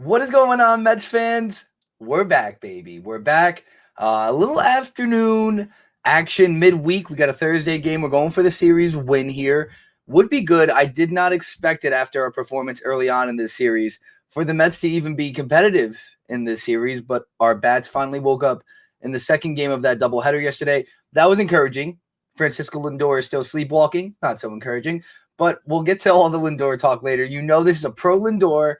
What is going on, Mets fans? We're back, baby. We're back. A little afternoon action midweek. We got a Thursday game. We're going for the series win here. Would be good. I did not expect it after our performance early on in this series for the Mets to even be competitive in this series, but our bats finally woke up in the second game of that doubleheader yesterday. That was encouraging. Francisco Lindor is still sleepwalking. Not so encouraging, but we'll get to all the Lindor talk later. You know this is a pro Lindor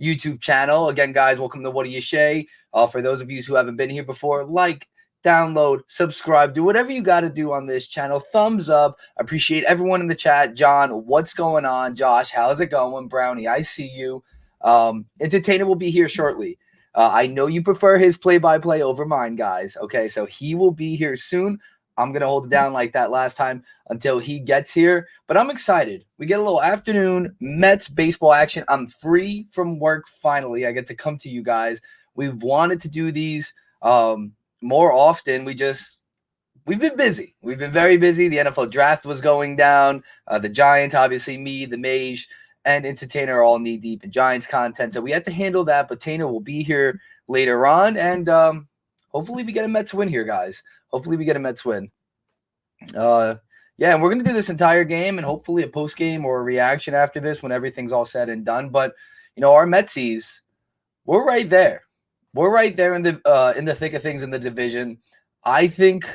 YouTube channel. Again, guys, welcome to WHADDYA SHEA. For those of you who haven't been here before, like, download, subscribe, do whatever you got to do on this channel. Thumbs up. Appreciate everyone in the chat. John, what's going on? Josh, how's it going? Brownie, I see you. Entertainah will be here shortly. I know you prefer his play-by-play over mine, guys. Okay, so he will be here soon. I'm going to hold it down like that last time until he gets here. But I'm excited. We get a little afternoon Mets baseball action. I'm free from work finally. I get to come to you guys. We've wanted to do these more often. We've been busy. We've been very busy. The NFL draft was going down. The Giants, obviously me, the Mage, and Entertainah are all knee-deep in Giants content. So we had to handle that. But Tino will be here later on. And hopefully we get a Mets win here, guys. Hopefully we get a Mets win. Yeah, and we're going to do this entire game and hopefully a post-game or a reaction after this when everything's all said and done. But, you know, our Metsies, we're right there. We're right there in the thick of things in the division. I think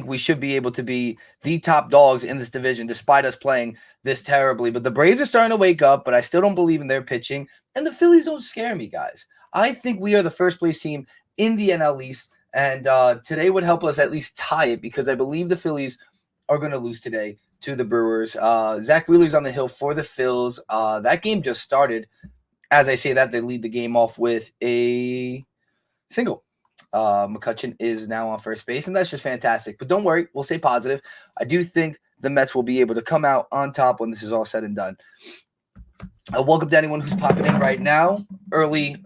we should be able to be the top dogs in this division despite us playing this terribly. But the Braves are starting to wake up, but I still don't believe in their pitching. And the Phillies don't scare me, guys. I think we are the first-place team in the NL East. And today would help us at least tie it because I believe the Phillies are going to lose today to the Brewers. Zach Wheeler's on the hill for the Phils. That game just started. As I say that, they lead the game off with a single. McCutchen is now on first base, and that's just fantastic. But don't worry, we'll stay positive. I do think the Mets will be able to come out on top when this is all said and done. Welcome to anyone who's popping in right now. Early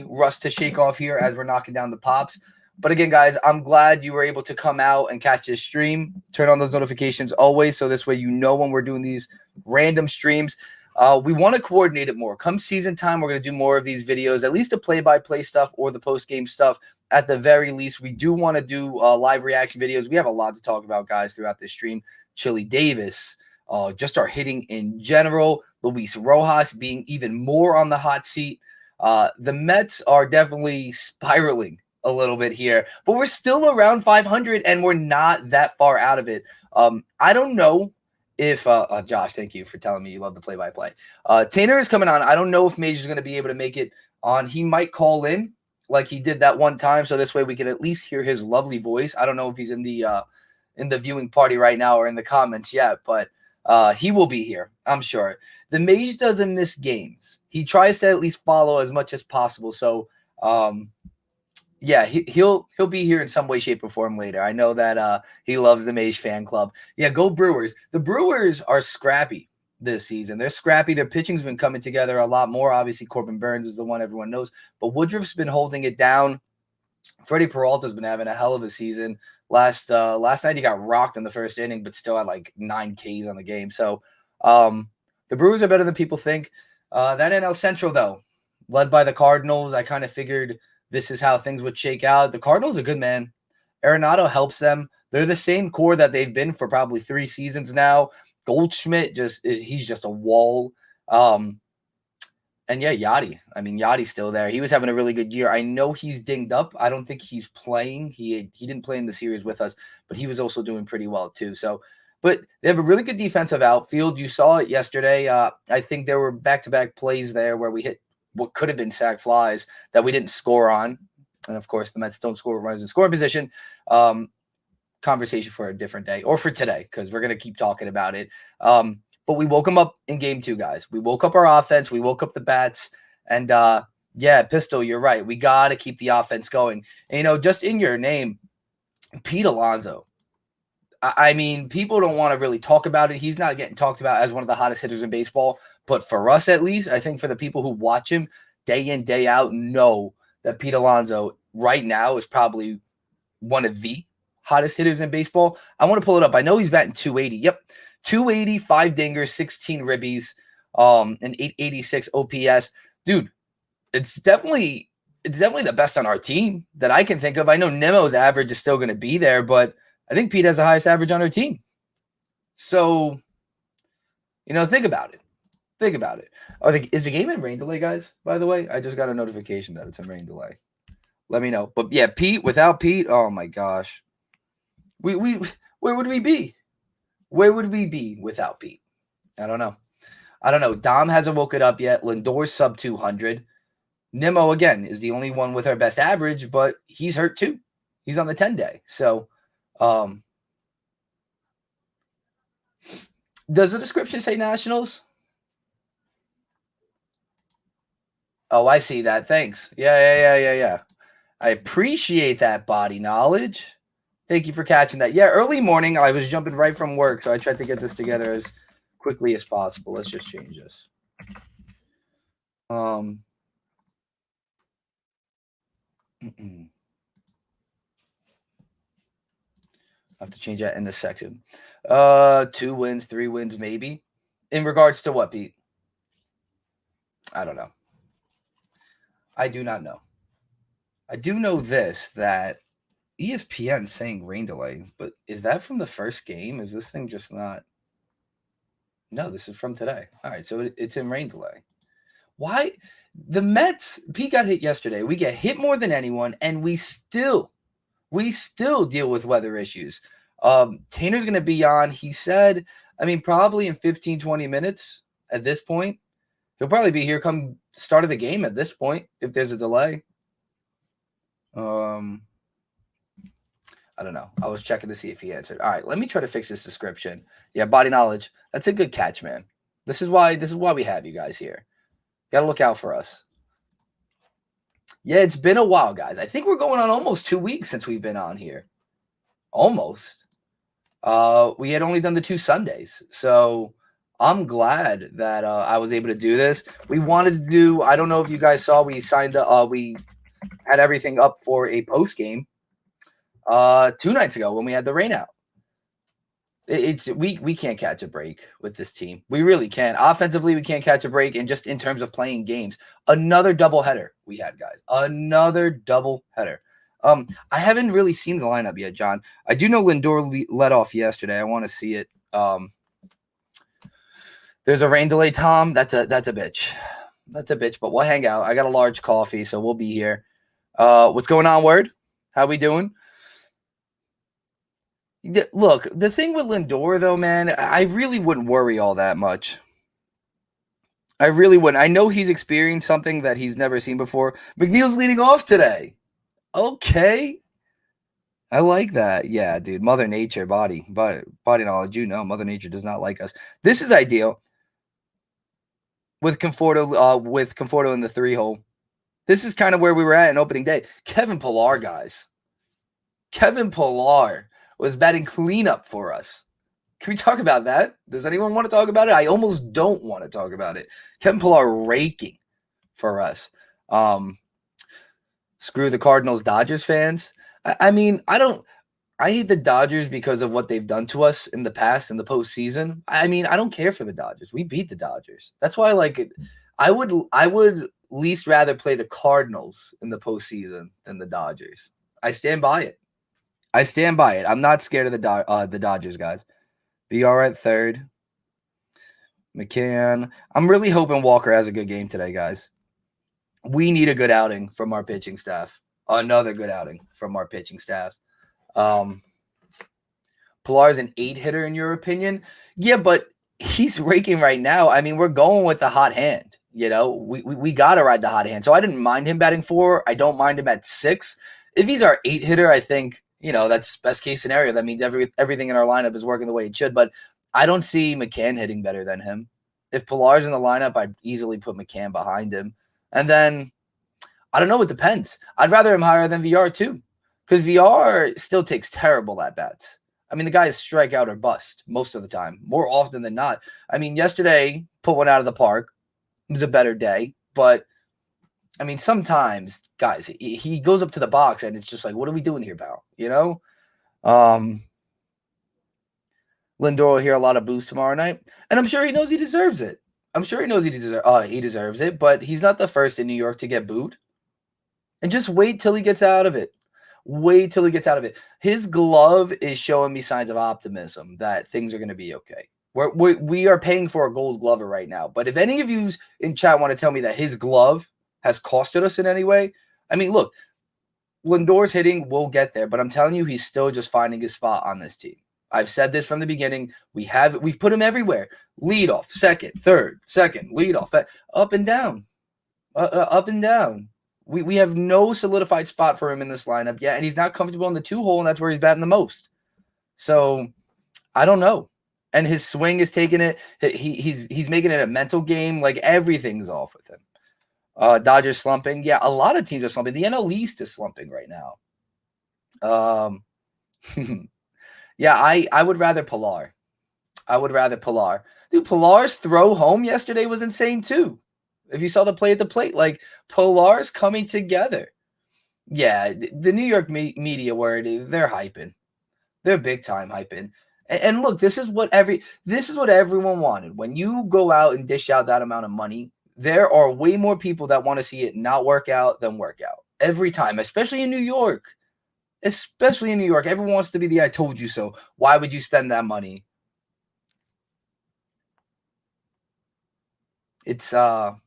rust to shake off here as we're knocking down the pops. But again, guys, I'm glad you were able to come out and catch this stream. Turn on those notifications always so this way you know when we're doing these random streams. We want to coordinate it more. Come season time, we're going to do more of these videos, at least the play-by-play stuff or the post-game stuff. At the very least, we do want to do live reaction videos. We have a lot to talk about, guys, throughout this stream. Chili Davis, just our hitting in general. Luis Rojas being even more on the hot seat. The Mets are definitely spiraling a little bit here, but we're still around 500 and we're not that far out of it. I don't know if Josh, thank you for telling me you love the play-by-play. Tanner is coming on. I don't know if Major's going to be able to make it on. He might call in like he did that one time, so this way we can at least hear his lovely voice. I don't know if he's in the viewing party right now or in the comments yet, but he will be here, I'm sure. The Mage doesn't miss games. He tries to at least follow as much as possible. So yeah, he'll be here in some way, shape, or form later. I know that he loves the Mage fan club. Yeah, go Brewers. The Brewers are scrappy this season. They're scrappy. Their pitching's been coming together a lot more. Obviously, Corbin Burns is the one everyone knows, but Woodruff's been holding it down. Freddie Peralta's been having a hell of a season. Last night he got rocked in the first inning, but still had like 9 Ks on the game. So the Brewers are better than people think. That NL Central, though, led by the Cardinals, I kind of figured this is how things would shake out. The Cardinals are good, man. Arenado helps them. They're the same core that they've been for probably 3 seasons now. Goldschmidt, he's just a wall. And yeah, Yachty. I mean, Yachty's still there. He was having a really good year. I know he's dinged up. I don't think he's playing. He didn't play in the series with us, but he was also doing pretty well too. So, but they have a really good defensive outfield. You saw it yesterday. I think there were back-to-back plays there where we hit what could have been sac flies that we didn't score on. And of course, the Mets don't score runners in scoring position. Conversation for a different day or for today, because we're going to keep talking about it. But we woke them up in game 2, guys. We woke up our offense. We woke up the bats. And, yeah, Pistol, you're right. We got to keep the offense going. And, you know, just in your name, Pete Alonso. I mean, people don't want to really talk about it. He's not getting talked about as one of the hottest hitters in baseball. But for us, at least, I think for the people who watch him day in, day out, know that Pete Alonso right now is probably one of the hottest hitters in baseball. I want to pull it up. I know he's batting 280. Yep. 280, 5 dingers, 16 ribbies. an 886 OPS. Dude, it's definitely the best on our team that I can think of. I know Nemo's average is still going to be there, but I think Pete has the highest average on our team. So, think about it. Think about it. Is the game in rain delay, guys? By the way, I just got a notification that it's in rain delay. Let me know. But yeah, without Pete, oh my gosh. We where would we be? Where would we be without Pete? I don't know. Dom hasn't woken up yet. Lindor's sub 200. Nemo, again, is the only one with our best average, but he's hurt too. He's on the 10-day. So, does the description say Nationals? Oh, I see that. Thanks. Yeah. I appreciate that body knowledge. Thank you for catching that. Yeah, early morning. I was jumping right from work, so I tried to get this together as quickly as possible. Let's just change this. I have to change that in this section. 2 wins, 3 wins, maybe. In regards to what, Pete? I don't know. I do not know. I do know this, that ESPN saying rain delay, but is that from the first game? Is this thing just not? No, this is from today. All right, so it's in rain delay. Why? The Mets, Pete got hit yesterday. We get hit more than anyone, and we still deal with weather issues. Tanner's going to be on. He said, probably in 15, 20 minutes at this point. He'll probably be here come start of the game at this point if there's a delay. I don't know. I was checking to see if he answered. All right, let me try to fix this description. Yeah, body knowledge. That's a good catch, man. This is why we have you guys here. Got to look out for us. Yeah, it's been a while, guys. I think we're going on almost 2 weeks since we've been on here. Almost. We had only done the 2 Sundays. So I'm glad that I was able to do this. We wanted to do, I don't know if you guys saw, we signed up, we had everything up for a post game 2 nights ago when we had the rain out. We can't catch a break with this team. We really can't. Offensively, we can't catch a break, and just in terms of playing games, another doubleheader we had, guys. Another doubleheader. I haven't really seen the lineup yet, John. I do know Lindor led off yesterday. I want to see it. There's a rain delay, Tom. That's a bitch. That's a bitch, but we'll hang out. I got a large coffee, so we'll be here. What's going on, Word? How we doing? Look, the thing with Lindor, though, man, I really wouldn't worry all that much. I really wouldn't. I know he's experienced something that he's never seen before. McNeil's leading off today. Okay. I like that. Yeah, dude. Mother Nature, body knowledge. Mother Nature does not like us. This is ideal. With Conforto in the 3-hole. This is kind of where we were at in opening day. Kevin Pillar, guys. Kevin Pillar was batting cleanup for us. Can we talk about that? Does anyone want to talk about it? I almost don't want to talk about it. Kevin Pillar raking for us. Screw the Cardinals, Dodgers fans. I hate the Dodgers because of what they've done to us in the past in the postseason. I don't care for the Dodgers. We beat the Dodgers. That's why I like it. I would least rather play the Cardinals in the postseason than the Dodgers. I stand by it. I'm not scared of the Dodgers, guys. VR at third. McCann. I'm really hoping Walker has a good game today, guys. We need a good outing from our pitching staff. Another good outing from our pitching staff. Pillar's an 8-hitter in your opinion? Yeah, but he's raking right now. We're going with the hot hand. We got to ride the hot hand. So I didn't mind him batting 4. I don't mind him at 6. If he's our 8-hitter, I think, that's best case scenario. That means everything in our lineup is working the way it should. But I don't see McCann hitting better than him. If Pillar's in the lineup, I'd easily put McCann behind him. And then, I don't know. It depends. I'd rather him higher than VR too. Because VR still takes terrible at-bats. The guy is strikeout or bust most of the time, more often than not. Yesterday, put one out of the park. It was a better day. But, sometimes, guys, he goes up to the box and it's just like, what are we doing here, pal? Lindor will hear a lot of boos tomorrow night. And I'm sure he knows he deserves it. I'm sure he knows he deserves it, but he's not the first in New York to get booed. And just wait till he gets out of it. Wait till he gets out of it. His glove is showing me signs of optimism that things are going to be okay. We are paying for a gold glover right now. But if any of you in chat want to tell me that his glove has costed us in any way, I mean, look, Lindor's hitting will get there, but I'm telling you, he's still just finding his spot on this team. I've said this from the beginning. We've put him everywhere. Lead off, second, third, second, lead off, up and down, up and down. We have no solidified spot for him in this lineup yet, and he's not comfortable in the 2-hole, and that's where he's batting the most. So I don't know. And his swing is taking it. He's making it a mental game. Like everything's off with him. Dodgers slumping. Yeah, a lot of teams are slumping. The NL East is slumping right now. Yeah, I would rather Pilar. I would rather Pilar. Dude, Pilar's throw home yesterday was insane too. If you saw the play at the plate, like Pilar's coming together. Yeah, the New York media word, they're hyping. They're big time hyping. And look, this is what everyone wanted. When you go out and dish out that amount of money, there are way more people that want to see it not work out than work out every time, especially in New York. Especially in New York. Everyone wants to be the I told you so. Why would you spend that money? It's a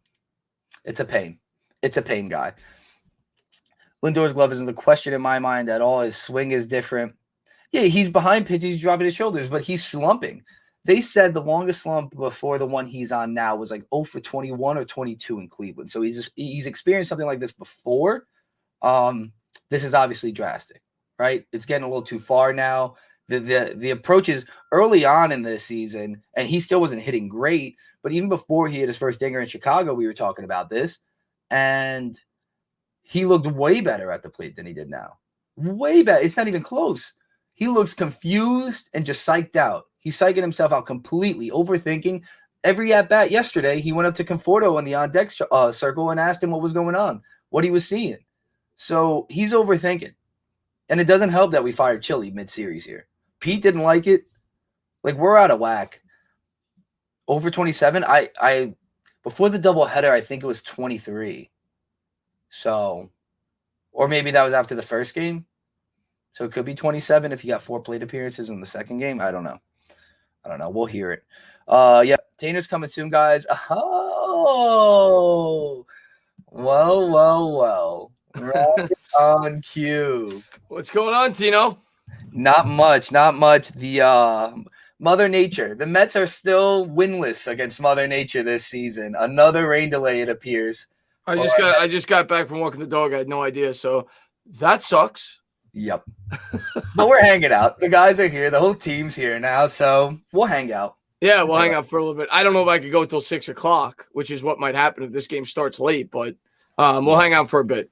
pain. It's a pain, guy. Lindor's glove isn't the question in my mind at all. His swing is different. Yeah, he's behind pitches. He's dropping his shoulders, but he's slumping. They said the longest slump before the one he's on now was like 0 for 21 or 22 in Cleveland. So he's experienced something like this before. This is obviously drastic, right? It's getting a little too far now. The approach is early on in this season, and he still wasn't hitting great. But even before he hit his first dinger in Chicago, we were talking about this, and he looked way better at the plate than he did now. Way better. It's not even close. He looks confused and just psyched out. He's psyching himself out completely, overthinking. Every at-bat yesterday, he went up to Conforto in the on-deck circle and asked him what was going on, what he was seeing. So he's overthinking. And it doesn't help that we fired Chili mid-series here. Pete didn't like it. Like, we're out of whack. Over 27, I before the doubleheader, I think it was 23. So, or maybe that was after the first game. So it could be 27 if you got 4 plate appearances in the second game. I don't know. We'll hear it. Yeah, Tino's coming soon, guys. Oh, well. Right on cue. What's going on, Tino? Not much. The Mother Nature. The Mets are still winless against Mother Nature this season. Another rain delay, it appears. I just got back from walking the dog. I had no idea. So that sucks. Yep. But we're hanging out. The guys are here. The whole team's here now. So we'll hang out. Yeah, we'll hang out for a little bit. I don't know if I could go till 6 o'clock, which is what might happen if this game starts late. But we'll hang out for a bit.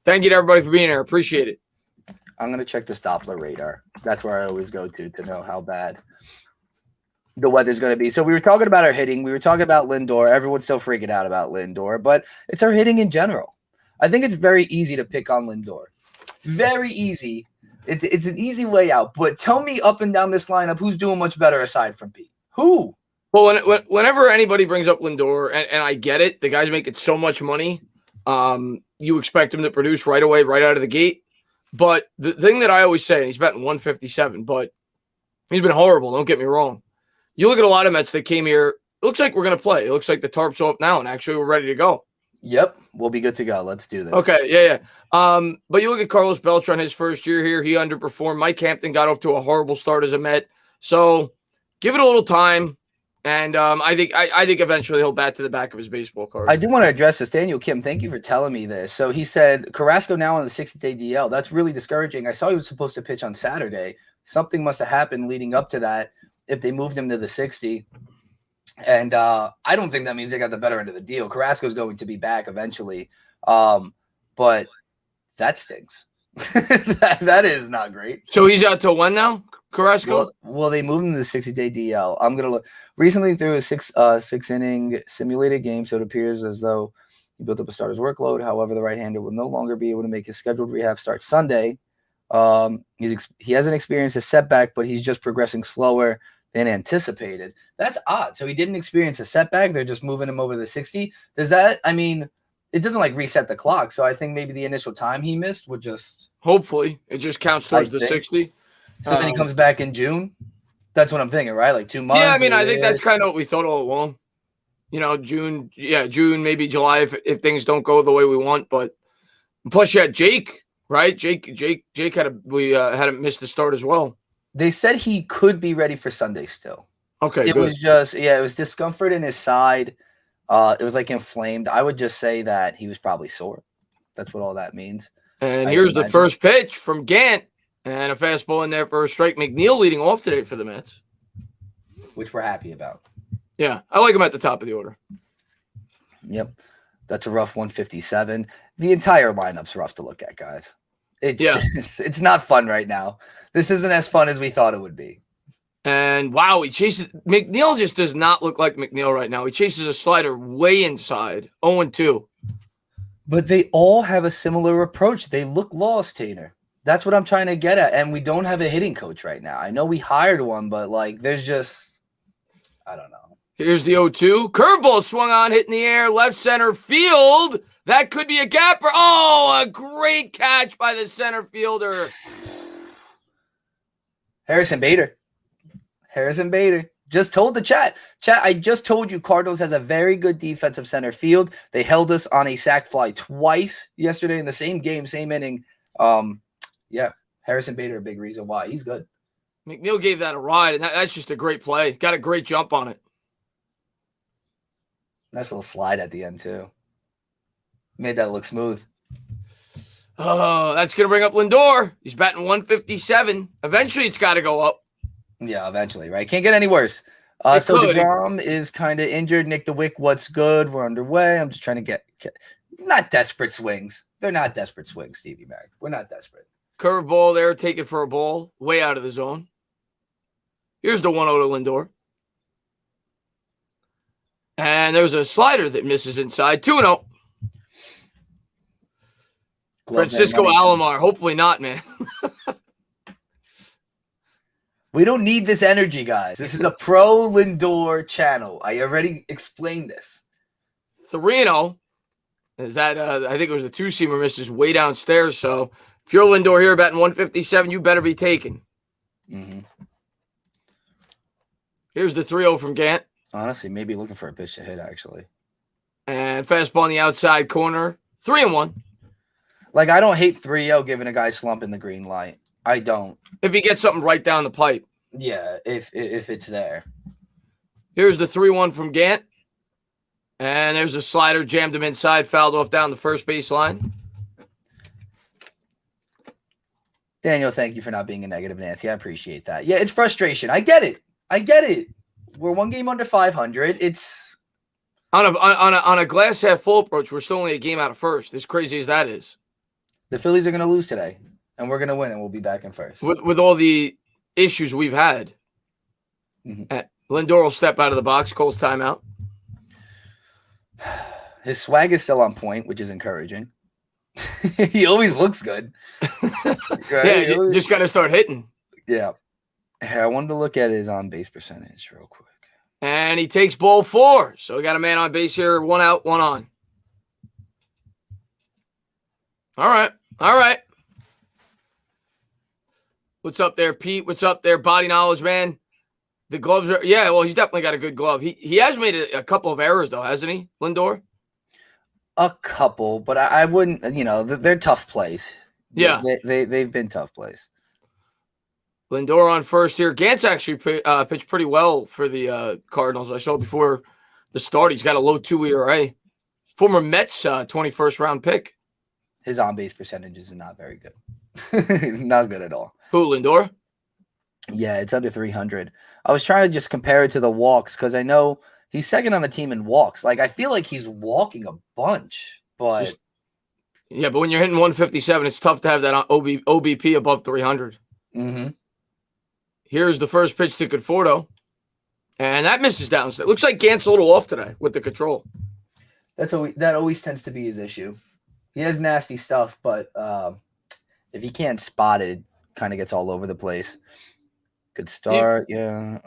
Thank you to everybody for being here. Appreciate it. I'm going to check this Doppler radar. That's where I always go to know how bad the weather's going to be. So we were talking about our hitting. We were talking about Lindor. Everyone's still freaking out about Lindor, but it's our hitting in general. I think it's very easy to pick on Lindor. Very easy. It's an easy way out. But tell me up and down this lineup, who's doing much better aside from Pete? Who? Well, whenever anybody brings up Lindor, and I get it, the guy's making so much money, you expect him to produce right away, right out of the gate. But the thing that I always say, and he's betting 157, but he's been horrible, don't get me wrong. You look at a lot of Mets that came here, it looks like we're going to play. It looks like the tarp's off now, and actually we're ready to go. Yep, we'll be good to go. Let's do this. Okay, yeah. But you look at Carlos Beltran, his first year here, he underperformed. Mike Hampton got off to a horrible start as a Met. So give it a little time, and I think eventually he'll bat to the back of his baseball card. I do want to address this. Daniel Kim, thank you for telling me this. So he said Carrasco now on the 60-day DL. That's really discouraging. I saw he was supposed to pitch on Saturday. Something must have happened leading up to that if they moved him to the 60. And I don't think that means they got the better end of the deal. Carrasco's going to be back eventually. But that stinks. that is not great. So he's out till when now, Carrasco? Well, they moved him to the 60-day DL. I'm going to look. Recently through a six-inning simulated game, so it appears as though he built up a starter's workload. However, the right-hander will no longer be able to make his scheduled rehab start Sunday. He hasn't experienced a setback, but he's just progressing slower than anticipated. That's odd. So he didn't experience a setback. They're just moving him over the 60. Does that, I mean, it doesn't like reset the clock. So I think maybe the initial time he missed would just. Hopefully it just counts towards the 60. So then he comes back in June. That's what I'm thinking, right? Like 2 months. Yeah, I mean, I think that's kind of what we thought all along. You know, June, maybe July if things don't go the way we want. But plus, you had Jake, right? Jake had him miss the start as well. They said he could be ready for Sunday still. Okay, it was just it was discomfort in his side. It was like inflamed. I would just say that he was probably sore. That's what all that means. And here's the first pitch from Gant, and a fastball in there for a strike. McNeil leading off today for the Mets, which we're happy about. Yeah, I like him at the top of the order. Yep. That's a rough 157. The entire lineup's rough to look at, guys. It's not fun right now. This isn't as fun as we thought it would be. And wow, he chases McNeil. Just does not look like McNeil right now. He chases a slider way inside. 0-2. But they all have a similar approach. They look lost, Tino. That's what I'm trying to get at. And we don't have a hitting coach right now. I know we hired one, but like there's just I don't know. Here's the 0-2. Curveball swung on, hit in the air, left center field. That could be a gapper. Oh, a great catch by the center fielder. Harrison Bader. Just told the chat. Chat, I just told you Cardinals has a very good defensive center field. They held us on a sac fly twice yesterday in the same game, same inning. Harrison Bader, a big reason why. He's good. McNeil gave that a ride, and that's just a great play. Got a great jump on it. Nice little slide at the end, too. Made that look smooth. Oh, that's going to bring up Lindor. He's batting 157. Eventually, it's got to go up. Yeah, eventually, right? Can't get any worse. So DeGrom is kind of injured. Nick DeWick, what's good? We're underway. I'm just trying to get not desperate swings. They're not desperate swings, Stevie Mac. We're not desperate. Curveball there, take it for a ball. Way out of the zone. Here's the 1-0 to Lindor. And there's a slider that misses inside. 2-0. Francisco Alomar. Hopefully not, man. We don't need this energy, guys. This is a pro Lindor channel. I already explained this. 3-0. Is that, I think it was the 2-seamer misses way downstairs. So if you're Lindor here batting 157, you better be taken. Mm-hmm. Here's the 3-0 from Gant. Honestly, maybe looking for a pitch to hit, actually. And fastball on the outside corner. 3-1. Like, I don't hate 3-0 giving a guy slump in the green light. I don't. If he gets something right down the pipe. Yeah, if it's there. Here's the 3-1 from Gant. And there's a slider, jammed him inside, fouled off down the first base line. Daniel, thank you for not being a negative Nancy. I appreciate that. Yeah, it's frustration. I get it. We're one game under 500. It's on a glass half full approach. We're still only a game out of first. As crazy as that is, the Phillies are going to lose today, and we're going to win, and we'll be back in first. With all the issues we've had, Lindor will step out of the box. Cole's timeout. His swag is still on point, which is encouraging. He always looks good. Right? Yeah, you just got to start hitting. Yeah. Hey, I wanted to look at his on-base percentage real quick. And he takes ball 4. So we got a man on base here. 1 out, 1 on. All right. What's up there, Pete? What's up there? Body knowledge, man. The gloves are, well, he's definitely got a good glove. He has made a couple of errors, though, hasn't he, Lindor? A couple, but I wouldn't, they're tough plays. Yeah. They've been tough plays. Lindor on first here. Gant's actually pitched pretty well for the Cardinals. I saw before the start. He's got a low 2 ERA. Former Mets 21st round pick. His on-base percentages are not very good. Not good at all. Who, Lindor? Yeah, it's under 300. I was trying to just compare it to the walks because I know he's second on the team in walks. Like, I feel like he's walking a bunch, but... But when you're hitting 157, it's tough to have that on OBP above 300. Mm-hmm. Here's the first pitch to Conforto. And that misses down. It looks like Gant's a little off today with the control. That always tends to be his issue. He has nasty stuff, but if he can't spot it, it kind of gets all over the place. Good start. Yeah.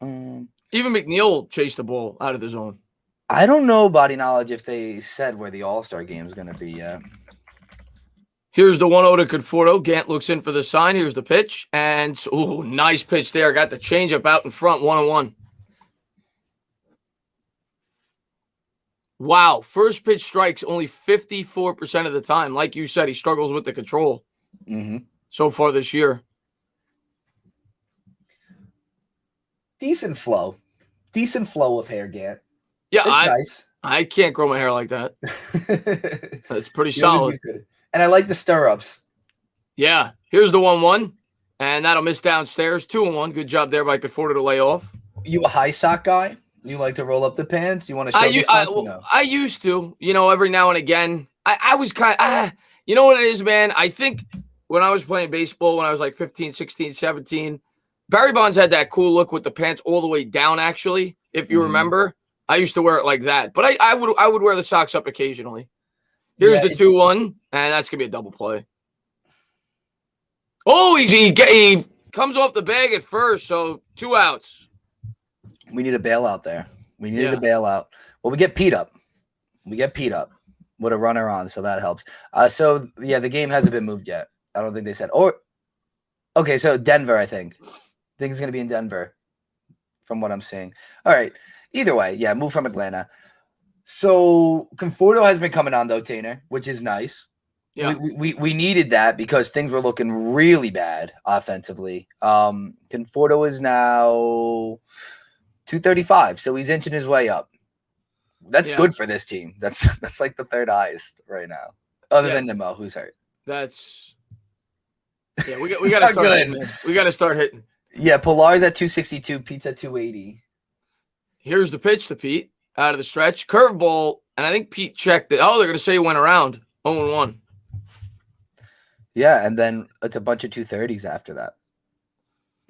Even McNeil chased the ball out of the zone. I don't know body knowledge if they said where the All-Star game is going to be yet. Here's the 1-0 to Conforto. Gant looks in for the sign. Here's the pitch. And, nice pitch there. Got the changeup out in front, 1-1. Wow. First pitch strikes only 54% of the time. Like you said, he struggles with the control so far this year. Decent flow. Decent flow of hair, Gant. Yeah, it's nice. I can't grow my hair like that. That's pretty solid. And I like the stirrups. Yeah. Here's the 1-1. And that'll miss downstairs. 2-1. Good job there by Conforto to lay off. You a high sock guy? You like to roll up the pants? You want to show the socks? No? I used to. Every now and again. I was kind of, you know what it is, man? I think when I was playing baseball, when I was like 15, 16, 17, Barry Bonds had that cool look with the pants all the way down, actually, if you remember. I used to wear it like that. But I would wear the socks up occasionally. Here's the 2-1, and that's going to be a double play. Oh, he comes off the bag at first, so 2 outs. We need a bailout there. We needed a bailout. Well, we get Pete up. With a runner on, so that helps. The game hasn't been moved yet. I don't think they said. Okay, so Denver, I think. I think it's going to be in Denver from what I'm seeing. All right. Either way, move from Atlanta. So Conforto has been coming on though, Tainer, which is nice. Yeah, we needed that because things were looking really bad offensively. Conforto is now 235, so he's inching his way up. That's good for this team. That's like the third highest right now, other than Nemo, who's hurt. We got to start hitting. We got to start hitting. Yeah, Pilar's at 262, Pete's at 280. Here's the pitch to Pete. Out of the stretch. Curveball. And I think Pete checked it. Oh, they're going to say he went around. 0-1. Yeah, and then it's a bunch of 230s after that.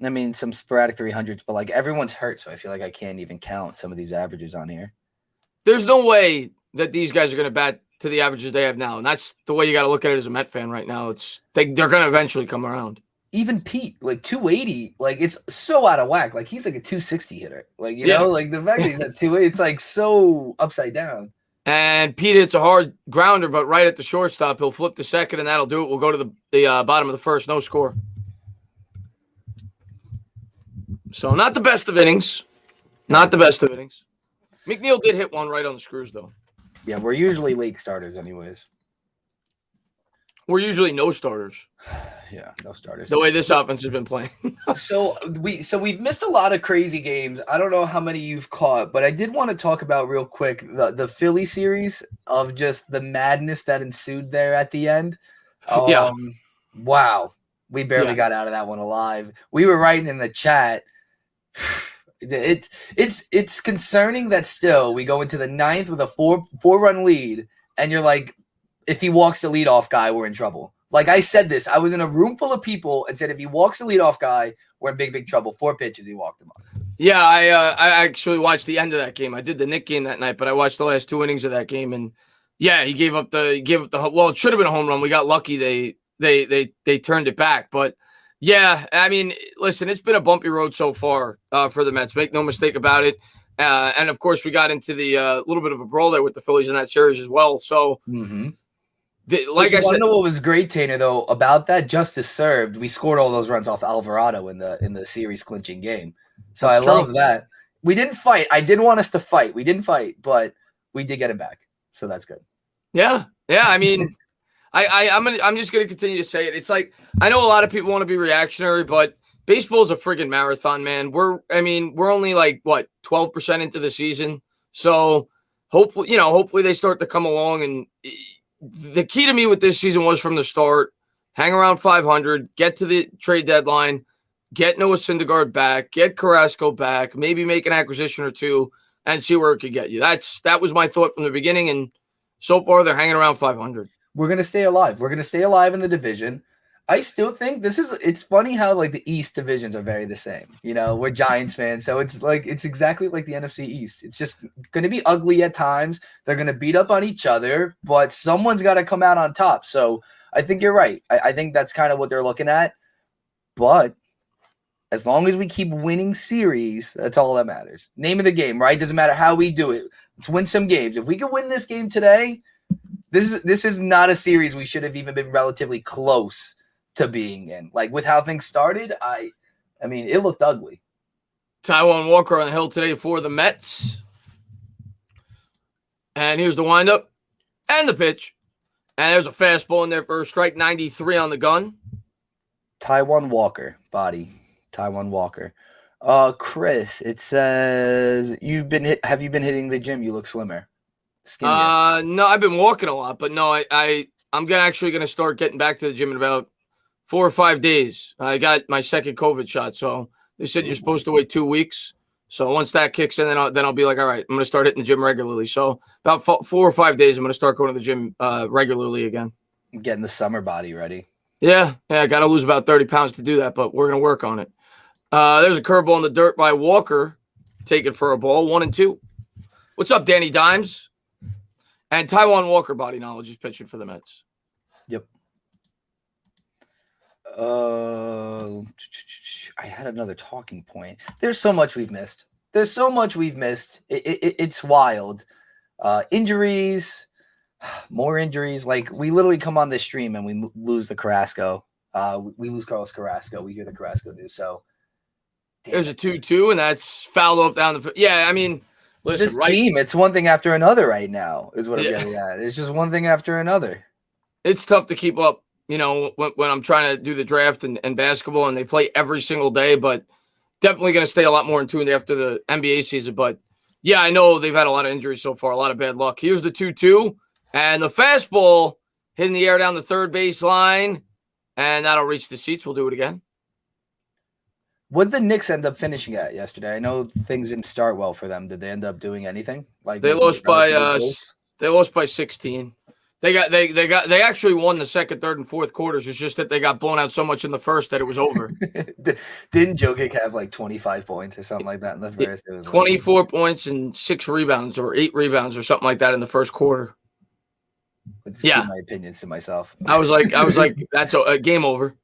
I mean, some sporadic 300s, but like everyone's hurt, so I feel like I can't even count some of these averages on here. There's no way that these guys are going to bat to the averages they have now. And that's the way you got to look at it as a Met fan right now. They're going to eventually come around. Even Pete, like 280, like it's so out of whack. Like he's like a 260 hitter. Like, you know, like the fact that he's at 280, it's like so upside down. And Pete hits a hard grounder, but right at the shortstop, he'll flip the second, and that'll do it. We'll go to the bottom of the first, no score. So not the best of innings. McNeil did hit one right on the screws, though. Yeah, we're usually late starters anyways. We're usually no starters. Yeah, no starters. The way this offense has been playing. So we've missed a lot of crazy games. I don't know how many you've caught, but I did want to talk about real quick the Philly series of just the madness that ensued there at the end. Wow. We barely got out of that one alive. We were writing in the chat. It's concerning that still we go into the ninth with a four-run lead, and you're like, if he walks the leadoff guy, we're in trouble. Like I said this, I was in a room full of people and said, if he walks the leadoff guy, we're in big trouble. 4 pitches, he walked him on. Yeah, I actually watched the end of that game. I did the Knick game that night, but I watched the last 2 innings of that game, and he gave up the well, it should have been a home run. We got lucky they turned it back, but yeah, I mean, listen, it's been a bumpy road so far for the Mets. Make no mistake about it. And of course, we got into the little bit of a brawl there with the Phillies in that series as well. So. Like I said, know what was great, Tainer, though, about that justice served. We scored all those runs off Alvarado in the series clinching game, so I love that. We didn't fight. I did want us to fight. We didn't fight, but we did get him back, so that's good. Yeah. I mean, I'm just gonna continue to say it. It's like I know a lot of people want to be reactionary, but baseball's a friggin' marathon, man. We're only like 12% into the season, so hopefully they start to come along and. The key to me with this season was from the start, hang around 500, get to the trade deadline, get Noah Syndergaard back, get Carrasco back, maybe make an acquisition or two, and see where it could get you. That was my thought from the beginning, and so far they're hanging around 500. We're going to stay alive. We're going to stay alive in the division. I still think it's funny how like the East divisions are very the same. You know, we're Giants fans, so it's exactly like the NFC East. It's just going to be ugly at times. They're going to beat up on each other, but someone's got to come out on top. So I think you're right. I think that's kind of what they're looking at. But As long as we keep winning series, that's all that matters. Name of the game, right? Doesn't matter how we do it. Let's win some games. If we can win this game today, this is not a series we should have even been relatively close to being in. Like with how things started, I mean, it looked ugly. Taijuan Walker on the hill today for the Mets. And here's the windup and the pitch. And there's a fastball in there for a strike, 93 on the gun. Taijuan Walker, body. Taijuan Walker. Chris, it says have you been hitting the gym? You look slimmer. Skinnier. No, I've been walking a lot, but no, I'm actually gonna start getting back to the gym in about 4 or 5 days. I got my second COVID shot, so they said you're supposed to wait 2 weeks. So once that kicks in, then I'll be like, all right, I'm gonna start hitting the gym regularly. So about 4 or 5 days, I'm gonna start going to the gym regularly again. Getting the summer body ready. Yeah, I got to lose about 30 pounds to do that, but we're gonna work on it. There's a curveball in the dirt by Walker, taken for a ball, 1-2. What's up, Danny Dimes? And Taijuan Walker, body knowledge, is pitching for the Mets. Yep. I had another talking point. There's so much we've missed. It's wild. Injuries, more injuries. Like we literally come on this stream and we lose the Carrasco. We lose Carlos Carrasco. We hear the Carrasco news. So there's a 2-2, and that's fouled off down the. Yeah, I mean, listen, this team, it's one thing after another right now. Is what I'm getting at. It's just one thing after another. It's tough to keep up. You know, when I'm trying to do the draft and basketball, and they play every single day, but definitely going to stay a lot more in tune after the NBA season. But yeah, I know they've had a lot of injuries so far, a lot of bad luck. Here's the 2-2, and the fastball hitting the air down the third base line, and that'll reach the seats. We'll do it again. What did the Knicks end up finishing at yesterday? I know things didn't start well for them. Did they end up doing anything? Like they lost by 16. They actually won the second, third, and fourth quarters. It's just that they got blown out so much in the first that it was over. Didn't Jokic have like 25 points or something like that in the first? It was 24 points and 6 rebounds or 8 rebounds or something like that in the first quarter. Yeah, my opinions to myself. I was like, that's a game over.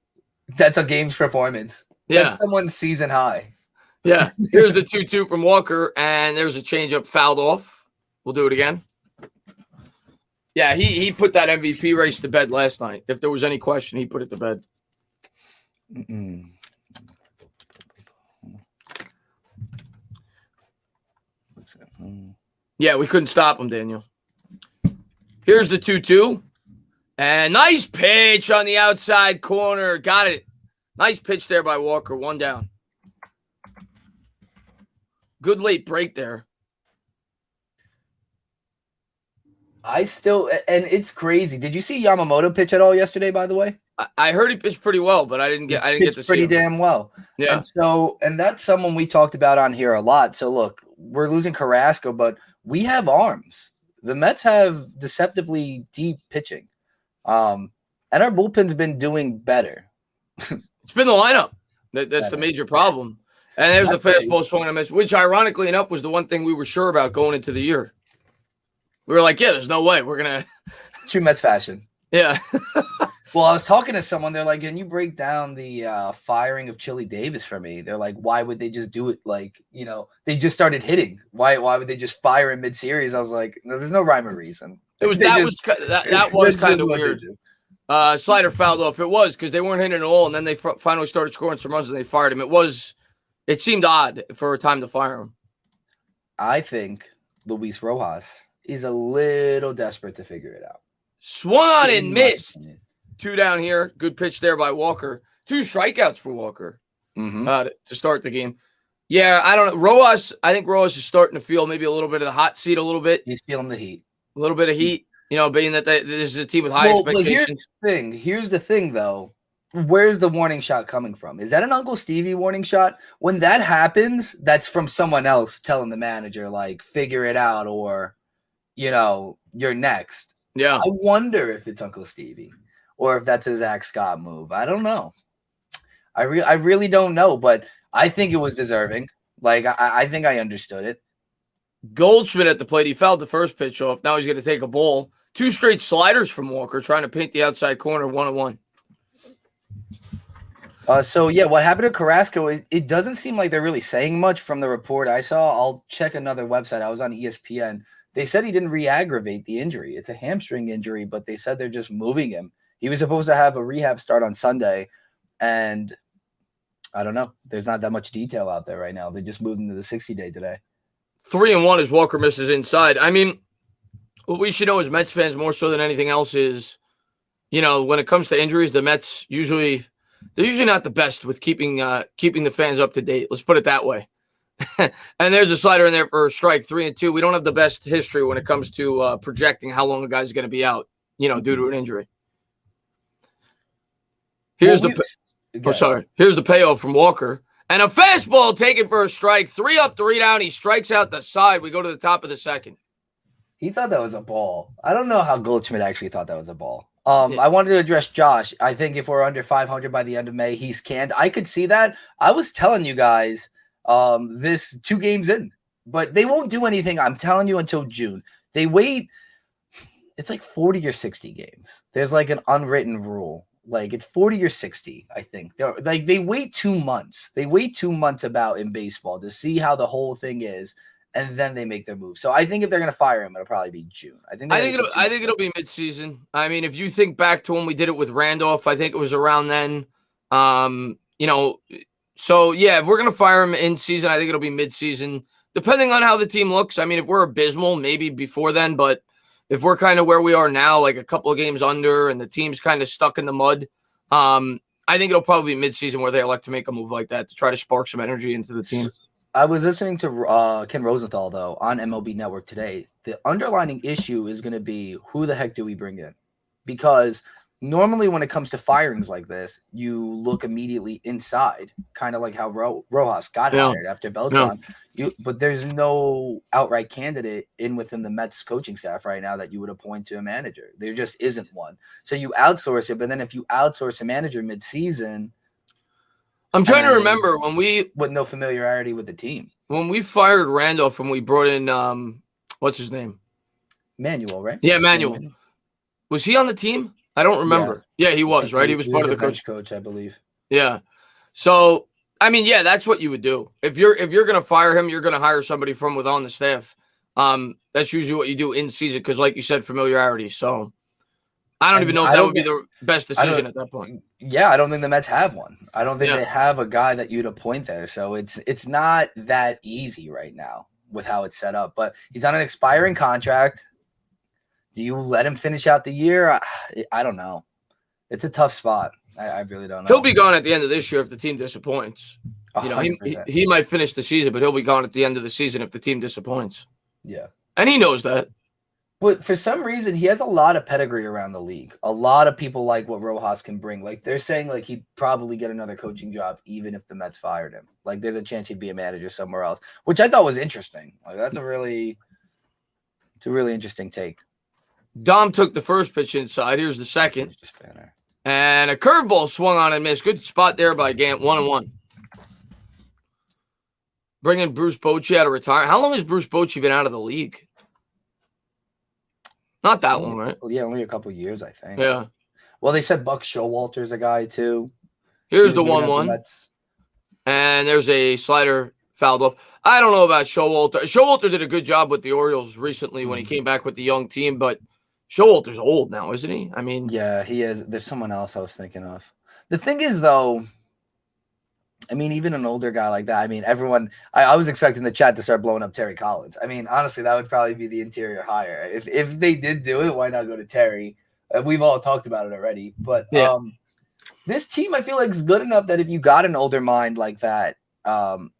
That's a game's performance. Yeah, that's someone's season high. Yeah. Here's the 2-2 from Walker, and there's a changeup fouled off. We'll do it again. Yeah, he put that MVP race to bed last night. If there was any question, he put it to bed. Yeah, we couldn't stop him, Daniel. Here's the 2-2. And nice pitch on the outside corner. Got it. Nice pitch there by Walker. 1 down. Good late break there. And it's crazy. Did you see Yamamoto pitch at all yesterday, by the way? I heard he pitched pretty well, but I didn't get to see him. Pretty damn well. Yeah. And that's someone we talked about on here a lot. So look, we're losing Carrasco, but we have arms. The Mets have deceptively deep pitching. And our bullpen's been doing better. It's been the lineup. That's the major problem. And there's the fastball swung and a miss, which ironically enough was the one thing we were sure about going into the year. We were like, yeah, there's no way we're going to. True Mets fashion. Yeah. Well, I was talking to someone. They're like, can you break down the firing of Chili Davis for me? They're like, why would they just do it? Like, they just started hitting. Why would they just fire in mid-series? I was like, no, there's no rhyme or reason. That was kind of weird. Slider fouled off. It was because they weren't hitting at all, and then they finally started scoring some runs, and they fired him. It seemed odd for a time to fire him. I think Luis Rojas is a little desperate to figure it out. Swung on and missed. 2 down here. Good pitch there by Walker. 2 strikeouts for Walker to start the game. Yeah, I don't know. Rojas, I think Rojas is starting to feel maybe a little bit of the hot seat a little bit. He's feeling the heat. A little bit of heat, being that this is a team with high expectations. Here's the thing, though. Where's the warning shot coming from? Is that an Uncle Stevie warning shot? When that happens, that's from someone else telling the manager, like, figure it out or, you're next. Yeah. I wonder if it's Uncle Stevie or if that's a Zach Scott move. I don't know. I really don't know, but I think it was deserving. Like, I think I understood it. Goldschmidt at the plate. He fouled the first pitch off. Now he's going to take a ball. 2 straight sliders from Walker trying to paint the outside corner 1-1. So yeah, what happened to Carrasco? It doesn't seem like they're really saying much from the report I saw. I'll check another website. I was on ESPN. They said he didn't re-aggravate the injury. It's a hamstring injury, but they said they're just moving him. He was supposed to have a rehab start on Sunday, and I don't know. There's not that much detail out there right now. They just moved him to the 60-day today. 3-1 as Walker misses inside. I mean, what we should know as Mets fans more so than anything else is, when it comes to injuries, the Mets they're usually not the best with keeping the fans up to date. Let's put it that way. And there's a slider in there for a strike, 3-2. We don't have the best history when it comes to projecting how long a guy's going to be out, due to an injury. Here's Here's the payoff from Walker. And a fastball taken for a strike. 3 up, 3 down. He strikes out the side. We go to the top of the second. He thought that was a ball. I don't know how Goldschmidt actually thought that was a ball. I wanted to address Josh. I think if we're under 500 by the end of May, he's canned. I could see that. I was telling you guys this 2 games in, but they won't do anything. I'm telling you until June. They wait. It's like 40 or 60 games. There's like an unwritten rule. Like it's 40 or 60, I think. They wait 2 months. They wait 2 months about in baseball to see how the whole thing is, and then they make their move. So I think if they're going to fire him, it'll probably be June. I think it'll be midseason. I mean, if you think back to when we did it with Randolph, I think it was around then. So yeah, if we're going to fire him in season, I think it'll be midseason, depending on how the team looks. I mean, if we're abysmal, maybe before then, but if we're kind of where we are now, like a couple of games under, and the team's kind of stuck in the mud, I think it'll probably be midseason where they elect to make a move like that to try to spark some energy into the team. I was listening to Ken Rosenthal, though, on MLB Network today. The underlining issue is going to be who the heck do we bring in? Because normally when it comes to firings like this, you look immediately inside, kind of like how Rojas got hired after Beltran. But there's no outright candidate within the Mets coaching staff right now that you would appoint to a manager. There just isn't one. So you outsource it, but then if you outsource a manager mid-season, I'm trying to remember with no familiarity with the team. When we fired Randolph and we brought in what's his name? Manuel, right? Yeah, Manuel. Was he on the team? I don't remember. Yeah, he was, right? He was part of the coach, I believe. Yeah. So, I mean, yeah, that's what you would do. If you're going to fire him, you're going to hire somebody from within the staff. That's usually what you do in season because, like you said, familiarity. So, I don't even know if that would be the best decision at that point. Yeah, I don't think the Mets have one. I don't think they have a guy that you'd appoint there. So it's not that easy right now with how it's set up. But he's on an expiring contract. Do you let him finish out the year? I don't know. It's a tough spot. I really don't know. He'll be gone at the end of this year if the team disappoints. He might finish the season, but he'll be gone at the end of the season if the team disappoints. Yeah. And he knows that. But for some reason, he has a lot of pedigree around the league. A lot of people like what Rojas can bring. Like they're saying, like he'd probably get another coaching job even if the Mets fired him. Like there's a chance he'd be a manager somewhere else, which I thought was interesting. Like it's a really interesting take. Dom took the first pitch inside. Here's the second, and a curveball swung on and missed. Good spot there by Gant. 1-1. Bringing Bruce Bochy out of retirement. How long has Bruce Bochy been out of the league? Not that long, right? Yeah, only a couple years, I think. Yeah. Well, they said Buck Showalter's a guy, too. Here's the 1-1. And there's a slider fouled off. I don't know about Showalter. Showalter did a good job with the Orioles recently when he came back with the young team, but Showalter's old now, isn't he? I mean. Yeah, he is. There's someone else I was thinking of. The thing is, though, I mean, even an older guy like that, I mean, everyone, I was expecting the chat to start blowing up Terry Collins. I mean, honestly, that would probably be the interior hire. If they did do it, why not go to Terry? We've all talked about it already. But this team, I feel like, is good enough that if you got an older mind like that,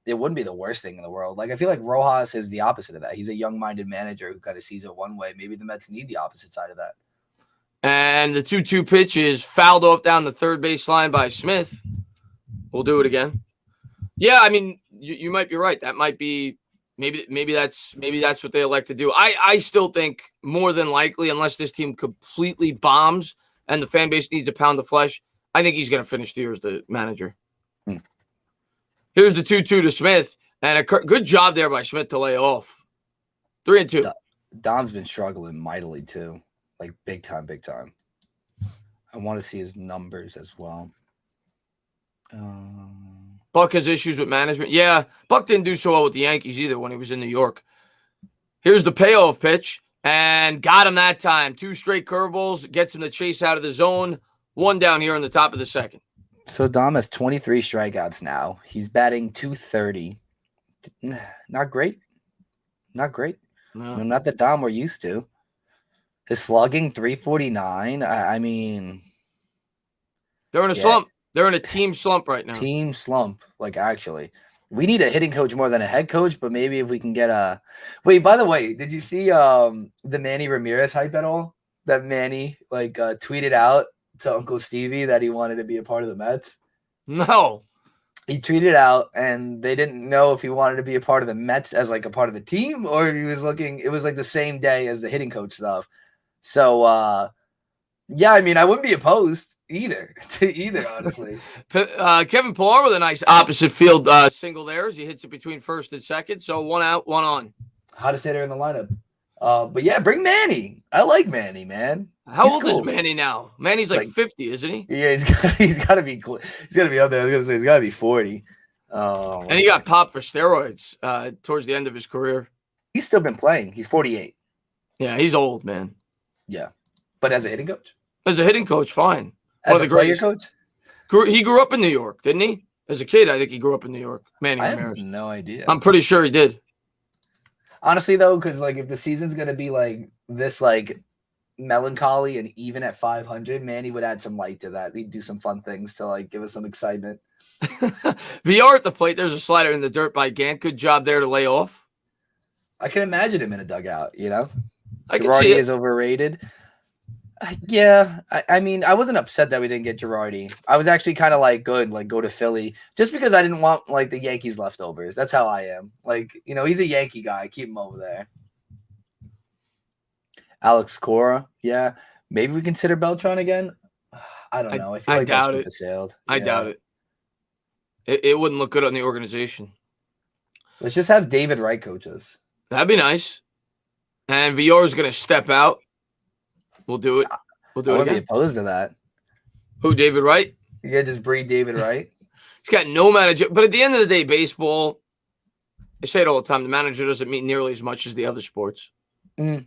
it wouldn't be the worst thing in the world. Like, I feel like Rojas is the opposite of that. He's a young-minded manager who kind of sees it one way. Maybe the Mets need the opposite side of that. And the 2-2 pitch is fouled off down the third baseline by Smith. We'll do it again. Yeah, I mean, you might be right. That might be maybe that's what they elect to do. I still think more than likely, unless this team completely bombs and the fan base needs a pound of flesh, I think he's going to finish the year as the manager. Here's the 2-2 to Smith, and a good job there by Smith to lay off. 3-2. Dom's been struggling mightily too, like big time. I want to see his numbers as well. Buck has issues with management. Yeah, Buck didn't do so well with the Yankees either when he was in New York. Here's the payoff pitch, and got him that time. 2 straight curveballs, gets him to chase out of the zone. 1 down here in the top of the second. So Dom has 23 strikeouts now. He's batting .230. Not great. Not great. No. Not the Dom we're used to. His slugging, .349. I mean, they're in a slump. They're in a team slump right now. Team slump. Like, actually, we need a hitting coach more than a head coach, but maybe if we can get a. Wait, by the way, did you see the Manny Ramirez hype at all? That Manny tweeted out to Uncle Stevie that he wanted to be a part of the Mets? No. He tweeted out, and they didn't know if he wanted to be a part of the Mets as like a part of the team, or if he was looking. It was like the same day as the hitting coach stuff. So, yeah, I mean, I wouldn't be opposed either, honestly. Kevin Pillar with a nice opposite field single there as he hits it between first and second. So 1 out, 1 on. Hottest hitter in the lineup. But yeah, bring Manny. I like Manny, man. How old is Manny now? Manny's like 50, isn't he? Yeah, he's got to be up there. I was gonna say he's got to be 40. And he got popped for steroids towards the end of his career. He's still been playing. He's 48. Yeah, he's old, man. Yeah, but as a hitting coach, fine. As a player coach, he grew up in New York, didn't he? As a kid, I think he grew up in New York. Manny Ramirez. I have no idea. I'm pretty sure he did. Honestly, though, because like if the season's gonna be like this, like melancholy and even at 500, Manny would add some light to that. He'd do some fun things to like give us some excitement. VR at the plate. There's a slider in the dirt by Gant. Good job there to lay off. I can imagine him in a dugout. I can see it. Girardi is overrated. Yeah, I mean, I wasn't upset that we didn't get Girardi. I was actually kind of like, good, like go to Philly, just because I didn't want like the Yankees leftovers. That's how I am. Like, he's a Yankee guy. Keep him over there. Alex Cora, yeah. Maybe we consider Beltran again. I don't know. I feel like doubt it. Sailed. I doubt it. It wouldn't look good on the organization. Let's just have David Wright coach us. That'd be nice. And VR is going to step out. We'll do it. We'll do it again. I wouldn't be opposed to that. Who, David Wright? Yeah, just breed David Wright. He's got no manager. But at the end of the day, baseball, I say it all the time, the manager doesn't mean nearly as much as the other sports. Mm.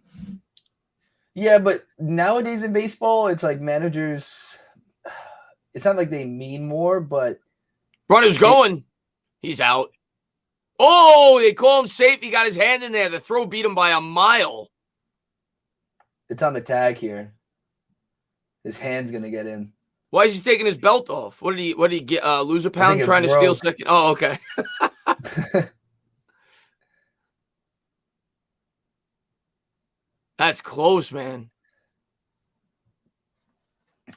Yeah, but nowadays in baseball, it's like managers, it's not like they mean more, but. Runner's going. He's out. Oh, they call him safe. He got his hand in there. The throw beat him by a mile. It's on the tag here. His hand's going to get in. Why is he taking his belt off? What did he get? Lose a pound trying to steal second? Oh, okay. That's close, man.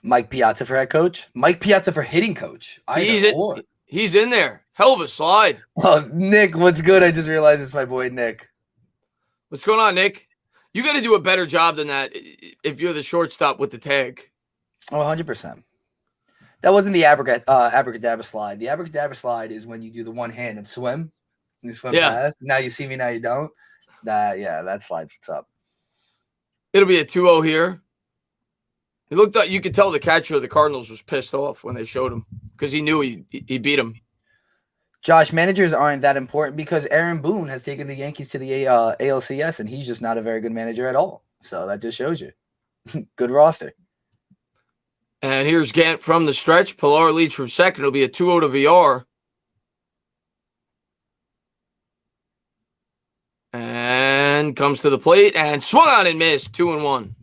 Mike Piazza for head coach. Mike Piazza for hitting coach. He's in there. Hell of a slide. Oh, Nick, what's good? I just realized it's my boy, Nick. What's going on, Nick? You got to do a better job than that if you're the shortstop with the tag. Oh, 100%. That wasn't the abracadabra slide. The abracadabra slide is when you do the one hand and swim. And you swim fast. Now you see me, now you don't. That slide's what's up. It'll be a 2-0 here. It looked like you could tell the catcher of the Cardinals was pissed off when they showed him because he knew he beat him. Josh, managers aren't that important because Aaron Boone has taken the Yankees to the ALCS, and he's just not a very good manager at all. So that just shows you. Good roster. And here's Gant from the stretch. Pillar leads from second. It'll be a 2-0 to VR. And comes to the plate and swung on and missed. 2-1.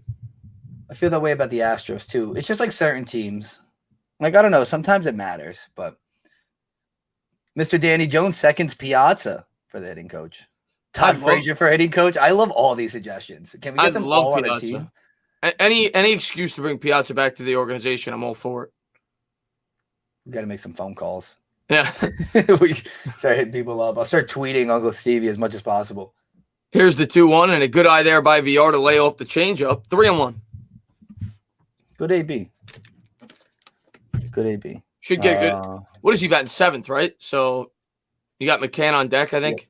I feel that way about the Astros, too. It's just like certain teams. Like, I don't know. Sometimes it matters, but Mr. Danny Jones seconds Piazza for the hitting coach. Todd Frazier for hitting coach. I love all these suggestions. Can we get them all on a team? Any excuse to bring Piazza back to the organization, I'm all for it. We got to make some phone calls. Yeah. We start hitting people up. I'll start tweeting Uncle Stevie as much as possible. Here's the 2-1 and a good eye there by VR to lay off the changeup. 3-1. Good AB. Good AB. Should get good. What is he batting? 7th, right? So you got McCann on deck, I think.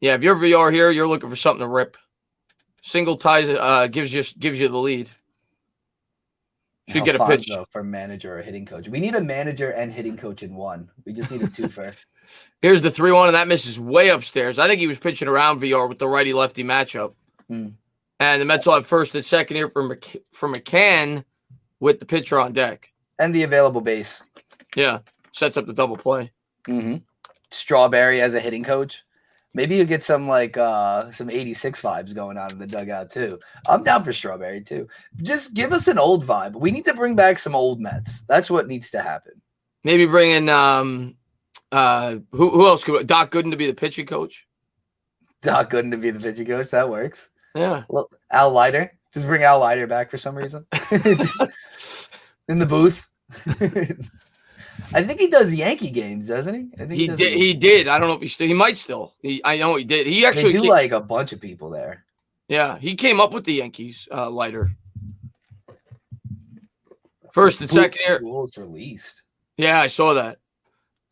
Yeah, if you're VR here, you're looking for something to rip. Single ties gives you the lead. Should get a pitch. Alfonso for manager or hitting coach. We need a manager and hitting coach in one. We just need a twofer. Here's the 3-1, and that misses way upstairs. I think he was pitching around VR with the righty-lefty matchup. And the Mets will have first and second here for McCann with the pitcher on deck. And the available base. Yeah, sets up the double play. Strawberry as a hitting coach. Maybe you get some 86 vibes going on in the dugout too. I'm down for Strawberry too. Just give us an old vibe. We need to bring back some old Mets. That's what needs to happen. Maybe bring in who else could Doc Gooden to be the pitching coach? Doc Gooden to be the pitching coach. That works. Yeah. Well, Al Leiter. Just bring Al Leiter back for some reason. In the booth. I think he does Yankee games, doesn't he? I think he did. He did. I don't know if he still. He might still. I know he did. He actually do like a bunch of people there. Yeah, he came up with the Yankees. Leiter. First and second here. Was released. Yeah, I saw that.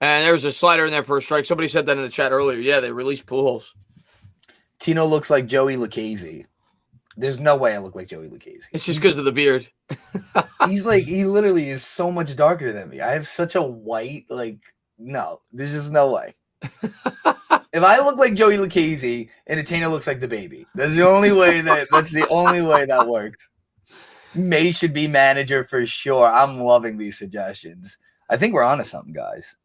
And there's a slider in there for a strike. Somebody said that in the chat earlier. Yeah, they released Pujols. Tino looks like Joey Lucchese. There's no way I look like Joey Lucchese. It's just because of the beard. He literally is so much darker than me. I have such a white, no, there's just no way. If I look like Joey Lucchese, Entertainah looks like the baby. That's the only way that works. May should be manager for sure. I'm loving these suggestions. I think we're onto something, guys.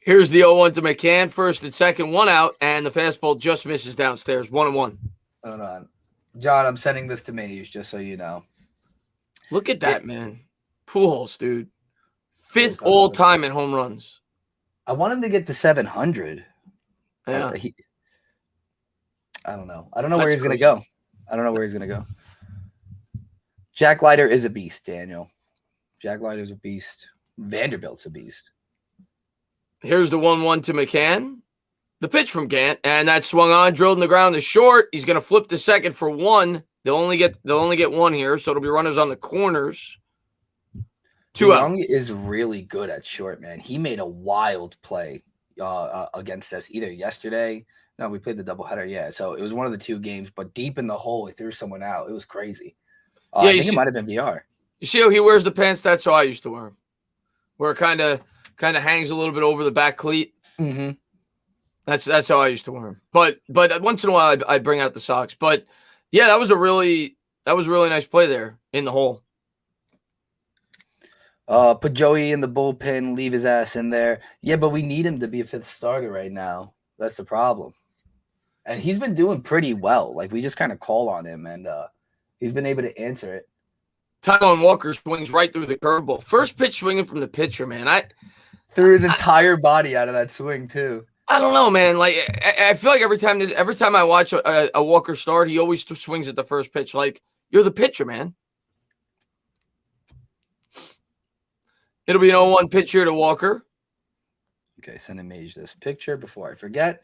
Here's the 0-1 to McCann, first and second, 1 out, and the fastball just misses downstairs, 1-1. Hold on. John, I'm sending this to Maze, just so you know. Look at that, man. Pujols, dude. 5th all-time in home runs. I want him to get to 700. Yeah. I don't know. I don't know where he's going to go. Jack Leiter is a beast, Daniel. Jack Leiter's a beast. Vanderbilt's a beast. Here's the 1-1 to McCann. The pitch from Gant, and that swung on, drilled in the ground to short. He's going to flip the second for 1. They'll only get 1 here, so it'll be runners on the corners. 2 out. Young is really good at short, man. He made a wild play against us either yesterday. No, we played the doubleheader. Yeah, so it was one of the 2 games, but deep in the hole, he threw someone out. It was crazy. I think it might have been VR. You see how he wears the pants? That's how I used to wear them. Where it kind of hangs a little bit over the back cleat. Mm-hmm. That's how I used to wear them. But once in a while I'd bring out the socks. But yeah, that was a really nice play there in the hole. Put Joey in the bullpen, leave his ass in there. Yeah, but we need him to be a 5th starter right now. That's the problem. And he's been doing pretty well. We just kind of call on him, and he's been able to answer it. Taijuan Walker swings right through the curveball. First pitch swinging from the pitcher, man. Threw his entire body out of that swing too. I don't know, man. I feel like every time I watch a Walker start, he always swings at the first pitch. You're the pitcher, man. It'll be an 0-1 pitch here to Walker. Okay, send him Mage this picture before I forget.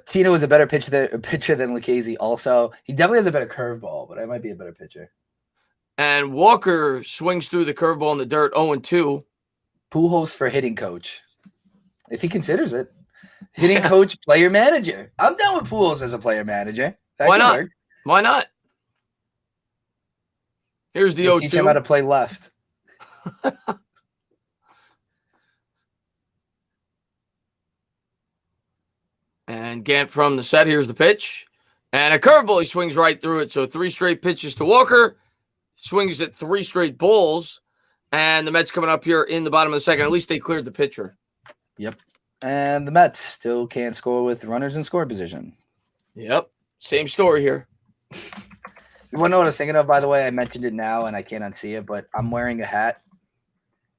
Tino is a better pitcher than Lucchese also. He definitely has a better curveball, but I might be a better pitcher. And Walker swings through the curveball in the dirt, 0-2. Pujols for hitting coach. If he considers it. Hitting coach, player manager. I'm down with Pujols as a player manager. Why not? Work. Why not? Here's the 0-2. Teach him how to play left. And Gant from the set. Here's the pitch. And a curveball. He swings right through it. So 3 straight pitches to Walker. Swings at 3 straight balls. And the Mets coming up here in the bottom of the second. At least they cleared the pitcher. Yep. And the Mets still can't score with runners in scoring position. Yep. Same story here. You want to know what I was thinking of, by the way? I mentioned it now, and I can't unsee it, but I'm wearing a hat.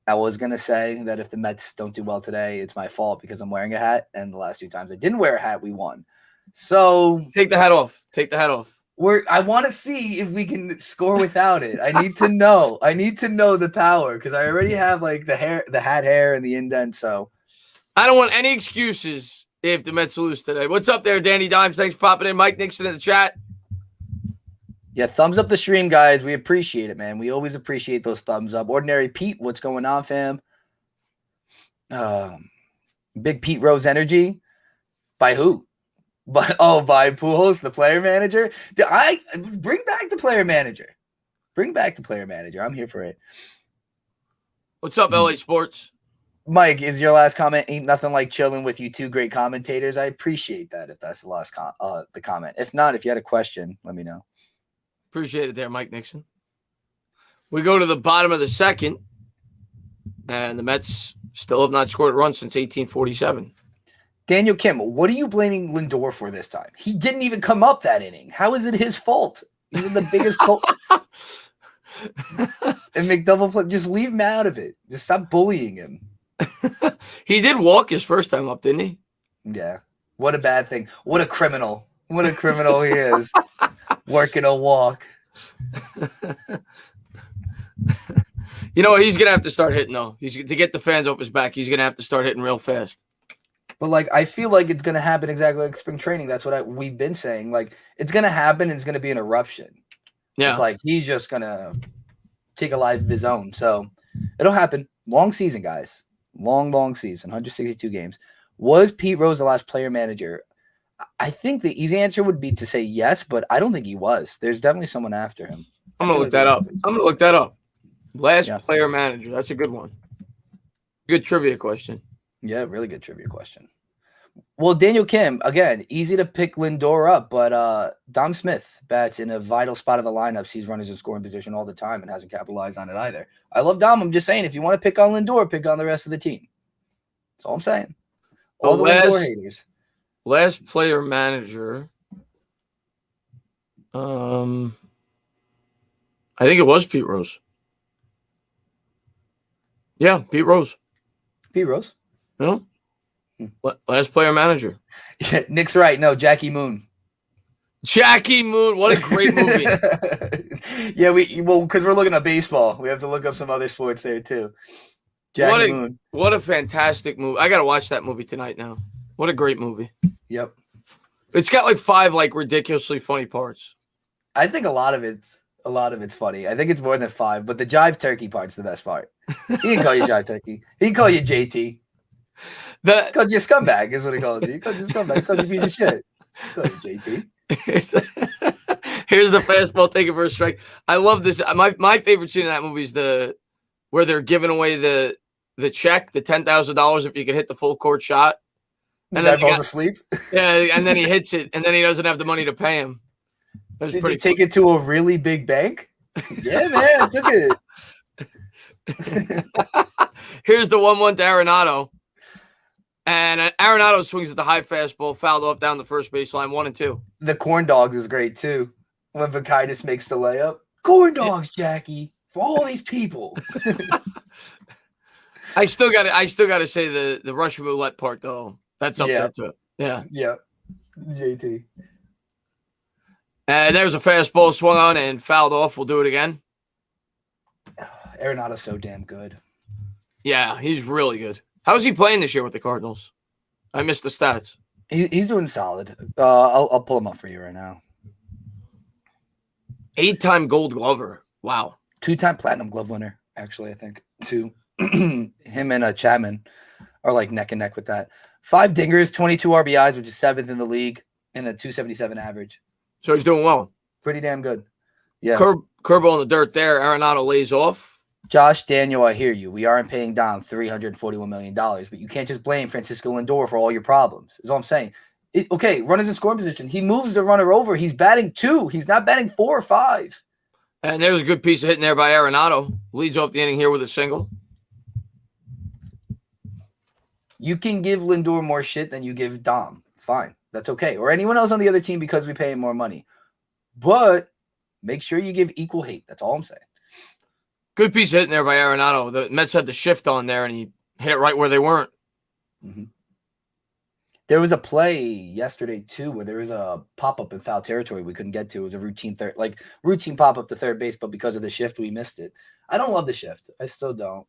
I was going to say that if the Mets don't do well today, it's my fault because I'm wearing a hat, and the last 2 times I didn't wear a hat, we won. So take the hat off. Take the hat off. I want to see if we can score without it. I need to know. I need to know the power because I already have the hat hair and the indent, so. I don't want any excuses if the Mets lose today. What's up there, Danny Dimes? Thanks for popping in. Mike Nixon in the chat. Yeah, thumbs up the stream, guys. We appreciate it, man. We always appreciate those thumbs up. Ordinary Pete, what's going on, fam? Big Pete Rose Energy. By who? By Pujols, the player manager. I bring back the player manager. Bring back the player manager. I'm here for it. What's up, LA Sports? Mike, is your last comment? Ain't nothing like chilling with you two great commentators. I appreciate that. If that's the last the comment. If not, if you had a question, let me know. Appreciate it there, Mike Nixon. We go to the bottom of the second, and the Mets still have not scored a run since 1847. Daniel Kim, what are you blaming Lindor for this time? He didn't even come up that inning. How is it his fault? He's the biggest and McDouble play. Just leave him out of it. Just stop bullying him. He did walk his first time up, didn't he? Yeah. What a bad thing. What a criminal. What a criminal he is. Working a walk. You know, he's going to have to start hitting, though. To get the fans off his back, he's going to have to start hitting real fast. But, like, I feel like it's going to happen exactly like spring training. That's what we've been saying. Like, it's going to happen, and it's going to be an eruption. Yeah. It's like he's just going to take a life of his own. So, it'll happen. Long season, guys. Long season. 162 games. Was Pete Rose the last player manager? I think the easy answer would be to say yes, but I don't think he was. There's definitely someone after him. I'm going to look that up. Last player manager. That's a good one. Good trivia question. Yeah, really good trivia question. Well, Daniel Kim, again, easy to pick Lindor up, but Dom Smith bats in a vital spot of the lineup. Sees runners in scoring position all the time and hasn't capitalized on it either. I love Dom. I'm just saying, if you want to pick on Lindor, pick on the rest of the team. That's all I'm saying. All the Lindor haters. Last player manager. I think it was Pete Rose. Yeah, Pete Rose. Pete Rose? No. Last player manager. Yeah, Nick's right. No, Jackie Moon. Jackie Moon. What a great movie. Yeah, because we're looking at baseball. We have to look up some other sports there too. Jackie Moon. What a fantastic movie. I got to watch that movie tonight now. What a great movie. Yep. It's got like 5 like ridiculously funny parts. I think a lot of it's funny. I think it's more than 5, but the jive turkey part's the best part. He didn't call you jive turkey. He can call you JT. He called you a scumbag is what he called you. He called you a scumbag. He called you a piece of shit. He called you JT. Here's the fastball taken for a strike. I love this. My favorite scene in that movie is where they're giving away the check, the $10,000 if you could hit the full court shot. And then he falls asleep. Yeah, and then he hits it, and then he doesn't have the money to pay him. Did you take it to a really big bank? Yeah, man, I took it. Here's the 1-1 to Arenado. And Arenado swings at the high fastball, fouled off down the first baseline, 1-2. The corn dogs is great too. When Vakaitis makes the layup. Corn dogs, Jackie, for all these people. I still gotta say the Russian roulette part though. That's up there too. Yeah. Yeah. JT. And there's a fastball swung on and fouled off. We'll do it again. Arenado's so damn good. Yeah, he's really good. How's he playing this year with the Cardinals? I missed the stats. He's doing solid. I'll pull him up for you right now. 8-time Gold Glover. Wow. 2-time Platinum Glove winner, actually, I think. 2. Him and Chapman are like neck and neck with that. 5 dingers, 22 RBIs, which is 7th in the league, and a 277 average. So he's doing well. Pretty damn good. Yeah. Curveball in the dirt there. Arenado lays off. Josh Daniel, I hear you. We aren't paying Dom $341 million, but you can't just blame Francisco Lindor for all your problems. Is all I'm saying. Okay, runners in scoring position. He moves the runner over. He's batting 2. He's not batting 4 or 5. And there's a good piece of hitting there by Arenado. Leads off the inning here with a single. You can give Lindor more shit than you give Dom. Fine. That's okay. Or anyone else on the other team because we pay him more money. But make sure you give equal hate. That's all I'm saying. Good piece of hitting there by Arenado. The Mets had the shift on there, and he hit it right where they weren't. Mm-hmm. There was a play yesterday, too, where there was a pop-up in foul territory we couldn't get to. It was a routine pop-up to third base, but because of the shift, we missed it. I don't love the shift. I still don't.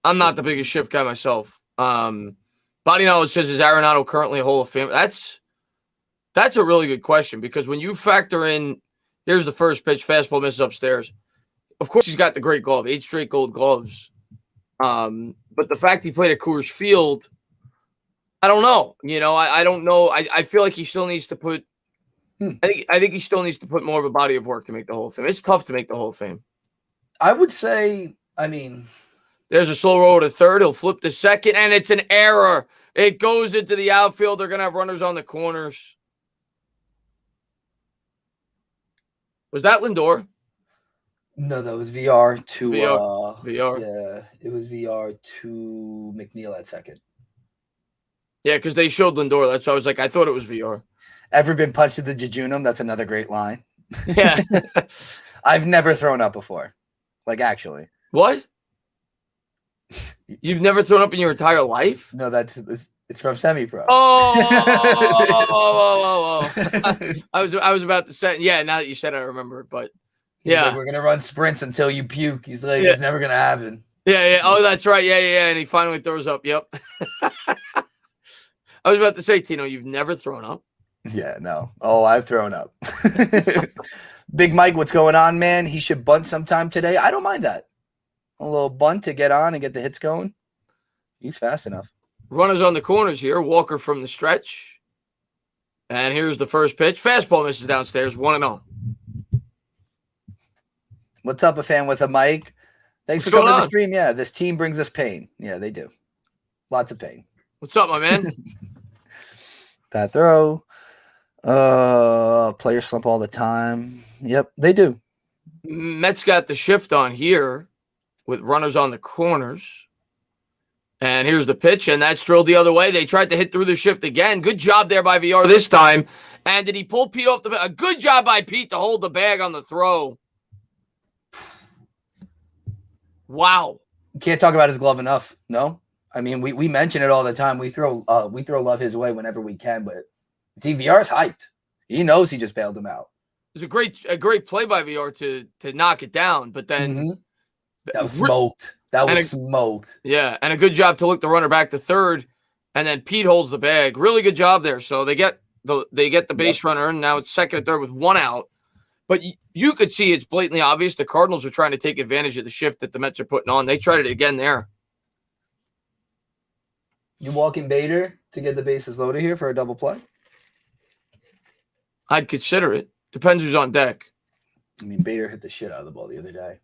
I'm not the biggest shift guy myself. Body Knowledge says, is Arenado currently a Hall of Fame? That's a really good question because when you factor in, here's the first pitch, fastball misses upstairs. Of course, he's got the great glove, 8 straight gold gloves. But the fact he played at Coors Field, I don't know. You know, I don't know. I feel like he still needs to put I think he still needs to put more of a body of work to make the Hall of Fame. It's tough to make the Hall of Fame. I would say, I mean, There's a slow roll to third. He'll flip the second, and it's an error. It goes into the outfield. They're going to have runners on the corners. Was that Lindor? no, that was VR to VR. Yeah, it was VR to McNeil at second. Yeah, because they showed Lindor. That's why I was like, I thought it was VR. Ever been punched in the jejunum? That's another great line. Yeah. I've never thrown up before. Like, actually. What? You've never thrown up in your entire life? No, it's from semi-pro. Oh. I was about to say, yeah, now that you said it, I remember it, but yeah. Like, we're going to run sprints until you puke. He's like, it's never going to happen. Yeah. Oh, that's right. Yeah. And he finally throws up. Yep. I was about to say, Tino, you've never thrown up. Yeah, no. Oh, I've thrown up. Big Mike, what's going on, man? He should bunt sometime today. I don't mind that. A little bunt to get on and get the hits going. He's fast enough. Runners on the corners here. Walker from the stretch. And here's the first pitch. Fastball misses downstairs. 1-0. What's up, a fan with a mic? Thanks for coming to the stream. Yeah, this team brings us pain. Yeah, they do. Lots of pain. What's up, my man? Bad throw. Players slump all the time. Yep, they do. Mets got the shift on here with runners on the corners. And here's the pitch, and that's drilled the other way. They tried to hit through the shift again. Good job there by VR this time. And did he pull Pete off the bag? A good job by Pete to hold the bag on the throw. Wow. You can't talk about his glove enough. No? I mean, we mention it all the time. We throw love his way whenever we can, but VR's hyped. He knows he just bailed him out. It was a great play by VR to knock it down, but then that was smoked. That was smoked. Yeah, and a good job to look the runner back to third, and then Pete holds the bag. Really good job there. So they get the base runner, and now it's second and third with one out. But you could see it's blatantly obvious the Cardinals are trying to take advantage of the shift that the Mets are putting on. They tried it again there. You walking Bader to get the bases loaded here for a double play? I'd consider it. Depends who's on deck. I mean, Bader hit the shit out of the ball the other day.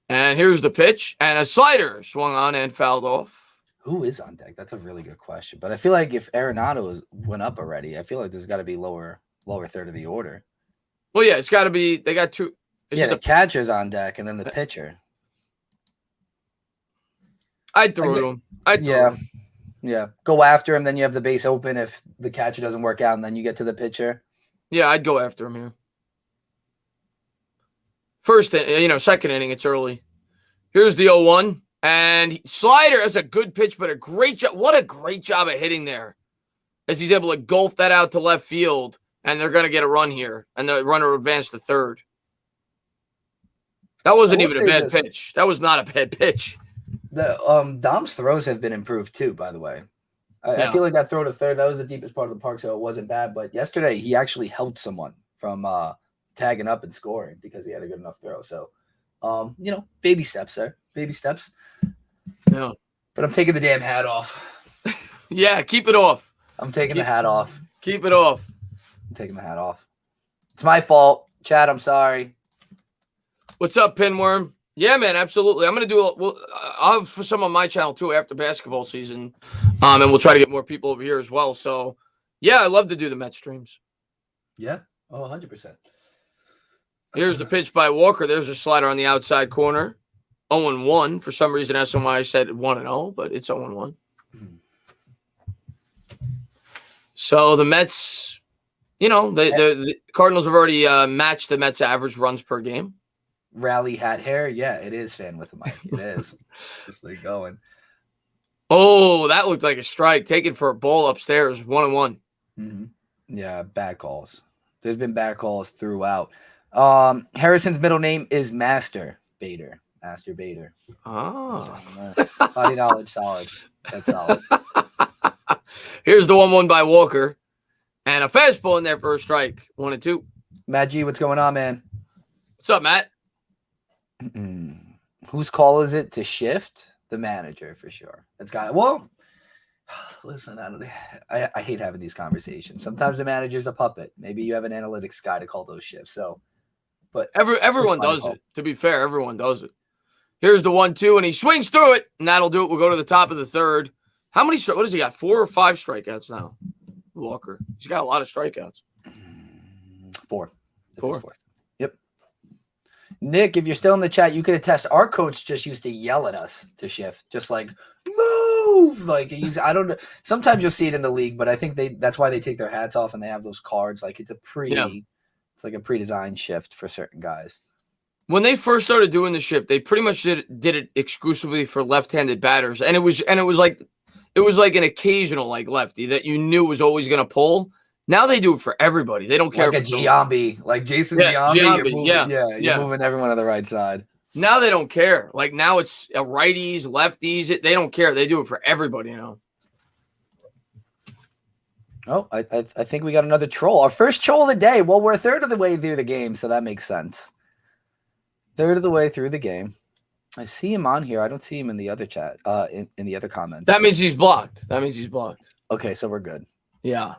And here's the pitch, and a slider swung on and fouled off. Who is on deck? That's a really good question. But I feel like if Arenado went up already, I feel like there's got to be lower third of the order. Well, yeah, it's got to be. They got two. The catcher's on deck, and then the pitcher. I'd throw it to him. Yeah. Go after him, then you have the base open if the catcher doesn't work out, and then you get to the pitcher. Yeah, I'd go after him here. Second inning, it's early. Here's the 0-1. And slider, that's a good pitch, but a great job. What a great job of hitting there. As he's able to golf that out to left field, and they're going to get a run here. And the runner will advance to third. That wasn't even a bad pitch. That was not a bad pitch. The Dom's throws have been improved too, by the way. I feel like that throw to third, that was the deepest part of the park, so it wasn't bad. But yesterday, he actually helped someone from tagging up and scoring because he had a good enough throw. So, baby steps there. Baby steps. Yeah. But I'm taking the damn hat off. Yeah, keep it off. I'm taking the hat off. Keep it off. I'm taking the hat off. It's my fault. Chad, I'm sorry. What's up, Pinworm? Yeah, man, absolutely. I'm going to I'll have for some on my channel, too, after basketball season. And we'll try to get more people over here as well. So, yeah, I love to do the Met streams. Yeah. Oh, 100%. Here's the pitch by Walker. There's a slider on the outside corner. 0-1. For some reason, SMY said 1-0, but it's 0-1. So the Mets, the Cardinals have already matched the Mets' average runs per game. Rally hat hair. Yeah, it is fan with the mic. It is. Just like going. Oh, that looked like a strike. Taken for a ball upstairs. 1-1. Mm-hmm. Yeah, bad calls. There's been bad calls throughout. Harrison's middle name is Master Bader. Master Bader. Oh. Body knowledge, solid. That's solid. Here's the 1-1 by Walker. And a fastball in there for a strike. 1-2. Matt G, what's going on, man? What's up, Matt? Whose call is it to shift? The manager, for sure. That's got it. Well, listen, I hate having these conversations. Sometimes the manager's a puppet. Maybe you have an analytics guy to call those shifts. So but everyone does it. To be fair, everyone does it. Here's the 1-2, and he swings through it, and that'll do it. We'll go to the top of the third. How many? What has he got? 4 or 5 strikeouts now? Walker. He's got a lot of strikeouts. 4. 4. Yep. Nick, if you're still in the chat, you could attest. Our coach just used to yell at us to shift, just like move. Like I don't know. Sometimes you'll see it in the league, but I think that's why they take their hats off and they have those cards. Like it's like a pre-designed shift for certain guys. When they first started doing the shift, they pretty much did it exclusively for left-handed batters, and it was like an occasional like lefty that you knew was always going to pull. Now they do it for everybody. They don't care. Like a Giambi, like Jason Giambi. You're moving everyone on the right side. Now they don't care. Like now it's righties, lefties. They don't care. They do it for everybody now. Oh, I think we got another troll. Our first troll of the day. Well, we're a third of the way through the game, so that makes sense. Third of the way through the game. I see him on here. I don't see him in the other chat, in the other comments. That means he's blocked. Okay, so we're good. Yeah.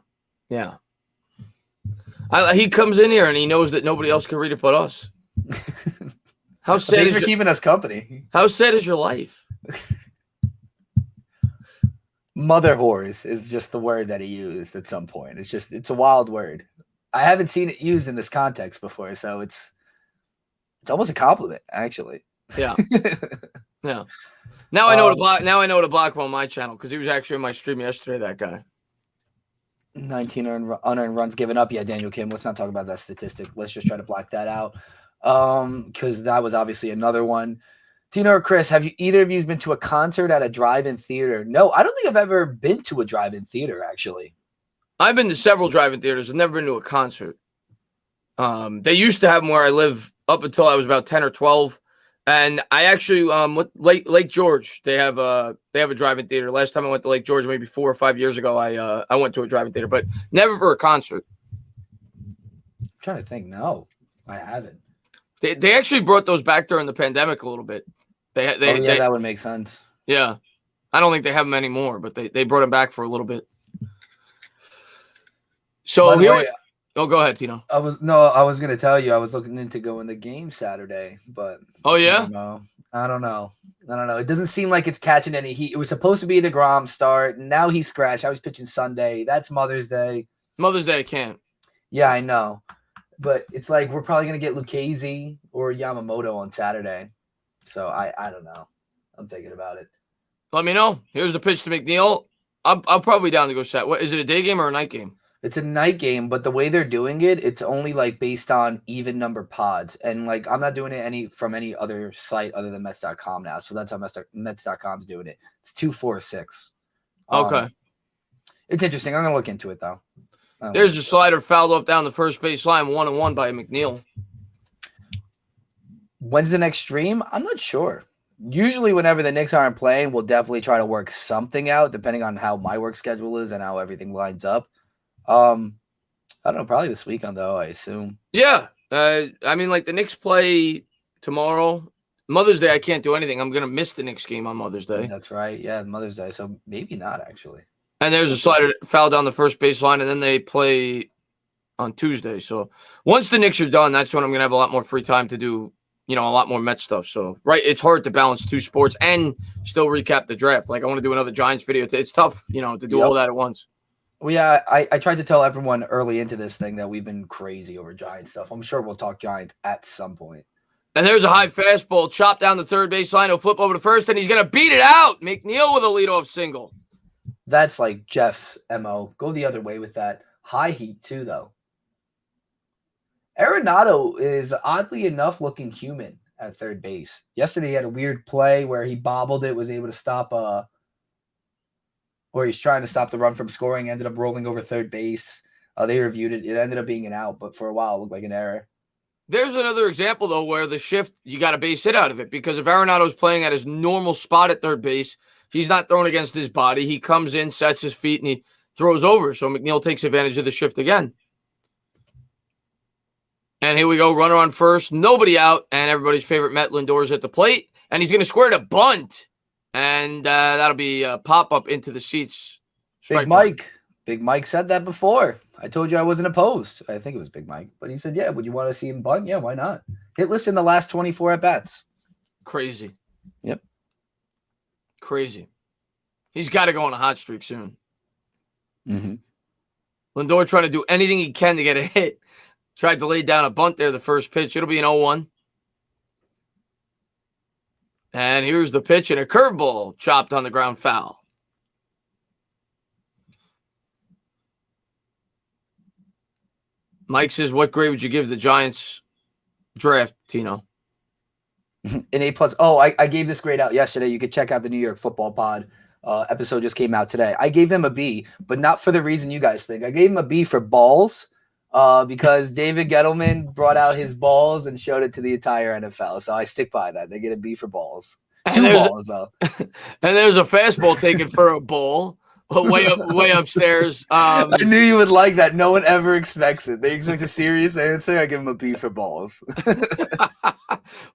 He comes in here and he knows that nobody else can read it but us. How sad Thanks for keeping us company. How sad is your life? Mother whores is just the word that he used at some point. It's a wild word. I haven't seen it used in this context before, so it's almost a compliment, actually. Yeah. Yeah. Now I know to block. Now I know to block him on my channel because he was actually in my stream yesterday. That guy. 19 unearned runs given up. Yeah, Daniel Kim. Let's not talk about that statistic. Let's just try to block that out. Because that was obviously another one. Tino or Chris, have either of you been to a concert at a drive-in theater? No, I don't think I've ever been to a drive-in theater. Actually, I've been to several drive-in theaters. I've never been to a concert. They used to have them where I live up until I was about 10 or 12. And I actually, with Lake George, they have a drive-in theater. Last time I went to Lake George, maybe 4 or 5 years ago, I went to a drive-in theater, but never for a concert. I'm trying to think. No, I haven't. They actually brought those back during the pandemic a little bit. That would make sense. Yeah, I don't think they have them anymore, but they brought them back for a little bit. So here. Oh, go ahead, Tino. I was going to tell you I was looking into going the game Saturday, but oh yeah, I don't know. It doesn't seem like it's catching any heat. It was supposed to be the DeGrom start, and now he's scratched. Now he's pitching Sunday. That's Mother's Day. Mother's Day, I can't. Yeah, I know, but it's like we're probably going to get Lucchese or Yamamoto on Saturday. So I don't know. I'm thinking about it. Let me know. Here's the pitch to McNeil. I'm probably down to go set. What is it? A day game or a night game? It's a night game, but the way they're doing it, it's only like based on even number pods. And like I'm not doing it from any other site other than Mets.com now. So that's how Mets.com's doing it. It's 2, 4, 6. Okay. It's interesting. I'm gonna look into it though. There's a slider fouled off down the first base line, 1-1 by McNeil. When's the next stream? I'm not sure. Usually whenever the Knicks aren't playing, we'll definitely try to work something out depending on how my work schedule is and how everything lines up. I don't know, probably this weekend though, I assume. Yeah. I mean, like the Knicks play tomorrow. Mother's Day, I can't do anything. I'm gonna miss the Knicks game on Mother's Day. That's right. Yeah, Mother's Day. So maybe not actually. And there's a slider foul down the first base line, and then they play on Tuesday. So once the Knicks are done, that's when I'm gonna have a lot more free time to do, a lot more Met stuff. So it's hard to balance 2 sports and still recap the draft. Like I want to do another Giants video. It's tough, to do all that at once. Well, yeah, I tried to tell everyone early into this thing that we've been crazy over Giants stuff. I'm sure we'll talk Giants at some point. And there's a high fastball, chopped down the third base line. He'll flip over to first, and he's going to beat it out. McNeil with a leadoff single. That's like Jeff's MO. Go the other way with that. High heat, too, though. Arenado is oddly enough looking human at third base. Yesterday, he had a weird play where he bobbled it, was able to stop or he's trying to stop the run from scoring, ended up rolling over third base. They reviewed it. It ended up being an out, but for a while it looked like an error. There's another example, though, where the shift, you got a base hit out of it, because if Arenado's playing at his normal spot at third base, he's not throwing against his body. He comes in, sets his feet, and he throws over. So McNeil takes advantage of the shift again. And here we go, runner on first, nobody out, and everybody's favorite Met, Lindor's at the plate, and he's going to square to bunt. And that'll be a pop-up into the seats. Big Mike. Big Mike said that before. I told you I wasn't opposed. I think it was Big Mike, but he said, "Yeah, would you want to see him bunt? Yeah, why not? Hitless in the last 24 at bats. Crazy. Yep, crazy. He's got to go on a hot streak soon. Mm-hmm. Lindor trying to do anything he can to get a hit. Tried to lay down a bunt there the first pitch. It'll be an 0-1. And here's the pitch and a curveball chopped on the ground foul. Mike says, what grade would you give the Giants draft, Tino? An A+. Oh, I gave this grade out yesterday. You could check out the New York Football Pod episode just came out today. I gave him a B, but not for the reason you guys think. I gave him a B for balls because David Gettleman brought out his balls and showed it to the entire NFL. So I stick by that. They get a B for balls. Two balls, though. And there's a fastball taken for a ball. Way upstairs. I knew you would like that. No one ever expects it. They expect a serious answer. I give him a B for balls.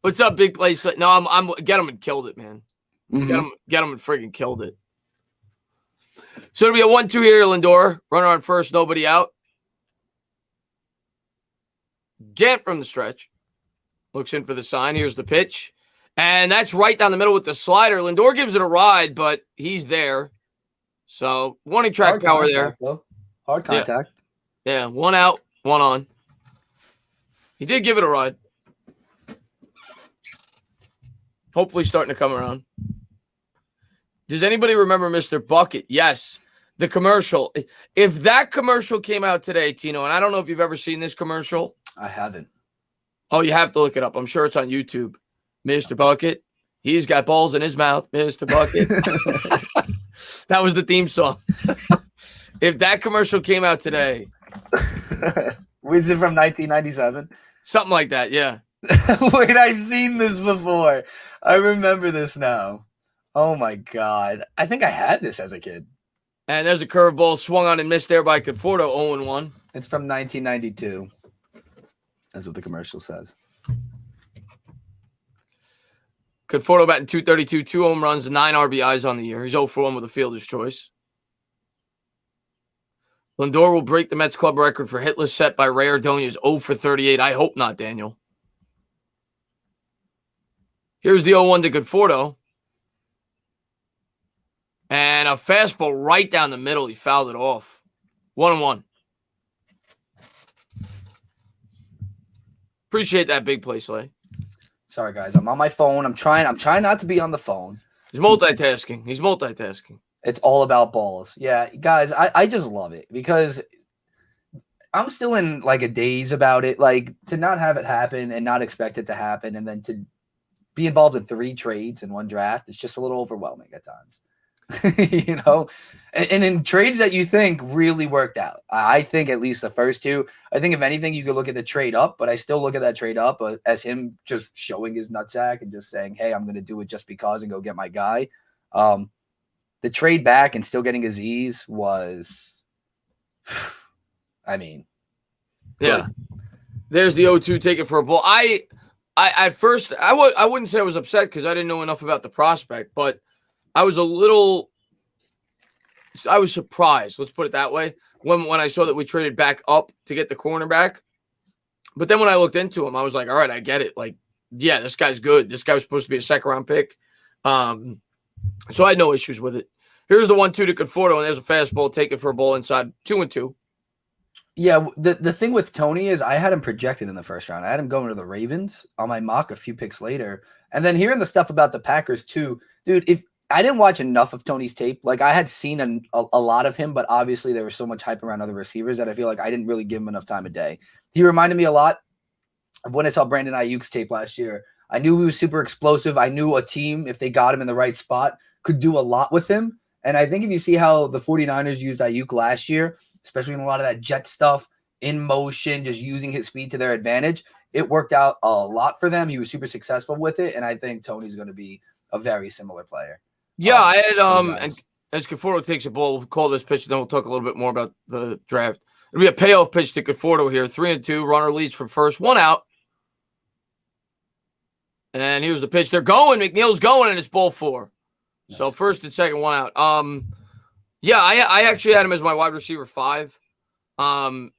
What's up, big place? No, I'm Gettleman killed it, man. Mm-hmm. Gettleman friggin' killed it. So it'll be a 1-2 here, Lindor. Runner on first, nobody out. Gant from the stretch. Looks in for the sign. Here's the pitch. And that's right down the middle with the slider. Lindor gives it a ride, but he's there. So, warning track power there. Though. Hard contact. Yeah, one out, one on. He did give it a ride. Hopefully starting to come around. Does anybody remember Mr. Bucket? Yes. The commercial. If that commercial came out today, Tino, and I don't know if you've ever seen this commercial. I haven't. Oh, you have to look it up. I'm sure it's on YouTube. Mr. Bucket. He's got balls in his mouth. Mr. Bucket. That was the theme song. If that commercial came out today. Was it from 1997? Something like that, yeah. Wait, I've seen this before. I remember this now. Oh, my God. I think I had this as a kid. And there's a curveball swung on and missed there by Conforto, 0-1. It's from 1992. That's what the commercial says. Conforto batting .232, 2 home runs, 9 RBIs on the year. He's 0-1 with a fielder's choice. Lindor will break the Mets club record for hitless set by Ray Ordonez, 0-38. I hope not, Daniel. Here's the 0-1 to Conforto. And a fastball right down the middle. He fouled it off. 1-1. Appreciate that big play, Slay. Sorry, guys. I'm on my phone. I'm trying not to be on the phone. He's multitasking. It's all about balls. Yeah, guys, I just love it because I'm still in like a daze about it. Like to not have it happen and not expect it to happen and then to be involved in 3 trades in one draft, it's just a little overwhelming at times. You know, and in trades that you think really worked out. I think at least the first 2. I think if anything, you could look at the trade up, but I still look at that trade up as him just showing his nutsack and just saying, "Hey, I'm going to do it just because and go get my guy." The trade back and still getting Aziz was, I mean, yeah. There's the 0-2 taken for a ball. I at first I wouldn't say I was upset because I didn't know enough about the prospect, but I was surprised. Let's put it that way. When I saw that we traded back up to get the cornerback, but then when I looked into him, I was like, all right, I get it. Like, yeah, this guy's good. This guy was supposed to be a 2nd-round pick. So I had no issues with it. Here's the 1-2 to Conforto, and there's a fastball taken for a ball inside 2-2. Yeah, the thing with Tony is I had him projected in the first round. I had him going to the Ravens on my mock a few picks later. And then hearing the stuff about the Packers too, dude, if I didn't watch enough of Tony's tape. Like I had seen a lot of him, but obviously there was so much hype around other receivers that I feel like I didn't really give him enough time of day. He reminded me a lot of when I saw Brandon Ayuk's tape last year. I knew he was super explosive. I knew a team, if they got him in the right spot, could do a lot with him. And I think if you see how the 49ers used Ayuk last year, especially in a lot of that jet stuff, in motion, just using his speed to their advantage, it worked out a lot for them. He was super successful with it. And I think Tony's going to be a very similar player. Yeah, I had and as Conforto takes a ball, we'll call this pitch, then we'll talk a little bit more about the draft. It'll be a payoff pitch to Conforto here. 3-2. Runner leads from first, 1 out. And here's the pitch. They're going. McNeil's going, and it's ball 4. So first and second, 1 out. Yeah, I actually had him as my wide receiver 5. I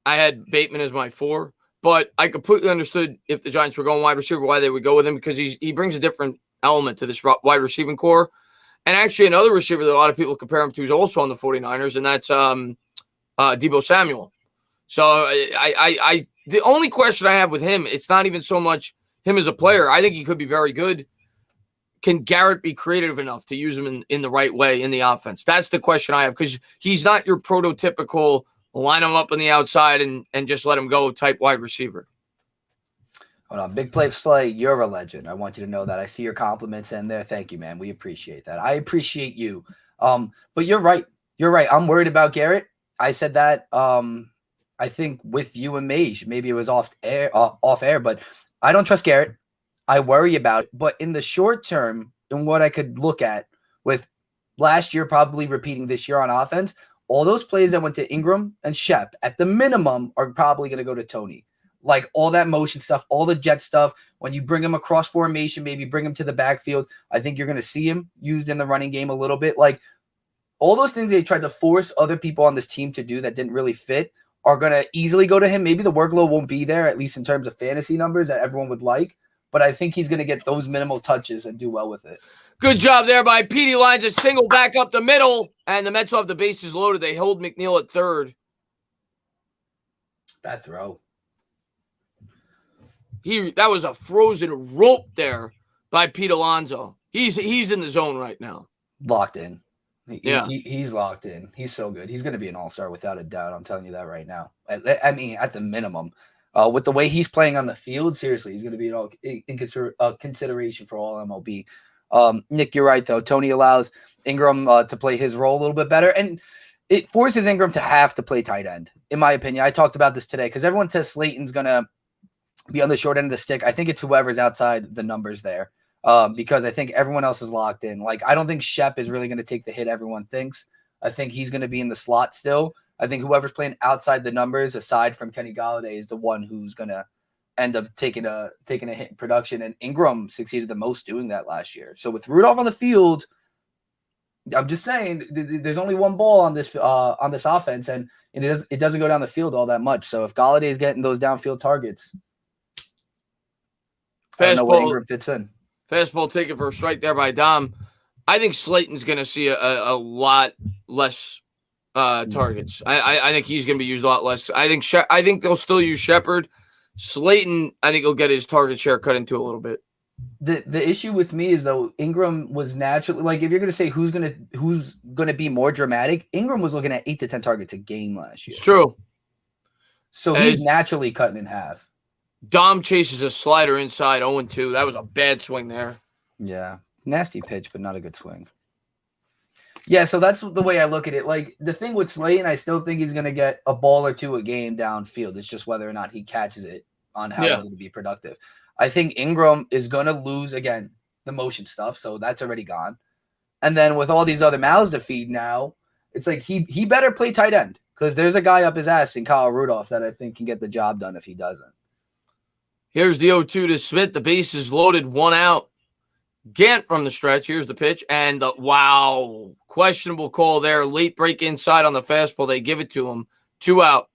had Bateman as my 4, but I completely understood if the Giants were going wide receiver, why they would go with him, because he brings a different element to this wide receiving core. And actually another receiver that a lot of people compare him to is also on the 49ers, and that's Deebo Samuel. So I the only question I have with him, it's not even so much him as a player. I think he could be very good. Can Garrett be creative enough to use him in the right way in the offense? That's the question I have, because he's not your prototypical line him up on the outside and just let him go type wide receiver. Hold on. Big Play Slay, you're a legend. I want you to know that. I see your compliments in there. Thank you, man. We appreciate that. I appreciate you. But you're right. You're right. I'm worried about Garrett. I said that I think with you and Mage. Maybe it was off air, but I don't trust Garrett. I worry about it. But in the short term, in what I could look at with last year probably repeating this year on offense, all those plays that went to Ingram and Shep at the minimum are probably going to go to Tony. Like all that motion stuff, all the jet stuff. When you bring him across formation, maybe bring him to the backfield, I think you're going to see him used in the running game a little bit. Like all those things they tried to force other people on this team to do that didn't really fit are going to easily go to him. Maybe the workload won't be there, at least in terms of fantasy numbers that everyone would like. But I think he's going to get those minimal touches and do well with it. Good job there by Petey. Lines a single back up the middle, and the Mets will have the bases loaded. They hold McNeil at third. That throw. That was a frozen rope there by Pete Alonso. He's in the zone right now. Locked in. Yeah. He's locked in. He's so good. He's going to be an all-star without a doubt. I'm telling you that right now. I mean, at the minimum. With the way he's playing on the field, seriously, he's going to be in consideration for all MLB. Nick, you're right, though. Tony allows Ingram to play his role a little bit better, and it forces Ingram to have to play tight end, in my opinion. I talked about this today because everyone says Slayton's going to be on the short end of the stick. I think it's whoever's outside the numbers there because I think everyone else is locked in. Like, I don't think Shep is really going to take the hit everyone thinks. I think he's going to be in the slot still. I think whoever's playing outside the numbers, aside from Kenny Golladay, is the one who's going to end up taking a hit in production. And Ingram succeeded the most doing that last year. So with Rudolph on the field, I'm just saying there's only one ball on this offense, and it doesn't go down the field all that much. So if Golladay is getting those downfield targets, I don't know where Ingram fits in. Fastball taken for a strike there by Dom. I think Slayton's going to see a lot less targets. I think he's going to be used a lot less. I think they'll still use Shepard. Slayton, I think he'll get his target share cut into a little bit. The issue with me is, though, Ingram was naturally, like, if you're going to say who's going to be more dramatic, Ingram was looking at 8 to 10 targets a game last year. It's true. So he's naturally cutting in half. Dom chases a slider inside 0-2. That was a bad swing there. Yeah. Nasty pitch, but not a good swing. Yeah, so that's the way I look at it. Like, the thing with Slayton, I still think he's going to get a ball or two a game downfield. It's just whether or not he catches it on how to be productive. I think Ingram is going to lose, again, the motion stuff, so that's already gone. And then with all these other mouths to feed now, it's like he better play tight end because there's a guy up his ass in Kyle Rudolph that I think can get the job done if he doesn't. Here's the 0-2 to Smith. The base is loaded, 1 out. Gant from the stretch. Here's the pitch. And questionable call there. Late break inside on the fastball. They give it to him. 2 out.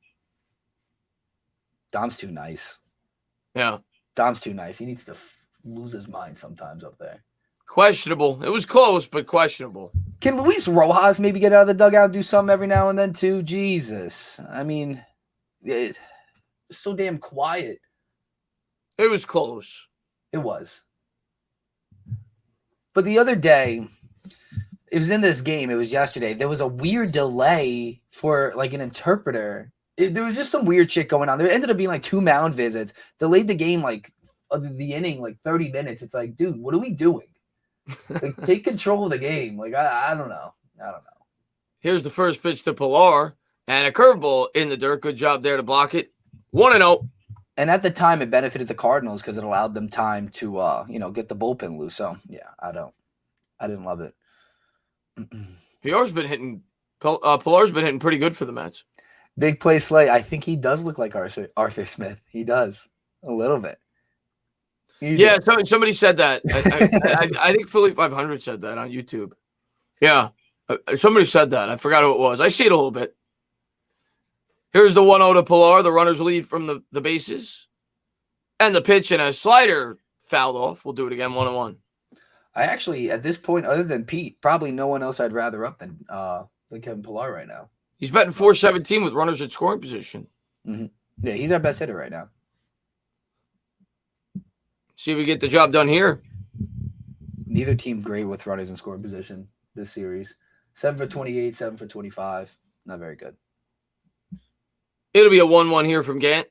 Dom's too nice. Yeah. Dom's too nice. He needs to lose his mind sometimes up there. Questionable. It was close, but questionable. Can Luis Rojas maybe get out of the dugout and do something every now and then too? Jesus. I mean, it's so damn quiet. It was close. It was. But the other day, it was in this game. It was yesterday. There was a weird delay for like an interpreter. There was just some weird shit going on. There ended up being like 2 mound visits. Delayed the game like the inning like 30 minutes. It's like, dude, what are we doing? Like, take control of the game. Like, I don't know. Here's the first pitch to Pilar and a curveball in the dirt. Good job there to block it. 1-0. And at the time, it benefited the Cardinals because it allowed them time to, get the bullpen loose. So, yeah, I didn't love it. Pilar's been hitting pretty good for the Mets. Big Play Slay. I think he does look like Arthur Smith. He does a little bit. Somebody said that. I think Philly 500 said that on YouTube. Yeah. Somebody said that. I forgot who it was. I see it a little bit. Here's the 1-0 to Pilar. The runners lead from the bases. And the pitch and a slider fouled off. We'll do it again, 1-1. I actually, at this point, other than Pete, probably no one else I'd rather up than Kevin Pilar right now. He's betting 417 with runners at scoring position. Mm-hmm. Yeah, he's our best hitter right now. See if we get the job done here. Neither team great with runners in scoring position this series. 7 for 28, 7 for 25. Not very good. It'll be a 1-1 here from Gant.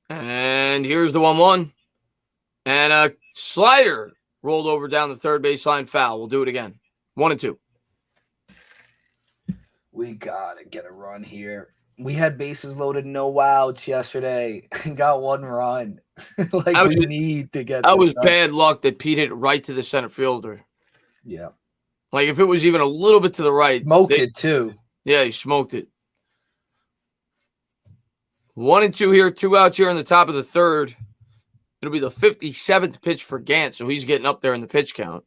And here's the 1-1. And a slider rolled over down the third baseline foul. We'll do it again. 1-2. We got to get a run here. We had bases loaded, no outs yesterday. Got one run. We need to get that was bad luck that Pete hit it right to the center fielder. Yeah. Like if it was even a little bit to the right. Smoked it too. Yeah, he smoked it. 1-2 here, 2 outs here in the top of the third. It'll be the 57th pitch for Gant, so he's getting up there in the pitch count.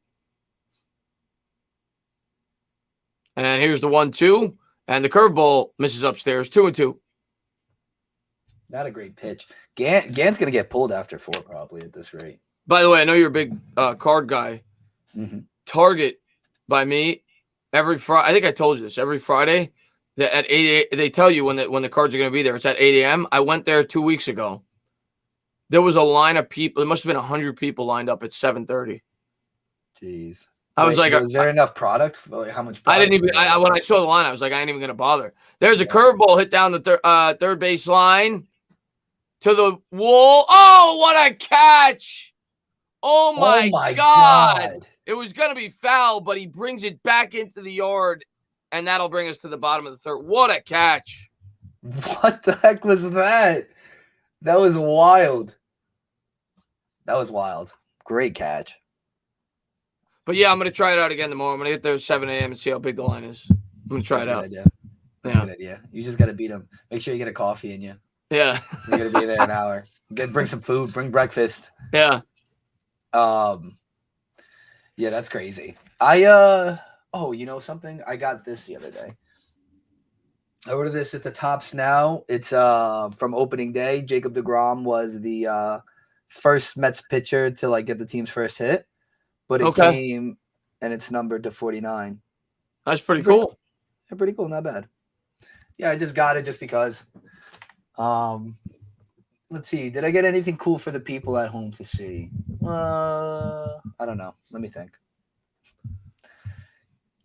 And here's the 1-2. And the curveball misses upstairs, 2-2. Not a great pitch. Gant's going to get pulled after 4 probably at this rate. By the way, I know you're a big card guy. Mm-hmm. Target by me every Friday. I think I told you this. Every Friday that at 8 they tell you when the cards are going to be there. It's at 8 a.m. I went there 2 weeks ago. There was a line of people. There must have been 100 people lined up at 7:30. Jeez. I was like, is there enough product? Like, how much? I didn't even. When I saw the line, I was like, I ain't even gonna bother. There's a curveball hit down the third base line to the wall. Oh, what a catch! Oh my God! It was gonna be foul, but he brings it back into the yard, and that'll bring us to the bottom of the third. What a catch! What the heck was that? That was wild. That was wild. Great catch. But yeah, I'm going to try it out again tomorrow. I'm going to get there at 7 a.m. and see how big the line is. I'm going to try it out. That's a good idea. You just got to beat him. Make sure you get a coffee in you. Yeah. You're going to be there an hour. Bring some food. Bring breakfast. Yeah. Yeah, that's crazy. Oh, you know something? I got this the other day. I ordered this at the Tops now. It's from opening day. Jacob deGrom was the first Mets pitcher to get the team's first hit. But it came, and it's numbered to 49. That's pretty cool. Yeah, pretty cool. Not bad. Yeah, I just got it just because. Let's see. Did I get anything cool for the people at home to see? I don't know. Let me think.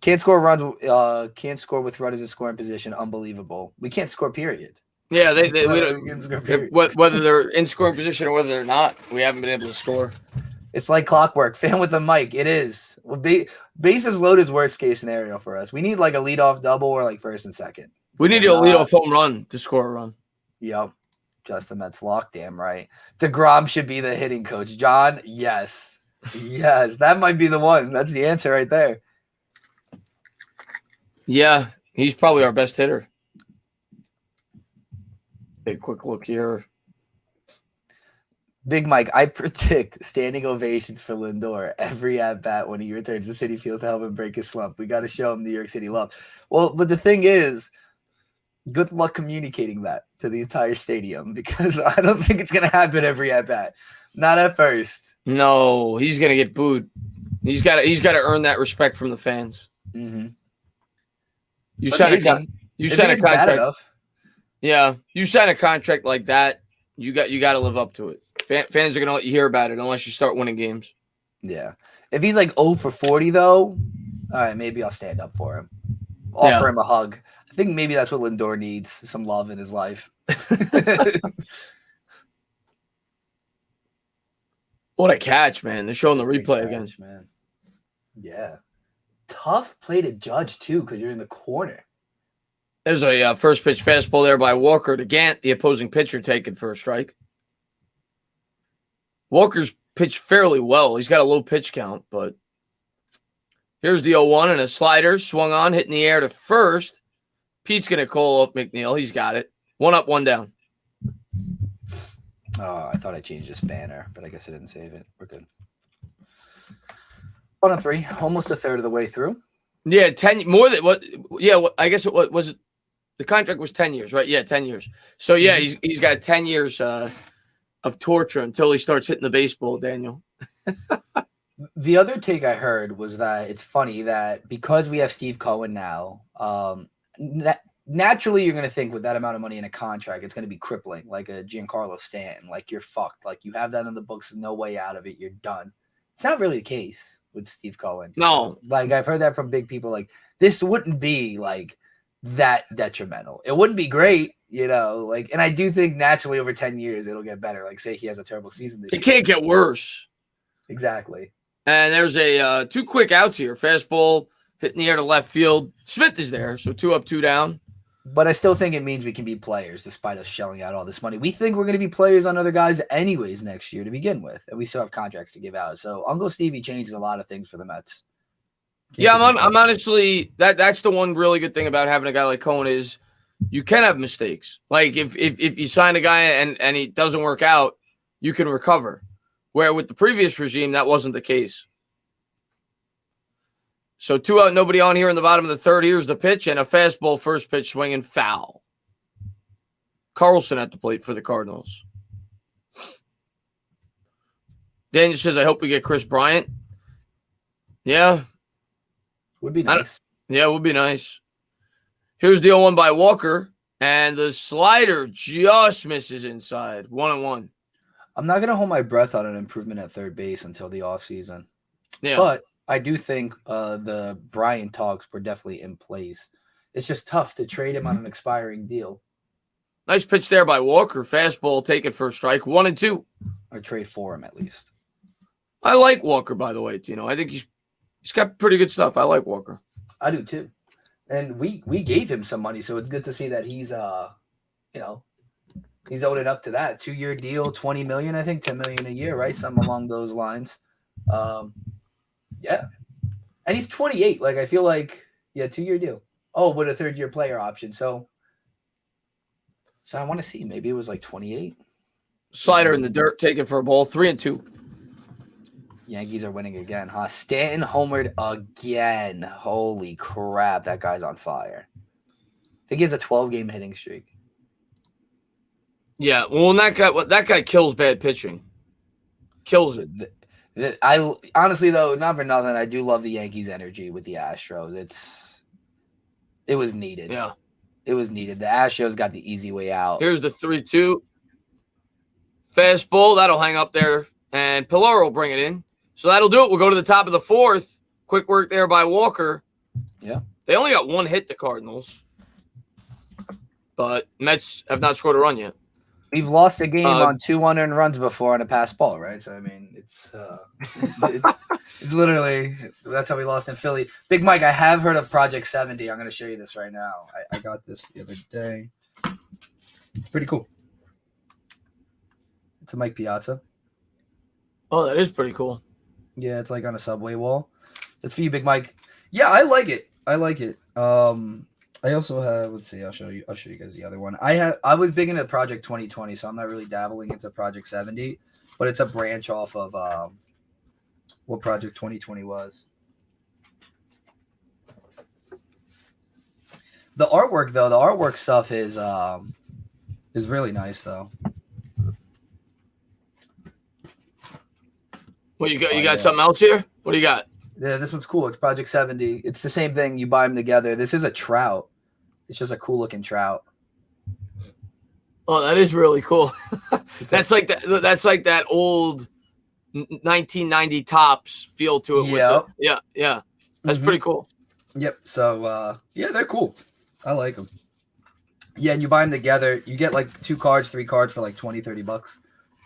Can't score runs. Can't score with runners in scoring position. Unbelievable. We can't score. Period. Yeah, we don't. Whether they're in scoring position or whether they're not, we haven't been able to score. It's like clockwork. Fan with a mic. It is. Bases loaded is worst case scenario for us. We need a leadoff double or first and second. We need a leadoff home run to score a run. Yep. Justin Mets lock. Damn right. DeGrom should be the hitting coach. John, yes. Yes. That might be the one. That's the answer right there. Yeah. He's probably our best hitter. Take a quick look here. Big Mike, I predict standing ovations for Lindor every at-bat when he returns to Citi Field to help him break his slump. We got to show him New York City love. Well, but the thing is, good luck communicating that to the entire stadium because I don't think it's going to happen every at-bat. Not at first. No, he's going to get booed. He's got to earn that respect from the fans. Mm-hmm. You sign a contract. Yeah, you sign a contract like that, you got to live up to it. Fans are going to let you hear about it unless you start winning games. Yeah. If he's 0 for 40, though, all right, maybe I'll stand up for him. Offer him a hug. I think maybe that's what Lindor needs, some love in his life. What a catch, man. They're showing the replay again. Man. Yeah. Tough play to judge, too, because you're in the corner. There's a first pitch fastball there by Walker to Gant, the opposing pitcher, taken for a strike. Walker's pitched fairly well. He's got a low pitch count, but here's the 0-1 and a slider swung on, hitting the air to first. Pete's going to call up McNeil. He's got it. 1 up, 1 down. Oh, I thought I changed this banner, but I guess I didn't save it. We're good. 1-3, almost a third of the way through. Yeah, 10 more than what? Yeah, I guess it was it. The contract was 10 years, right? Yeah, 10 years. So yeah, he's got 10 years of torture until he starts hitting the baseball, Daniel. The other take I heard was that it's funny that because we have Steve Cohen now, naturally you're going to think with that amount of money in a contract, it's going to be crippling, like a Giancarlo Stanton. Like you're fucked. Like you have that in the books and no way out of it. You're done. It's not really the case with Steve Cohen. No. Like I've heard that from big people. Like this wouldn't be like that detrimental. It wouldn't be great, like, and I do think naturally over 10 years, it'll get better. Like say he has a terrible season this year. It can't get worse. Exactly. And there's a 2 quick outs here. Fastball hitting the air to left field. Smith is there, so 2 up, 2 down. But I still think it means we can be players despite us shelling out all this money. We think we're going to be players on other guys anyways next year to begin with, and we still have contracts to give out. So Uncle Stevie changes a lot of things for the Mets. Yeah, I'm honestly that's the one really good thing about having a guy like Cohen is you can have mistakes. Like if you sign a guy and he doesn't work out, you can recover. Where with the previous regime, that wasn't the case. So 2 out, nobody on here in the bottom of the third. Here's the pitch and a fastball first pitch swinging foul. Carlson at the plate for the Cardinals. Daniel says, I hope we get Chris Bryant. Yeah. Would be nice. Yeah, it would be nice. Here's the 0-1 by Walker. And the slider just misses inside. 1-1. I'm not going to hold my breath on an improvement at third base until the offseason. Yeah. But I do think the Bryant talks were definitely in place. It's just tough to trade him on an expiring deal. Nice pitch there by Walker. Fastball taken for a strike. 1-2. Or trade for him at least. I like Walker, by the way, Tino. I think he's got pretty good stuff. I like Walker. I do too. And we gave him some money, so it's good to see that he's he's owning up to that 2-year deal, $20 million, I think, $10 million a year, right? Something along those lines. Yeah. And he's 28. Like I feel like 2-year deal. Oh, with a 3rd-year player option. So I want to see. Maybe it was like 28. Slider in the dirt, taken for a ball. 3-2. Yankees are winning again, huh? Stanton homered again. Holy crap, that guy's on fire. I think he has a 12-game hitting streak. Yeah, well, that guy kills bad pitching. Kills it. I honestly, though, not for nothing, I do love the Yankees' energy with the Astros. It was needed. Yeah. It was needed. The Astros got the easy way out. Here's the 3-2. Fastball, that'll hang up there, and Pilar will bring it in. So that'll do it. We'll go to the top of the 4th. Quick work there by Walker. Yeah. They only got 1 hit, the Cardinals. But Mets have not scored a run yet. We've lost a game on 2 unearned runs before on a pass ball, right? So, I mean, it's literally – that's how we lost in Philly. Big Mike, I have heard of Project 70. I'm going to show you this right now. I got this the other day. It's pretty cool. It's a Mike Piazza. Oh, that is pretty cool. Yeah, it's like on a subway wall. That's for you, Big Mike. Yeah, I like it. I also have, let's see, I'll show you guys the other one. I was big into Project 2020, so I'm not really dabbling into Project 70, but it's a branch off of what Project 2020 was. The artwork stuff is really nice though. What you got? You got something else here? What do you got? Yeah, this one's cool. It's Project 70. It's the same thing. You buy them together. This is a trout. It's just a cool looking trout. Oh, that is really cool. That's like that old 1990 Topps feel to it. Yeah. That's pretty cool. Yep. So yeah, they're cool. I like them. Yeah, and you buy them together. You get like 2 cards, 3 cards for like $20-$30,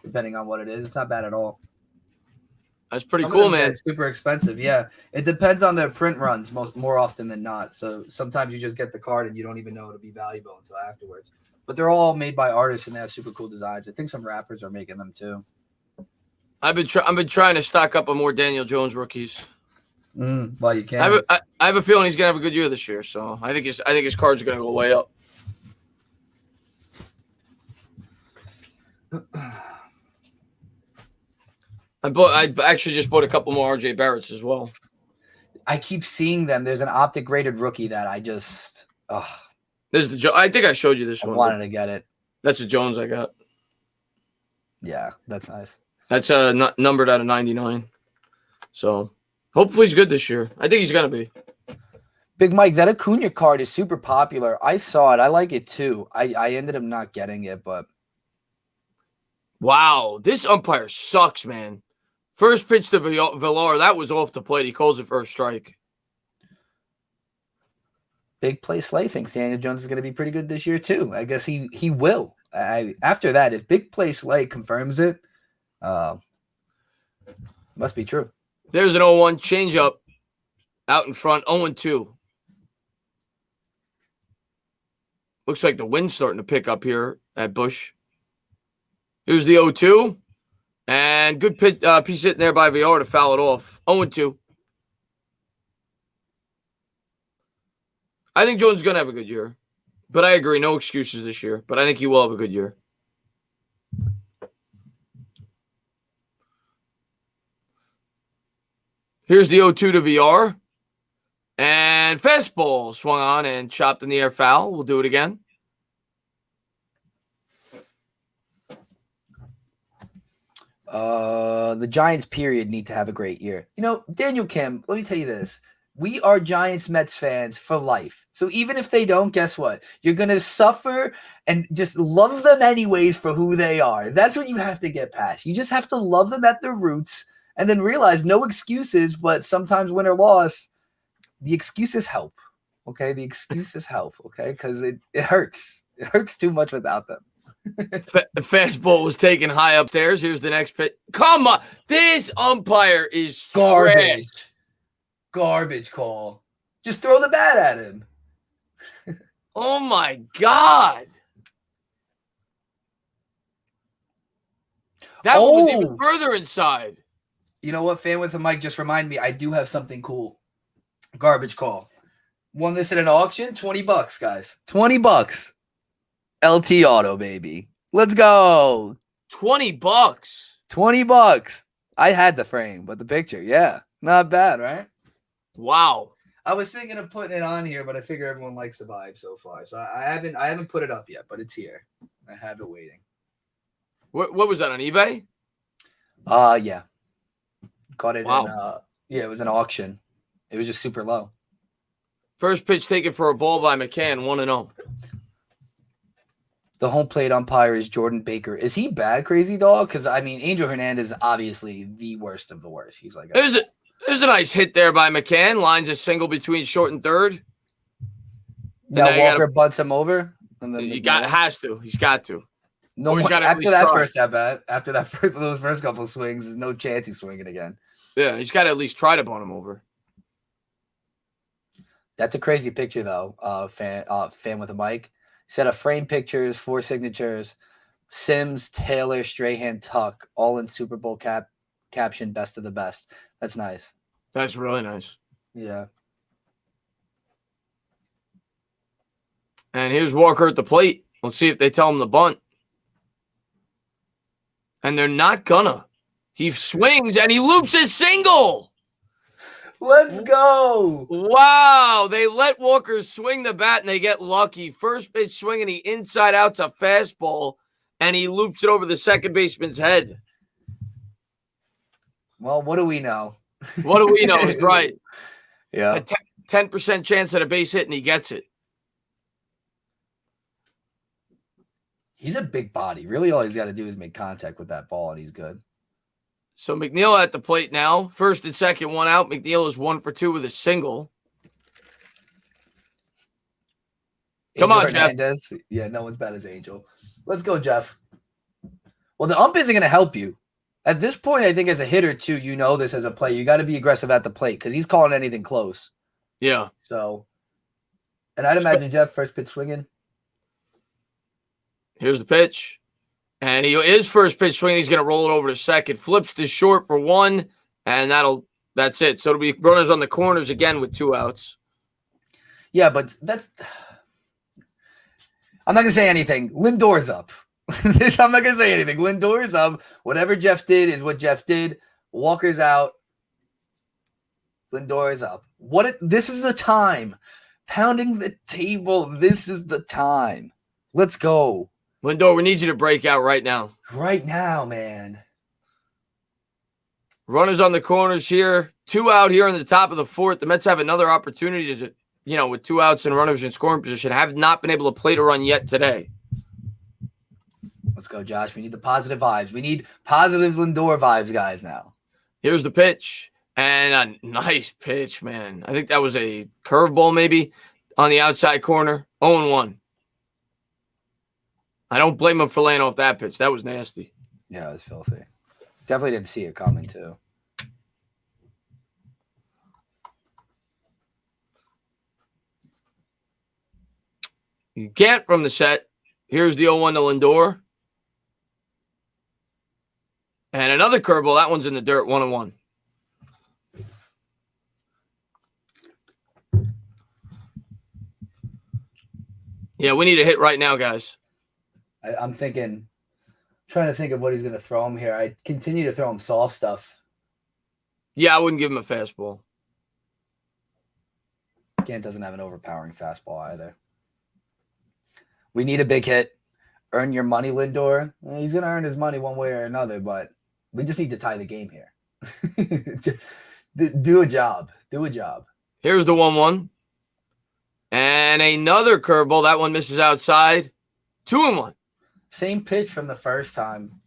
depending on what it is. It's not bad at all. That's pretty cool, man. It's super expensive. Yeah, it depends on their print runs more often than not. So sometimes you just get the card and you don't even know it'll be valuable until afterwards. But they're all made by artists and they have super cool designs. I think some rappers are making them too. I've been trying to stock up on more Daniel Jones rookies. Well, you can. I have a feeling he's gonna have a good year this year. So I think his cards are gonna go way up. I actually just bought a couple more RJ Barretts as well. I keep seeing them. There's an optic graded rookie that I just This is the I think I showed you this I one. wanted to get it. That's a Jones I got. Yeah, that's nice. That's numbered out of 99. So hopefully he's good this year. I think he's gonna be. Big Mike, that Acuna card is super popular. I saw it. I like it too. I ended up not getting it, but wow, this umpire sucks, man. First pitch to Villar, that was off the plate. He calls it for a strike. Big Play Slay thinks Daniel Jones is going to be pretty good this year too. I guess he will. After that, if Big Play Slay confirms it, must be true. There's an 0-1 changeup out in front, 0-2. Looks like the wind's starting to pick up here at Busch. Here's the 0-2. And good pitch, piece hitting there by Villar to foul it off. 0-2. I think Jones is going to have a good year. But I agree, no excuses this year. But I think he will have a good year. Here's the 0-2 to VR. And fastball swung on and chopped in the air foul. We'll do it again. The Giants, period, need to have a great year. You know, Daniel Kim, let me tell you this. We are Giants Mets fans for life. So even if they don't, guess what? You're going to suffer and just love them anyways for who they are. That's what you have to get past. You just have to love them at their roots and then realize no excuses, but sometimes win or loss, the excuses help. Okay? The excuses help. Okay? Because it hurts. It hurts too much without them. Fastball was taken high upstairs. Here's the next pitch. Come on. This umpire is garbage. Trash. Garbage call. Just throw the bat at him. Oh, my God. That one was even further inside. You know what? Fan with the mic just reminded me. I do have something cool. Garbage call. Won this at an auction. $20, guys. $20. LT Auto, baby. Let's go. $20. $20. I had the frame, but the picture, yeah. Not bad, right? Wow. I was thinking of putting it on here, but I figure everyone likes the vibe so far. So I haven't put it up yet, but it's here. I have it waiting. What was that on eBay? Yeah. Got it wow. It was an auction. It was just super low. First pitch taken for a ball by McCann, 1-0. The home plate umpire is Jordan Baker. Is he bad, Crazy Dog? Because, I mean, Angel Hernandez is obviously the worst of the worst. He's like... There's a nice hit there by McCann. Lines a single between short and third. Now Walker butts him over? And then He's got to. No, after that first at-bat, after those first couple of swings, there's no chance he's swinging again. Yeah, he's got to at least try to bunt him over. That's a crazy picture, though, fan with a mic. Set of frame pictures, 4 signatures, Sims, Taylor, Strahan, Tuck, all in Super Bowl caption, best of the best. That's nice. That's really nice. Yeah. And here's Walker at the plate. Let's see if they tell him to bunt. And they're not gonna. He swings and he loops his single. Let's go. Wow. They let Walker swing the bat and they get lucky. First pitch swinging, he inside out's a fastball and he loops it over the second baseman's head. Well, what do we know? What do we know is right. Yeah. A 10% chance at a base hit and he gets it. He's a big body. Really, all he's got to do is make contact with that ball and he's good. So McNeil at the plate now. First and second, one out. McNeil is 1 for 2 with a single. Come on, Hernandez. Jeff. Yeah, no one's bad as Angel. Let's go, Jeff. Well, the ump isn't going to help you. At this point, I think as a hitter, too, you know this as a player. You got to be aggressive at the plate because he's calling anything close. Yeah. So, and I'd imagine Jeff first pitch swinging. Here's the pitch. And he is first pitch swing. He's going to roll it over to second. Flips to short for 1, and that's it. So it'll be runners on the corners again with 2 outs. Yeah, but I'm not going to say anything. Lindor's up. I'm not going to say anything. Lindor's up. Whatever Jeff did is what Jeff did. Walker's out. Lindor is up. This is the time. Pounding the table. This is the time. Let's go. Lindor, we need you to break out right now. Right now, man. Runners on the corners here. 2 out here in the top of the 4th. The Mets have another opportunity to, with 2 outs and runners in scoring position. Have not been able to plate a run yet today. Let's go, Josh. We need the positive vibes. We need positive Lindor vibes, guys, now. Here's the pitch. And a nice pitch, man. I think that was a curveball maybe on the outside corner. 0-1. I don't blame him for laying off that pitch. That was nasty. Yeah, it was filthy. Definitely didn't see it coming, too. You get from the set. Here's the 0-1 to Lindor. And another curveball. That one's in the dirt. 1-1. Yeah, we need a hit right now, guys. I'm trying to think of what he's going to throw him here. I continue to throw him soft stuff. Yeah, I wouldn't give him a fastball. Gant doesn't have an overpowering fastball either. We need a big hit. Earn your money, Lindor. He's going to earn his money one way or another, but we just need to tie the game here. Do a job. Do a job. Here's the 1-1. And another curveball. That one misses outside. 2-1. Same pitch from the first time.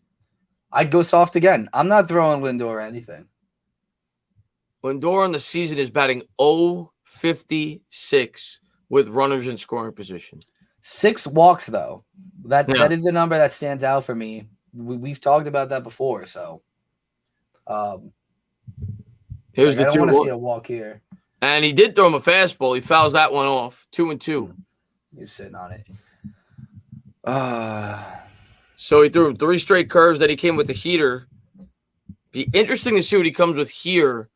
I'd go soft again. I'm not throwing Lindor anything. Lindor on the season is batting .056 with runners in scoring position. 6 walks, though. That is the number that stands out for me. We've talked about that before, so. Here's the 2-1. I don't want to see a walk here. And he did throw him a fastball. He fouls that one off. 2-2. He's sitting on it. So he threw him 3 straight curves. Then he came with the heater. Be interesting to see what he comes with here.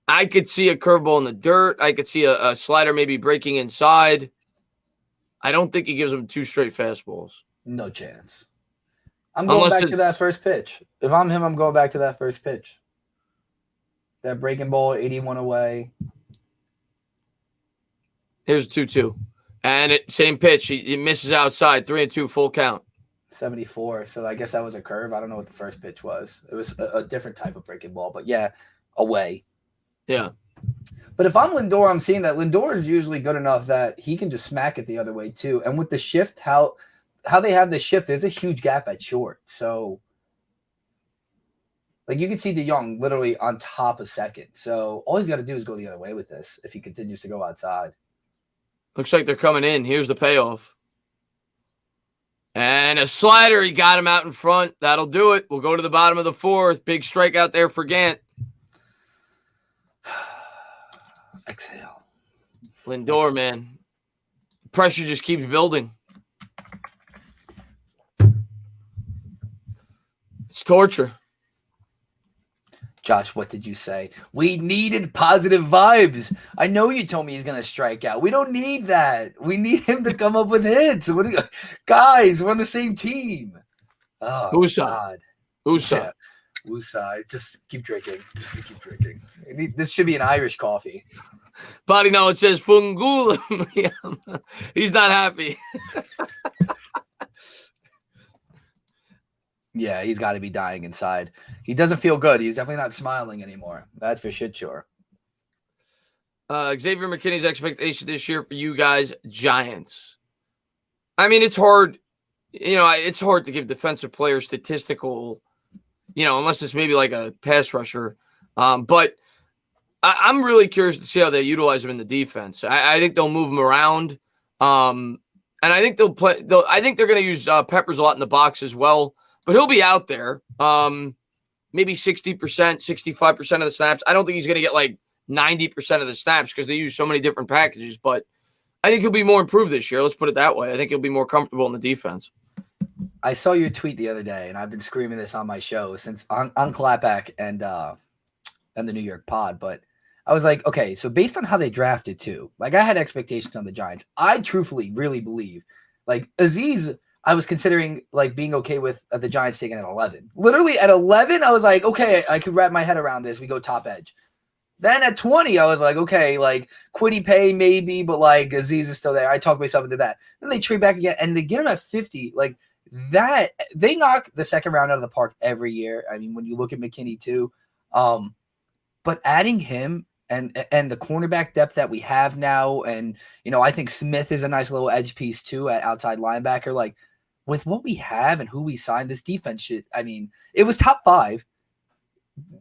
I could see a curveball in the dirt. I could see a slider maybe breaking inside. I don't think he gives him 2 straight fastballs. No chance. I'm going back to that first pitch. If I'm him, I'm going back to that first pitch. That breaking ball, 81 away. Here's 2-2. And same pitch. He misses outside. 3-2, full count. 74. So I guess that was a curve. I don't know what the first pitch was. It was a different type of breaking ball. But, yeah, away. Yeah. But if I'm Lindor, I'm seeing that Lindor is usually good enough that he can just smack it the other way, too. And with the shift, how they have the shift, there's a huge gap at short. So, like, you can see DeYoung literally on top of second. So all he's got to do is go the other way with this if he continues to go outside. Looks like they're coming in. Here's the payoff. And a slider. He got him out in front. That'll do it. We'll go to the bottom of the 4th. Big strikeout there for Gant. Exhale. Lindor, man. Pressure just keeps building. It's torture. Josh, what did you say? We needed positive vibes. I know you told me he's going to strike out. We don't need that. We need him to come up with hits. Guys, we're on the same team. Oh, Usa. Yeah. Usa. Just keep drinking. Just keep drinking. This should be an Irish coffee. Body knowledge says Fungula. He's not happy. Yeah, he's got to be dying inside. He doesn't feel good. He's definitely not smiling anymore. That's for shit sure. Xavier McKinney's expectation this year for you guys, Giants. I mean, it's hard. It's hard to give defensive players statistical, unless it's maybe like a pass rusher. But I'm really curious to see how they utilize him in the defense. I think they'll move him around. And I think they'll play. I think they're going to use Peppers a lot in the box as well. But he'll be out there, maybe 60%, 65% of the snaps. I don't think he's going to get like 90% of the snaps because they use so many different packages. But I think he'll be more improved this year. Let's put it that way. I think he'll be more comfortable in the defense. I saw your tweet the other day, and I've been screaming this on my show since on Clapback and the New York Pod. But I was like, okay, so based on how they drafted too, like I had expectations on the Giants. I truthfully really believe, like Aziz. I was considering like being okay with the Giants taking at 11. Literally at 11, I was like, okay, I could wrap my head around this. We go top edge. Then at 20, I was like, okay, like Quiddy Pay maybe, but like Aziz is still there. I talked myself into that. Then they trade back again, and they get him at 50. Like that, they knock the second round out of the park every year. I mean, when you look at McKinney too, but adding him and the cornerback depth that we have now, and I think Smith is a nice little edge piece too at outside linebacker. Like with what we have and who we signed, this defense should. I mean, it was top 5,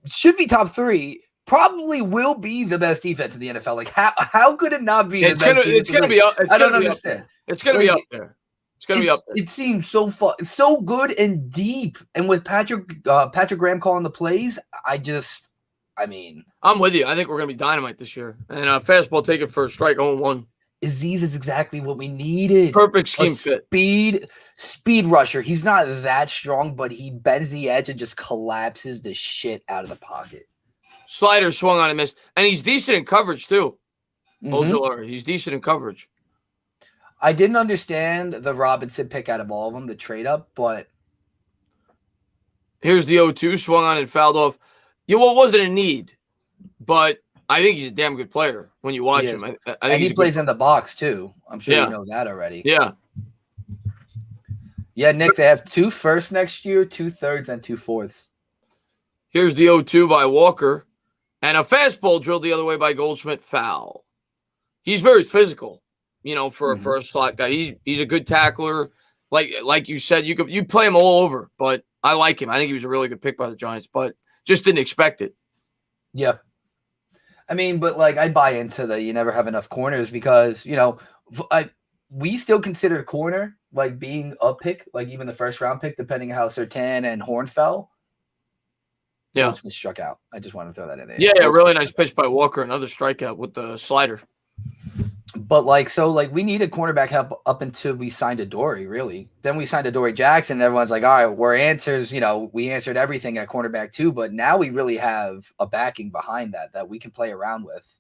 should be top 3. Probably will be the best defense in the NFL. Like how could it not be the best? It's gonna be up. I don't understand. It's gonna be up there. It's gonna be up there. It seems so fun, so good and deep. And with Patrick Graham calling the plays, I'm with you. I think we're gonna be dynamite this year. And fastball take it for a strike 0-1. Aziz is exactly what we needed. Perfect scheme fit. Speed rusher. He's not that strong, but he bends the edge and just collapses the shit out of the pocket. Slider swung on and missed. And he's decent in coverage, too. He's decent in coverage. I didn't understand the Robinson pick out of all of them, the trade up, but. Here's the 0-2, swung on and fouled off. Well, it wasn't a need, but I think he's a damn good player when you watch him. I think and he plays in the box, too. I'm sure you know that already. Yeah. Yeah, Nick, they have 2 firsts next year, 2 thirds, and 2 fourths. Here's the 0-2 by Walker. And a fastball drilled the other way by Goldschmidt, foul. He's very physical, for a slot guy. He's a good tackler. Like you said, you play him all over, but I like him. I think he was a really good pick by the Giants, but just didn't expect it. Yeah. I mean, but like I buy into you never have enough corners because, we still consider corner like being a pick, like even the first round pick, depending on how Surtain and Horn fell. Yeah. Goldschmidt struck out. I just want to throw that in there. Yeah, really nice pitch by Walker. Another strikeout with the slider. But we need a cornerback help up until we signed Adoree, really. Then we signed Adoree Jackson, and everyone's like, all right, we're answers. We answered everything at cornerback too, but now we really have a backing behind that we can play around with.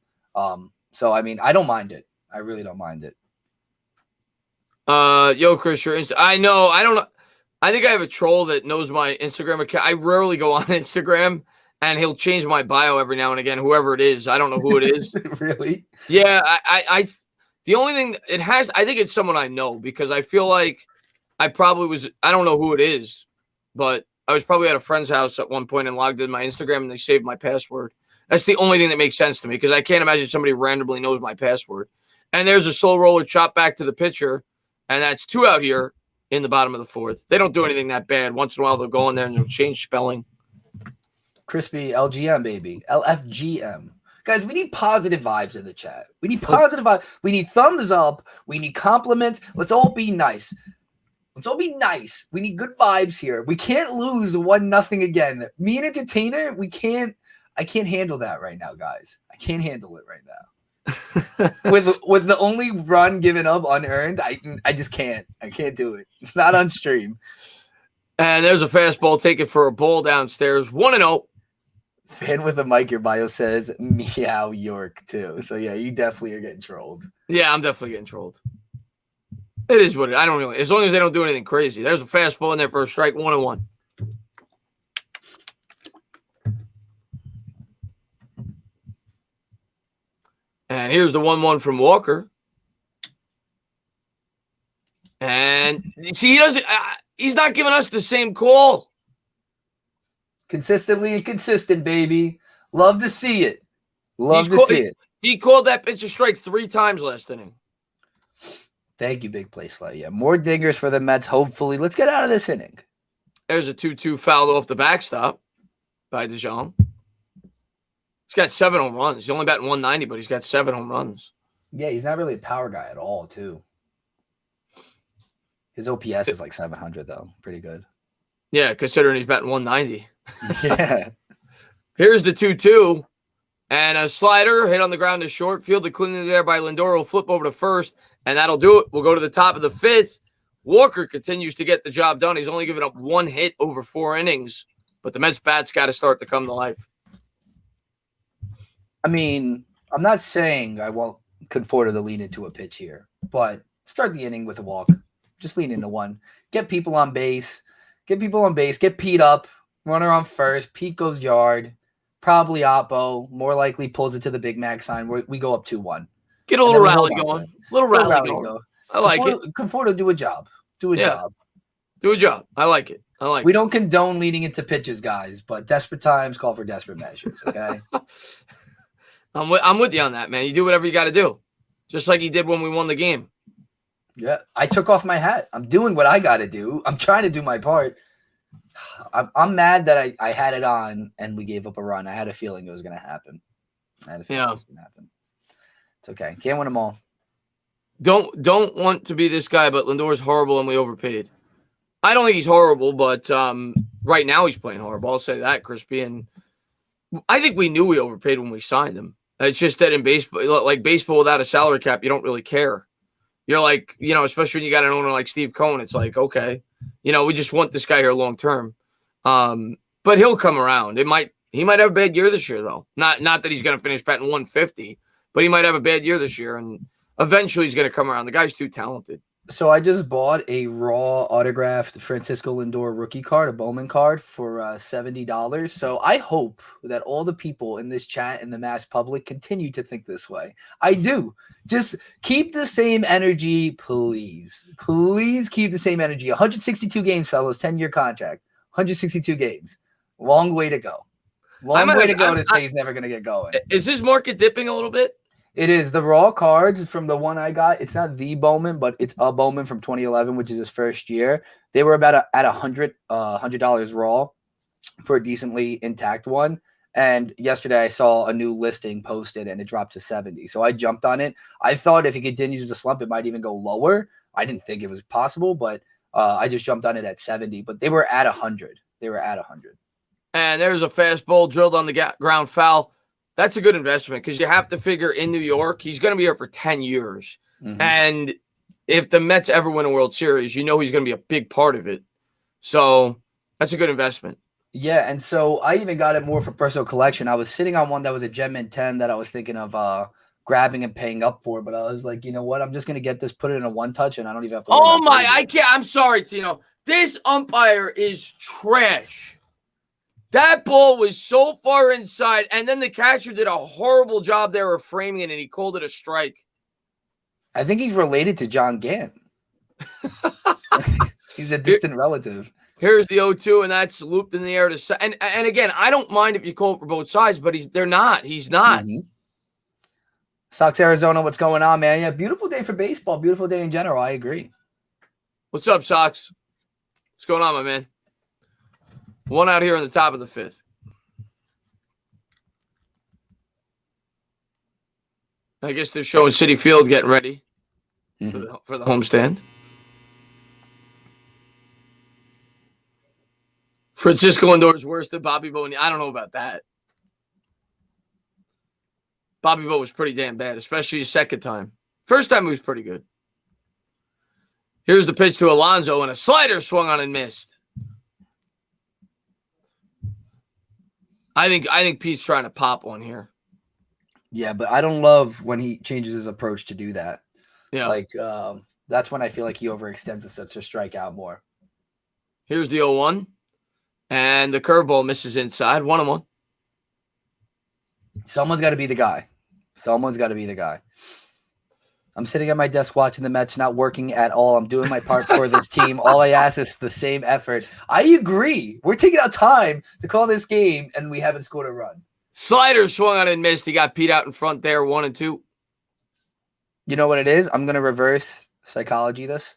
So I mean, I don't mind it. I really don't mind it. Yo, Chris, I know. I don't know. I think I have a troll that knows my Instagram account. I rarely go on Instagram, and he'll change my bio every now and again, whoever it is. I don't know who it is. Really? Yeah, I the only thing I think it's someone I know because I feel like I don't know who it is, but I was probably at a friend's house at one point and logged in my Instagram and they saved my password. That's the only thing that makes sense to me because I can't imagine somebody randomly knows my password. And there's a slow roller chop back to the pitcher, and that's 2 out here in the bottom of the 4th. They don't do anything that bad. Once in a while, they'll go in there and they'll change spelling. Crispy LGM, baby. LFGM. Guys, we need positive vibes in the chat. We need positive vibes. We need thumbs up. We need compliments. Let's all be nice. We need good vibes here. We can't lose 1-0 again. Me and Entertainah, I can't handle that right now, guys. I can't handle it right now. with the only run given up unearned, I just can't. I can't do it. Not on stream. And there's a fastball taken for a ball downstairs. 1-0. Fan with a mic, your bio says meow York too. So yeah, you definitely are getting trolled. Yeah, I'm definitely getting trolled. It is what I don't really. As long as they don't do anything crazy. There's a fastball in there for a strike. 1-1. And here's the 1-1 from Walker. And see, he's not giving us the same call. Consistently inconsistent, baby. Love to see it. See it. He called that pitch a strike 3 times last inning. Thank you, Big Play Slay. Yeah, more dingers for the Mets, hopefully. Let's get out of this inning. There's a 2-2 fouled off the backstop by DeJong. He's got 7 home runs. He's only batting 190, but he's got 7 home runs. Yeah, he's not really a power guy at all, too. His OPS is like 700, though. Pretty good. Yeah, considering he's batting 190. Yeah. Here's the 2-2. And a slider hit on the ground to short. Fielded cleanly there by Lindor. Will flip over to first, and that'll do it. We'll go to the top of the 5th. Walker continues to get the job done. He's only given up 1 hit over 4 innings, but the Mets bats got to start to come to life. I mean, I'm not saying I won't conform to the lean into a pitch here, but start the inning with a walk. Just lean into one. Get people on base. Get Pete up. Runner on first. Pete goes yard. Probably Oppo. More likely pulls it to the Big Mac sign. We go up 2-1. Get a little rally going. Little rally going. Go. I like it. Conforto, do a job. Do a job. Do a job. I like it. We don't condone leading into pitches, guys, but desperate times call for desperate measures, okay? I'm with you on that, man. You do whatever you got to do. Just like he did when we won the game. Yeah, I took off my hat. I'm doing what I got to do. I'm trying to do my part. I'm mad that I had it on and we gave up a run. I had a feeling it was going to happen. It's okay. Can't win them all. Don't want to be this guy, but Lindor's horrible and we overpaid. I don't think he's horrible, but right now he's playing horrible. I'll say that, Crispy. And I think we knew we overpaid when we signed him. It's just that in baseball, like baseball without a salary cap, you don't really care. You're like, especially when you got an owner like Steve Cohen, it's like, okay, we just want this guy here long term. But he'll come around. He might have a bad year this year, though. Not that he's going to finish batting 150, but he might have a bad year this year, and eventually he's going to come around. The guy's too talented. So I just bought a raw autographed Francisco Lindor rookie card, a Bowman card, for $70. So I hope that all the people in this chat and the mass public continue to think this way. I do. Just keep the same energy, please. Please keep the same energy. 162 games, fellas, 10-year contract. 162 games. Long way to go. Long way to go to say he's never going to get going. Is this market dipping a little bit? It is. The raw cards from the one I got, it's not the Bowman, but it's a Bowman from 2011, which is his first year. They were about at $100 raw for a decently intact one. And yesterday I saw a new listing posted and it dropped to 70. So I jumped on it. I thought if he continues to slump, it might even go lower. I didn't think it was possible, but I just jumped on it at 70. But they were at 100. And there's a fastball drilled on the ground foul. That's a good investment because you have to figure in New York, he's going to be here for 10 years. Mm-hmm. And if the Mets ever win a World Series, he's going to be a big part of it. So that's a good investment. Yeah, and so I even got it more for personal collection. I was sitting on one that was a Gem Mint 10 that I was thinking of grabbing and paying up for, but I was like, you know what? I'm just going to get this, put it in a one-touch, and I don't even have to I can't. I'm sorry, Tino. This umpire is trash. That ball was so far inside, and then the catcher did a horrible job there of framing it, and he called it a strike. I think he's related to John Gant. He's a distant relative. Here's the 0-2, and that's looped in the air to and again, I don't mind if you call it for both sides, but he's not. Mm-hmm. Sox, Arizona, what's going on, man? Yeah, beautiful day for baseball. Beautiful day in general. I agree. What's up, Sox? What's going on, my man? One out here in the top of the fifth. I guess they're showing Citi Field getting ready for the homestand. Francisco Lindor's worse than Bobby Bo. I don't know about that. Bobby Bo was pretty damn bad, especially his second time. First time he was pretty good. Here's the pitch to Alonso, and a slider swung on and missed. I think Pete's trying to pop one here. Yeah, but I don't love when he changes his approach to do that. Yeah. Like, that's when I feel like he overextends it to strike out more. Here's the 0-1. And the curveball misses inside. 1-1. Someone's got to be the guy. I'm sitting at my desk watching the Mets, not working at all. I'm doing my part for this team. All I ask is the same effort. I agree. We're taking out time to call this game, and we haven't scored a run. Slider swung on and missed. He got Pete out in front there, 1-2. You know what it is? I'm going to reverse psychology this,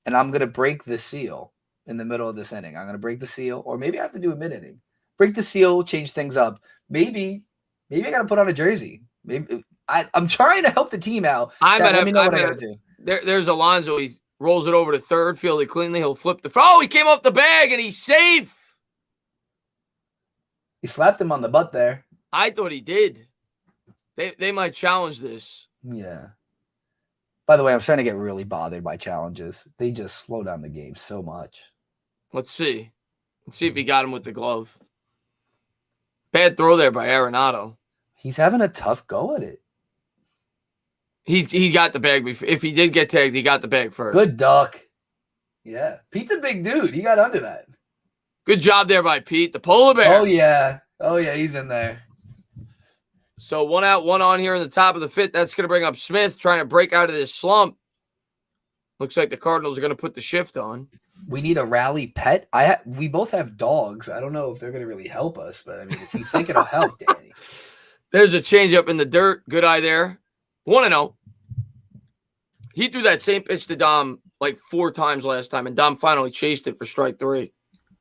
and I'm going to break the seal in the middle of this inning. I'm going to break the seal, or maybe I have to do a mid-inning. Break the seal, change things up. Maybe I got to put on a jersey. Maybe I'm trying to help the team out. Let me know what I got to do. There's Alonso. He rolls it over to third, fielded cleanly. He'll flip he came off the bag, and he's safe. He slapped him on the butt there. I thought he did. They might challenge this. Yeah. By the way, I'm starting to get really bothered by challenges. They just slow down the game so much. Let's see. Let's see if he got him with the glove. Bad throw there by Arenado. He's having a tough go at it. He got the bag before. If he did get tagged, he got the bag first. Good duck. Yeah. Pete's a big dude. He got under that. Good job there by Pete, the polar bear. Oh, yeah. Oh, yeah. He's in there. So 1 out, 1 on here in the top of the fifth. That's going to bring up Smith trying to break out of this slump. Looks like the Cardinals are going to put the shift on. We need a rally pet. We both have dogs. I don't know if they're going to really help us, but I mean, if you think it'll help, Danny. There's a changeup in the dirt. Good eye there. 1-0. He threw that same pitch to Dom like 4 times last time, and Dom finally chased it for strike 3.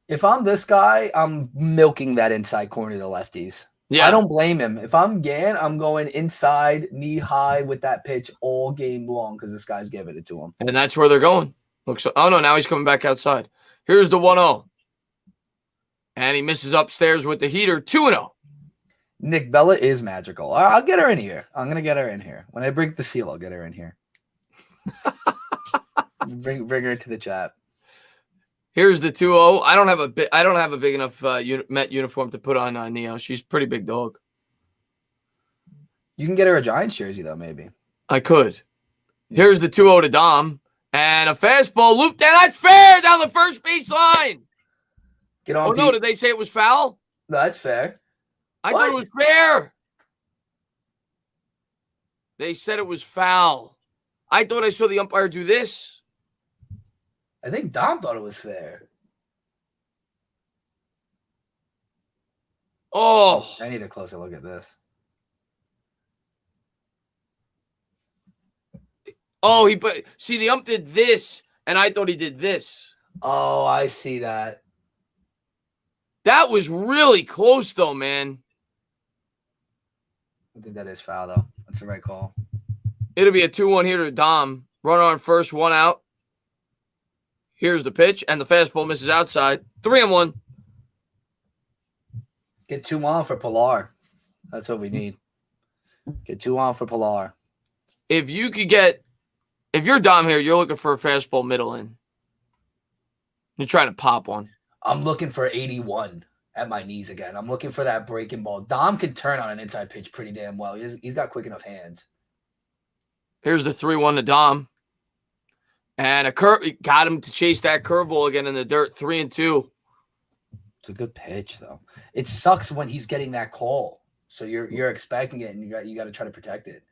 If I'm this guy, I'm milking that inside corner to the lefties. Yeah. I don't blame him. If I'm Gann, I'm going inside, knee high with that pitch all game long because this guy's giving it to him. And that's where they're going. Looks. Oh, no, now he's coming back outside. Here's the 1-0. And he misses upstairs with the heater. 2-0. Nick Bella is magical. I'll get her in here. I'm going to get her in here. When I break the seal, I'll get her in here. bring her into the chat. Here's the 2-0. I don't have a big enough Met uniform to put on Neo. She's a pretty big dog. You can get her a Giants jersey, though, maybe. I could. Here's the 2-0 to Dom. And a fastball loop down. That's fair down the first base line. Get on. Oh, no. Did they say it was foul? No, that's fair. I thought it was fair. They said it was foul. I thought I saw the umpire do this. I think Dom thought it was fair. Oh. I need a closer look at this. Oh, see, the ump did this, and I thought he did this. Oh, I see that. That was really close, though, man. I think that is foul, though. That's the right call. It'll be a 2-1 here to Dom. Runner on first, 1 out. Here's the pitch, and the fastball misses outside. 3-1. Get 2 on for Pilar. That's what we need. Get 2 on for Pilar. If you're Dom here, you're looking for a fastball middle in. You're trying to pop one. I'm looking for 81 at my knees again. I'm looking for that breaking ball. Dom can turn on an inside pitch pretty damn well. He's got quick enough hands. Here's the 3-1 to Dom. And a curve got him to chase that curveball again in the dirt. 3-2. It's a good pitch, though. It sucks when he's getting that call. So you're expecting it, and you got to try to protect it.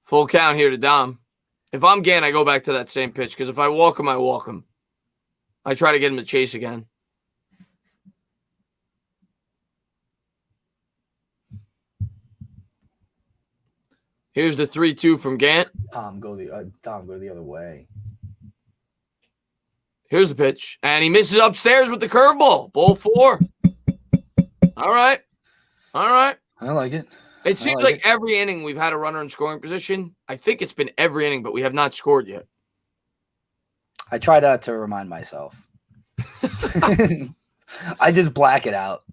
Full count here to Dom. If I'm Gann, I go back to that same pitch because if I walk him, I walk him. I try to get him to chase again. Here's the 3-2 from Gant. Tom, go the other way. Here's the pitch. And he misses upstairs with the curveball. Ball 4. All right. I like it. It seems like every inning we've had a runner in scoring position. I think it's been every inning, but we have not scored yet. I try not to remind myself. I just black it out.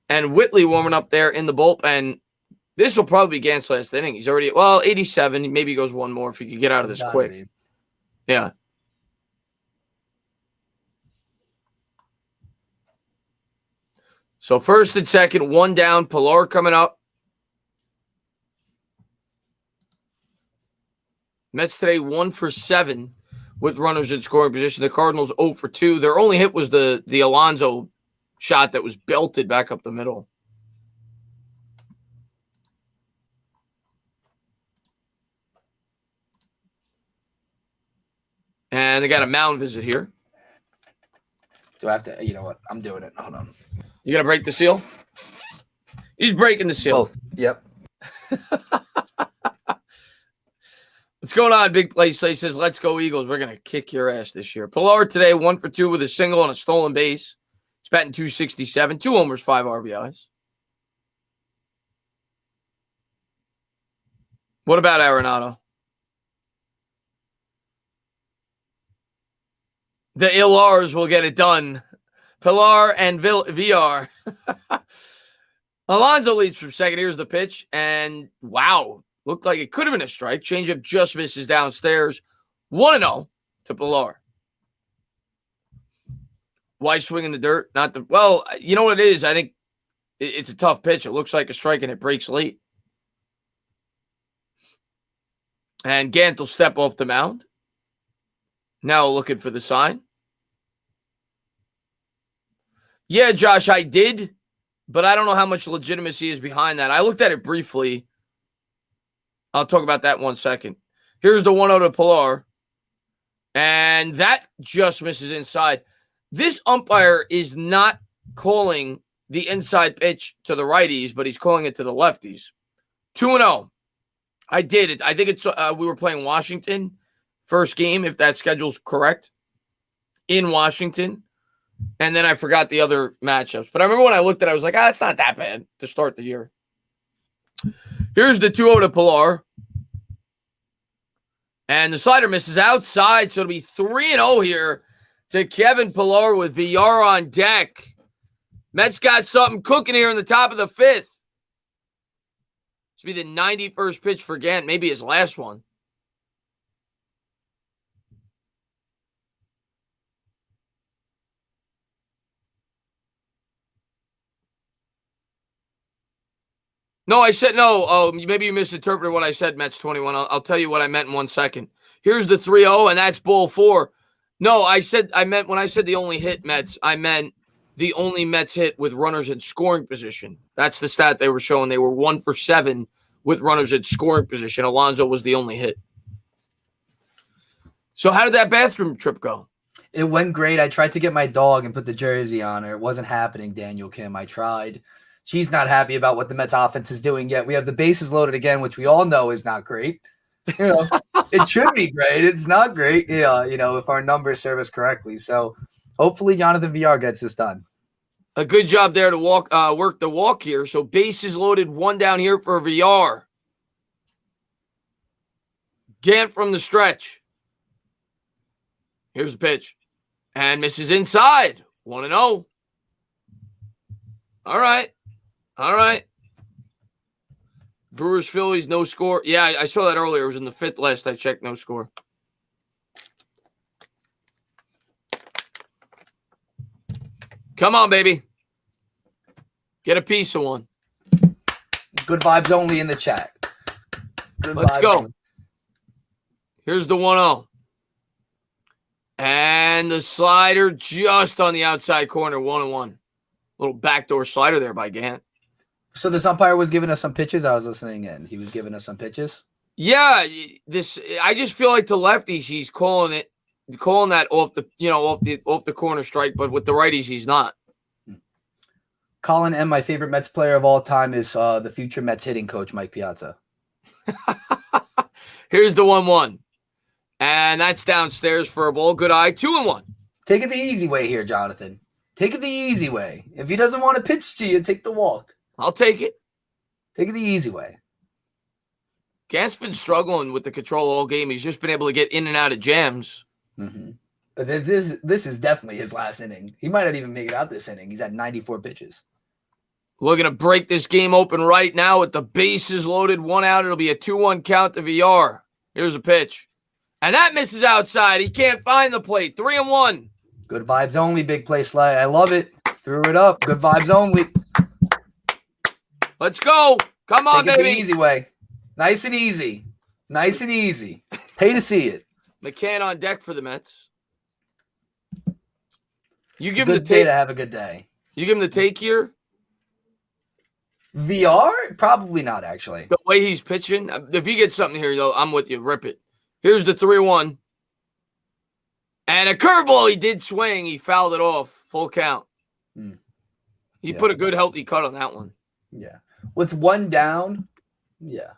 and Whitley warming up there in the bullpen. This will probably be Gant's last inning. He's already, 87. Maybe he goes one more if he could get out of this quick. Be. Yeah. So first and second, 1 down. Pilar coming up. Mets today 1 for 7 with runners in scoring position. The Cardinals 0 for 2. Their only hit was the Alonso shot that was belted back up the middle. And they got a mound visit here. Do I have to? You know what? I'm doing it. Hold on. You going to break the seal? He's breaking the seal. Both. Yep. What's going on, Big Play? He says, let's go Eagles. We're going to kick your ass this year. Pilar today, 1 for 2 with a single and a stolen base. He's batting .267, 2 homers, 5 RBIs. What about Arenado? The Ilars will get it done. Pilar and VR. Alonso leads from second. Here's the pitch. And wow, looked like it could have been a strike. Changeup just misses downstairs. 1-0 to Pilar. Why swing in the dirt? Well, you know what it is? I think it's a tough pitch. It looks like a strike and it breaks late. And Gant will step off the mound. Now looking for the sign. Yeah, Josh, I did, but I don't know how much legitimacy is behind that. I looked at it briefly. I'll talk about that in 1 second. Here's the 1-0 to Pilar. And that just misses inside. This umpire is not calling the inside pitch to the righties, but he's calling it to the lefties. 2-0. I did it. I think it's we were playing Washington first game, if that schedule's correct, in Washington. And then I forgot the other matchups. But I remember when I looked at it, I was like, it's not that bad to start the year. Here's the 2-0 to Pilar. And the slider misses outside, so it'll be 3-0 here to Kevin Pilar with VR on deck. Mets got something cooking here in the top of the fifth. This will be the 91st pitch for Gant, maybe his last one. No, I said no. Oh, maybe you misinterpreted what I said, Mets 21. I'll tell you what I meant in 1 second. Here's the 3-0, and that's ball 4. No, I meant when I said the only hit Mets, I meant the only Mets hit with runners in scoring position. That's the stat they were showing. They were 1 for 7 with runners in scoring position. Alonso was the only hit. So how did that bathroom trip go? It went great. I tried to get my dog and put the jersey on her. It wasn't happening, Daniel Kim. I tried. She's not happy about what the Mets offense is doing yet. We have the bases loaded again, which we all know is not great. You know, it should be great. It's not great. Yeah, if our numbers serve us correctly. So hopefully Jonathan VR gets this done. A good job there to work the walk here. So bases loaded, 1 down here for VR. Gant from the stretch. Here's the pitch. And misses inside. 1-0. All right. All right. Brewers, Phillies, no score. Yeah, I saw that earlier. It was in the 5th last I checked, no score. Come on, baby. Get a piece of one. Good vibes only in the chat. Let's go. Only. Here's the 1-0. And the slider just on the outside corner, 1-1. Little backdoor slider there by Gant. So this umpire was giving us some pitches. I was listening in. He was giving us some pitches. Yeah, I just feel like the lefties he's calling that off the corner strike, but with the righties he's not. Colin M, my favorite Mets player of all time is the future Mets hitting coach Mike Piazza. Here's the 1-1, and that's downstairs for a ball. Good eye, 2-1. Take it the easy way here, Jonathan. Take it the easy way. If he doesn't want to pitch to you, take the walk. I'll take it. Take it the easy way. Gant's been struggling with the control all game. He's just been able to get in and out of jams. Mm-hmm. But this is definitely his last inning. He might not even make it out this inning. He's at 94 pitches. We're going to break this game open right now with the bases loaded, 1 out. It'll be a 2-1 count to VR. Here's a pitch. And that misses outside. He can't find the plate. 3-1. Good vibes only, big play slide. I love it. Threw it up. Good vibes only. Let's go. Come on, Take baby. It the easy way. Nice and easy. Nice and easy. Pay to see it. McCann on deck for the Mets. You it's give a him good the day take. to have a good day. You give him the take here? VR? Probably not, actually. The way he's pitching. If he gets something here, though, I'm with you. Rip it. Here's the 3-1. And a curveball. He did swing. He fouled it off. Full count. He put a good, healthy cut on that one. Yeah. With 1 down, yeah,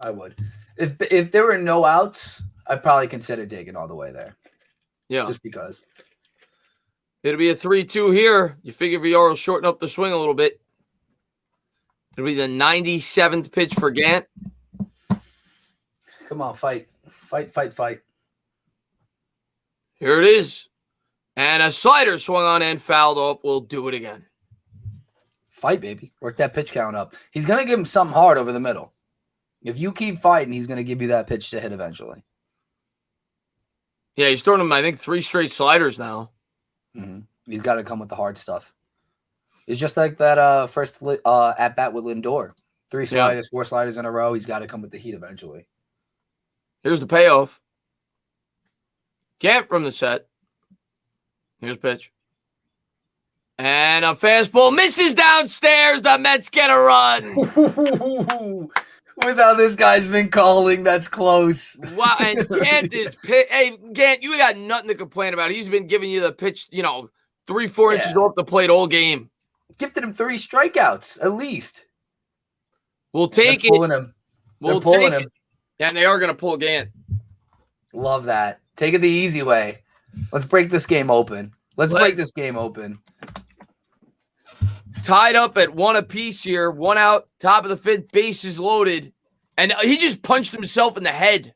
I would. If there were no outs, I'd probably consider digging all the way there. Yeah. Just because. It'll be a 3-2 here. You figure VR will shorten up the swing a little bit. It'll be the 97th pitch for Gant. Come on, fight. Fight. Here it is. And a slider swung on and fouled off. We'll do it again. Fight, baby. Work that pitch count up. He's going to give him something hard over the middle. If you keep fighting, he's going to give you that pitch to hit eventually. Yeah, he's throwing him, I think, 3 straight sliders now. Mm-hmm. He's got to come with the hard stuff. It's just like that first at-bat with Lindor. 3 sliders, 4 sliders in a row. He's got to come with the heat eventually. Here's the payoff. Gant from the set. Here's pitch. And a fastball misses downstairs. The Mets get a run. With how this guy's been calling, that's close. Wow, and Gant is pitch. Hey, Gant, you got nothing to complain about. He's been giving you the pitch, 3-4 inches off the plate all game. Gifted him 3 strikeouts, at least. We'll take it. Pulling him. They're pulling him. And they are going to pull Gant. Love that. Take it the easy way. Let's break this game open. Let's break this game open. Tied up at 1 apiece here. 1 out, top of the 5th, bases loaded. And he just punched himself in the head.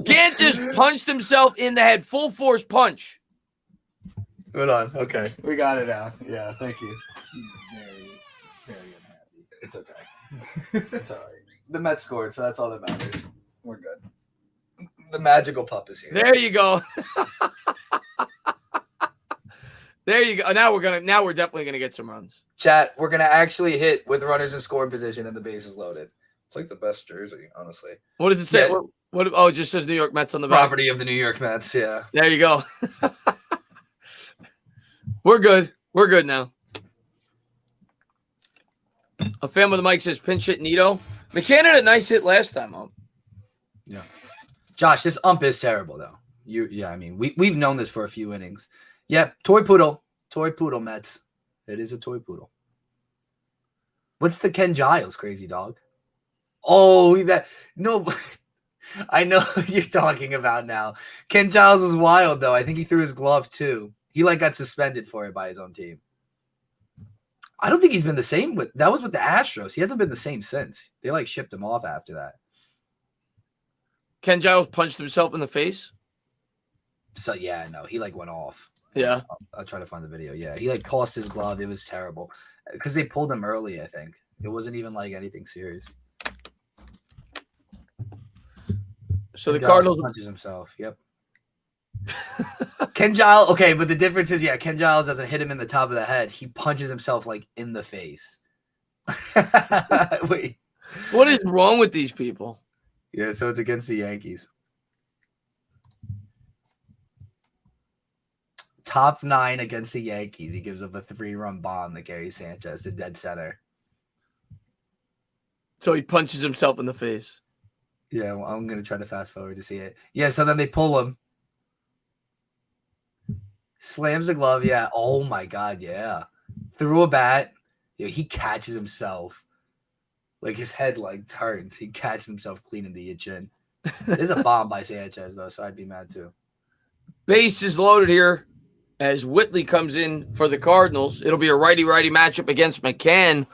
Gant just punched himself in the head. Full force punch. Hold on. Okay. We got it now. Yeah, thank you. He's very unhappy. It's okay. It's all right. The Mets scored, so that's all that matters. We're good. The magical pup is here. There you go. There you go. Now we're definitely gonna get some runs. Chat, we're gonna actually hit with runners in scoring position and the bases loaded. It's like the best jersey, honestly. What does it say? Yeah. What? Oh, it just says New York Mets on the back. Property of the New York Mets. Yeah. There you go. We're good. We're good now. A fan with the mic says pinch hit Nito. McCann had a nice hit last time, Yeah. Josh, this ump is terrible though. I mean, we've known this for a few innings. Yep, toy poodle Mets. It is a toy poodle. What's the Ken Giles crazy dog? Oh, no. I know what you're talking about now. Ken Giles is wild though. I think he threw his glove too. He got suspended for it by his own team. I don't think he's been the same that was with the Astros. He hasn't been the same since. They shipped him off after that. Ken Giles punched himself in the face. So yeah, no, he went off. Yeah. I'll try to find the video. Yeah, he tossed his glove. It was terrible because they pulled him early. I think it wasn't even anything serious. So the Cardinals punches himself. Yep. Ken Giles. Okay, but the difference is, Ken Giles doesn't hit him in the top of the head. He punches himself in the face. Wait, what is wrong with these people? Yeah, so it's against the Yankees. Top 9 against the Yankees. He gives up a 3-run bomb to Gary Sanchez to dead center. So he punches himself in the face. Yeah, well, I'm going to try to fast forward to see it. Yeah, so then they pull him. Slams the glove. Yeah. Oh, my God. Yeah. Threw a bat. Yeah, he catches himself. His head turns. He catches himself clean into your chin. There's a bomb by Sanchez, though, so I'd be mad, too. Base is loaded here as Whitley comes in for the Cardinals. It'll be a righty-righty matchup against McCann.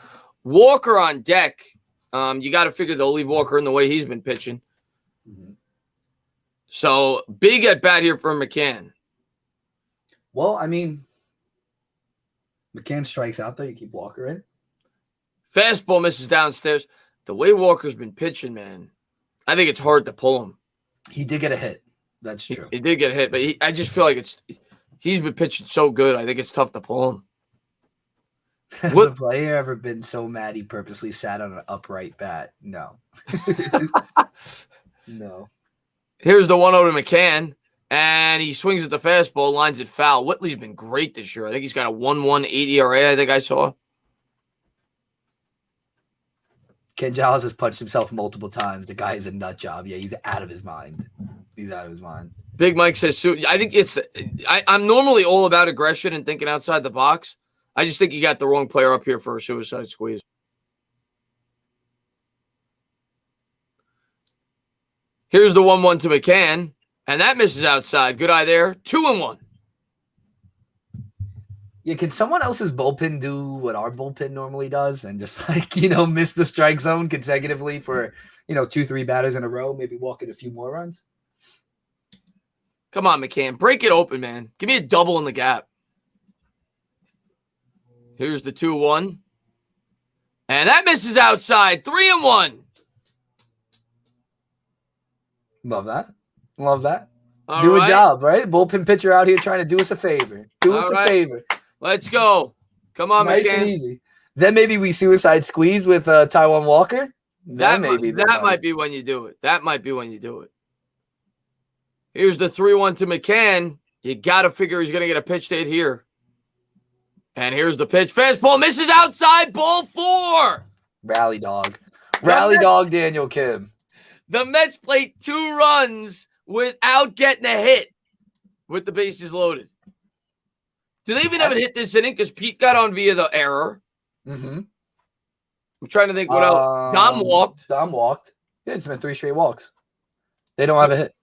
Walker on deck. You got to figure they'll leave Walker in the way he's been pitching. Mm-hmm. So, big at-bat here for McCann. Well, I mean, McCann strikes out there. You keep Walker in. Fastball misses downstairs. The way Walker's been pitching, man, I think it's hard to pull him. He did get a hit. That's true. He did get a hit, but I just feel like he's been pitching so good. I think it's tough to pull him. Has a player ever been so mad he purposely sat on an upright bat? No. No. Here's the 1-0 to McCann, and he swings at the fastball, lines it foul. Whitley's been great this year. I think he's got a 1.18 ERA, I think I saw. Ken Giles has punched himself multiple times. The guy is a nut job. Yeah, he's out of his mind. He's out of his mind. Big Mike says, I think I'm normally all about aggression and thinking outside the box. I just think you got the wrong player up here for a suicide squeeze. Here's the 1-1 to McCann, and that misses outside. Good eye there. 2-1. Yeah, can someone else's bullpen do what our bullpen normally does and just miss the strike zone consecutively for 2-3 batters in a row, maybe walk in a few more runs? Come on, McCann. Break it open, man. Give me a double in the gap. Here's the 2-1. And that misses outside. 3-1. Love that. Love that. All do right. a job, right? Bullpen pitcher out here trying to do us a favor. Do us a favor. Let's go. Come on, nice McCann. And easy. Then maybe we suicide squeeze with Taiwan Walker. That might be when you do it. That might be when you do it. Here's the 3-1 to McCann. You got to figure he's going to get a pitch to hit here. And here's the pitch. Fastball misses outside. Ball 4. Rally dog. Rally dog Daniel Kim. The Mets played 2 runs without getting a hit with the bases loaded. Do they even have a hit this inning? Because Pete got on via the error. Mm-hmm. I'm trying to think what else. Dom walked. Dom walked. Yeah, it's been 3 straight walks. They don't have a hit.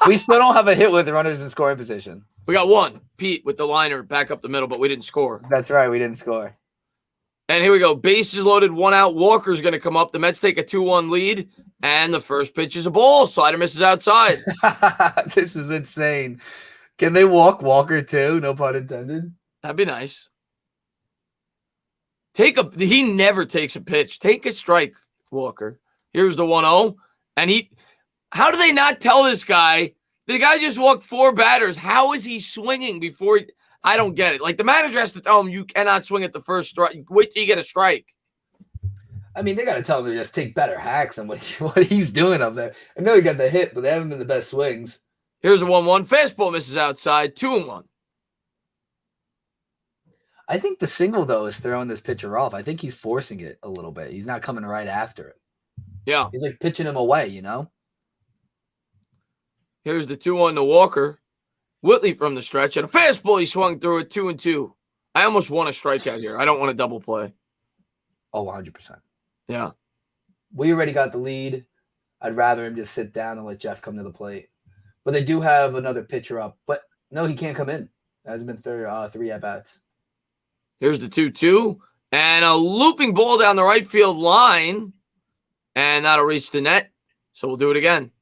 We still don't have a hit with runners in scoring position. We got 1. Pete with the liner back up the middle, but we didn't score. That's right. We didn't score. And here we go. Bases loaded, 1 out. Walker's going to come up. The Mets take a 2-1 lead. And the first pitch is a ball. Slider misses outside. This is insane. Can they walk Walker too? No pun intended. That'd be nice. He never takes a pitch. Take a strike, Walker. Here's the 1-0. And how do they not tell this guy? The guy just walked 4 batters. How is he swinging before? I don't get it. Like, the manager has to tell him, you cannot swing at the first strike. Wait till you get a strike. I mean, they got to tell him to just take better hacks than what he's doing up there. I know he got the hit, but they haven't been the best swings. Here's a 1-1. Fastball misses outside. 2-1. I think the single, though, is throwing this pitcher off. I think he's forcing it a little bit. He's not coming right after it. Yeah. He's like pitching him away, you know? Here's the 2-1 to Walker. Whitley from the stretch. And a fastball, he swung through it 2-2. I almost want a strikeout here. I don't want a double play. Oh, 100%. Yeah. We already got the lead. I'd rather him just sit down and let Jeff come to the plate. But they do have another pitcher up. But no, he can't come in. That hasn't been 3 at-bats. Here's the 2-2. And a looping ball down the right field line. And that'll reach the net. So we'll do it again.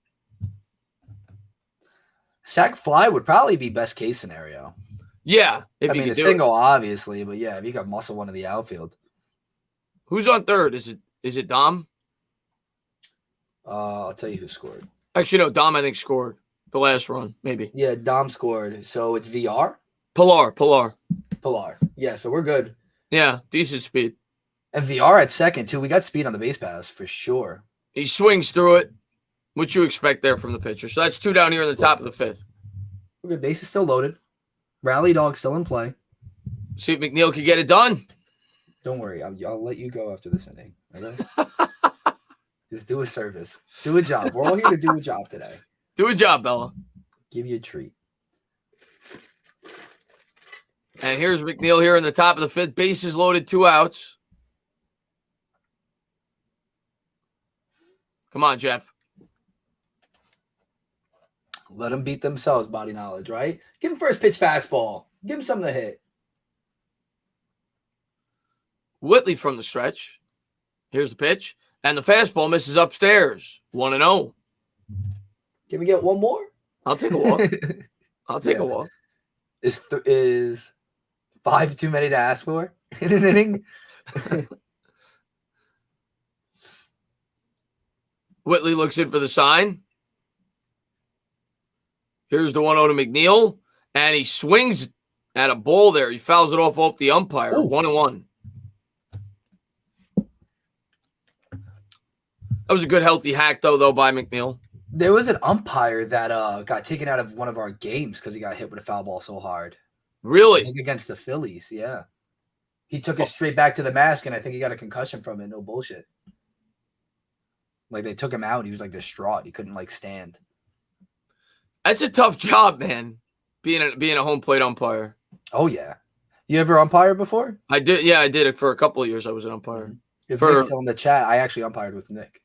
Sack fly would probably be best case scenario. Yeah. I mean, a single, obviously. But yeah, if you got muscle one of the outfield. Who's on third? Is it Dom? I'll tell you who scored. Actually, no. Dom, I think, scored the last run. Maybe. Yeah, Dom scored. So it's VR? Pilar. Yeah, so we're good. Yeah, decent speed. And VR at second, too. We got speed on the base pass for sure. He swings through it. What you expect there from the pitcher. So that's 2 down here in the top of the 5th. We're good. Base is still loaded. Rally dog still in play. See if McNeil can get it done. Don't worry. I'll let you go after this inning. Okay? Just do a service. Do a job. We're all here to do a job today. Do a job, Bella. Give you a treat. And here's McNeil here in the top of the 5th. Bases loaded, 2 outs. Come on, Jeff. Let them beat themselves, body knowledge, right? Give him first pitch fastball. Give him something to hit. Whitley from the stretch. Here's the pitch. And the fastball misses upstairs. 1-0. Can we get one more? I'll take a walk. I'll take a walk. Is 5 too many to ask for in an inning? Whitley looks in for the sign. Here's the 1-0 to McNeil. And he swings at a ball there. He fouls it off the umpire. 1-1. That was a good, healthy hack, though, by McNeil. There was an umpire that got taken out of one of our games because he got hit with a foul ball so hard. Really? I think against the Phillies, yeah. He took it straight back to the mask, and I think he got a concussion from it. No bullshit. Like, they took him out, and he was, like, distraught. He couldn't, like, stand. That's a tough job, man, being a home plate umpire. Oh, yeah. You ever umpired before? I did. Yeah, I did it for a couple of years. I was an umpire. Mm-hmm. If Nick's still in the chat, I actually umpired with Nick.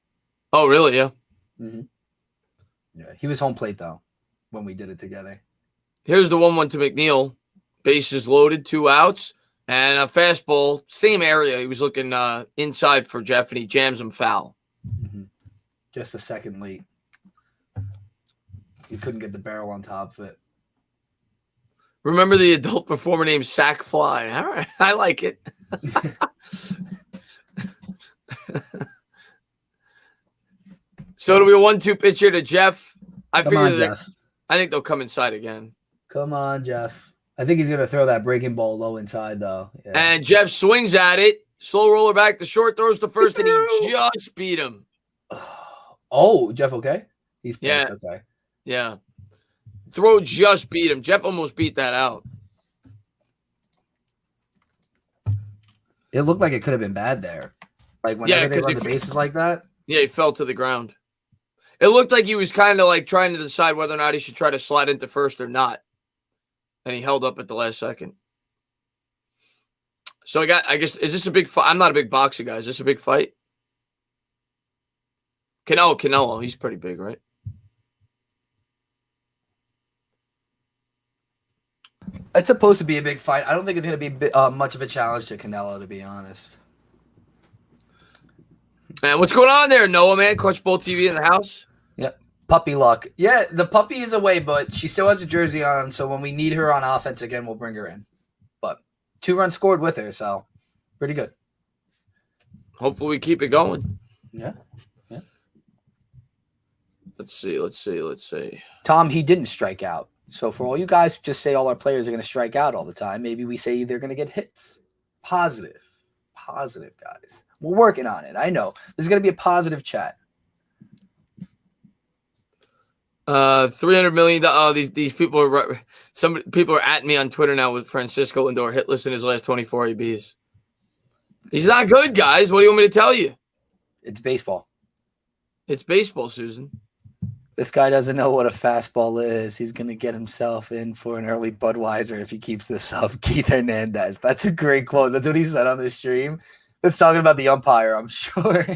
Oh, really? Yeah. Mm-hmm. Yeah, he was home plate, though, when we did it together. Here's the 1-1 to McNeil. Bases loaded, 2 outs, and a fastball, same area. He was looking inside for Jeff, and he jams him foul. Mm-hmm. Just a second late. He couldn't get the barrel on top of it. Remember the adult performer named Sack Fly. All right. I like it. So do we a 1-2 pitch here to Jeff? I think they'll come inside again. Come on, Jeff. I think he's going to throw that breaking ball low inside, though. Yeah. And Jeff swings at it. Slow roller back to short, throws to first, and he just beat him. Oh, Jeff, okay? He's pissed, okay. Yeah. throw just beat him. Jeff almost beat that out. It looked like it could have been bad there. Like whenever they run the bases like that. Yeah, he fell to the ground. It looked like he was kind of like trying to decide whether or not he should try to slide into first or not. And he held up at the last second. So I guess, is this a big fight? I'm not a big boxer guy. Is this a big fight? Canelo, he's pretty big, right? It's supposed to be a big fight. I don't think it's going to be much of a challenge to Canelo, to be honest. Man, what's going on there, Noah, man? Clutch Bowl TV in the house? Yep. Puppy luck. Yeah, the puppy is away, but she still has a jersey on, so when we need her on offense again, we'll bring her in. But 2 runs scored with her, so pretty good. Hopefully we keep it going. Yeah. Let's see. Tom, he didn't strike out. So for all you guys who just say all our players are going to strike out all the time, maybe we say they're going to get hits. Positive, guys. We're working on it. I know. This is going to be a positive chat. $300 million. These people are some people are at me on Twitter now with Francisco Lindor hitless in his last 24 ABs. He's not good, guys. What do you want me to tell you? It's baseball. It's baseball, Susan. This guy doesn't know what a fastball is. He's going to get himself in for an early Budweiser if he keeps this up. Keith Hernandez. That's a great quote. That's what he said on the stream. That's talking about the umpire, I'm sure.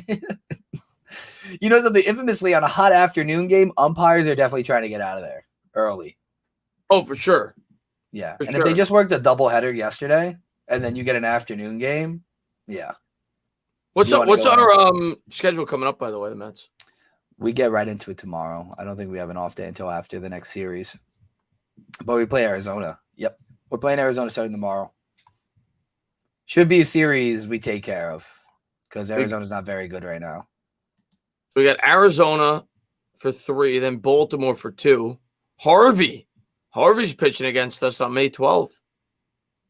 You know something? Infamously, on a hot afternoon game, umpires are definitely trying to get out of there early. Oh, for sure. Yeah. And if they just worked a doubleheader yesterday and then you get an afternoon game, yeah. What's our schedule coming up, by the way, the Mets? We get right into it tomorrow. I don't think we have an off day until after the next series. But we play Arizona. Yep. We're playing Arizona starting tomorrow. Should be a series we take care of because Arizona's not very good right now. We got Arizona for 3, then Baltimore for 2. Harvey's pitching against us on May 12th.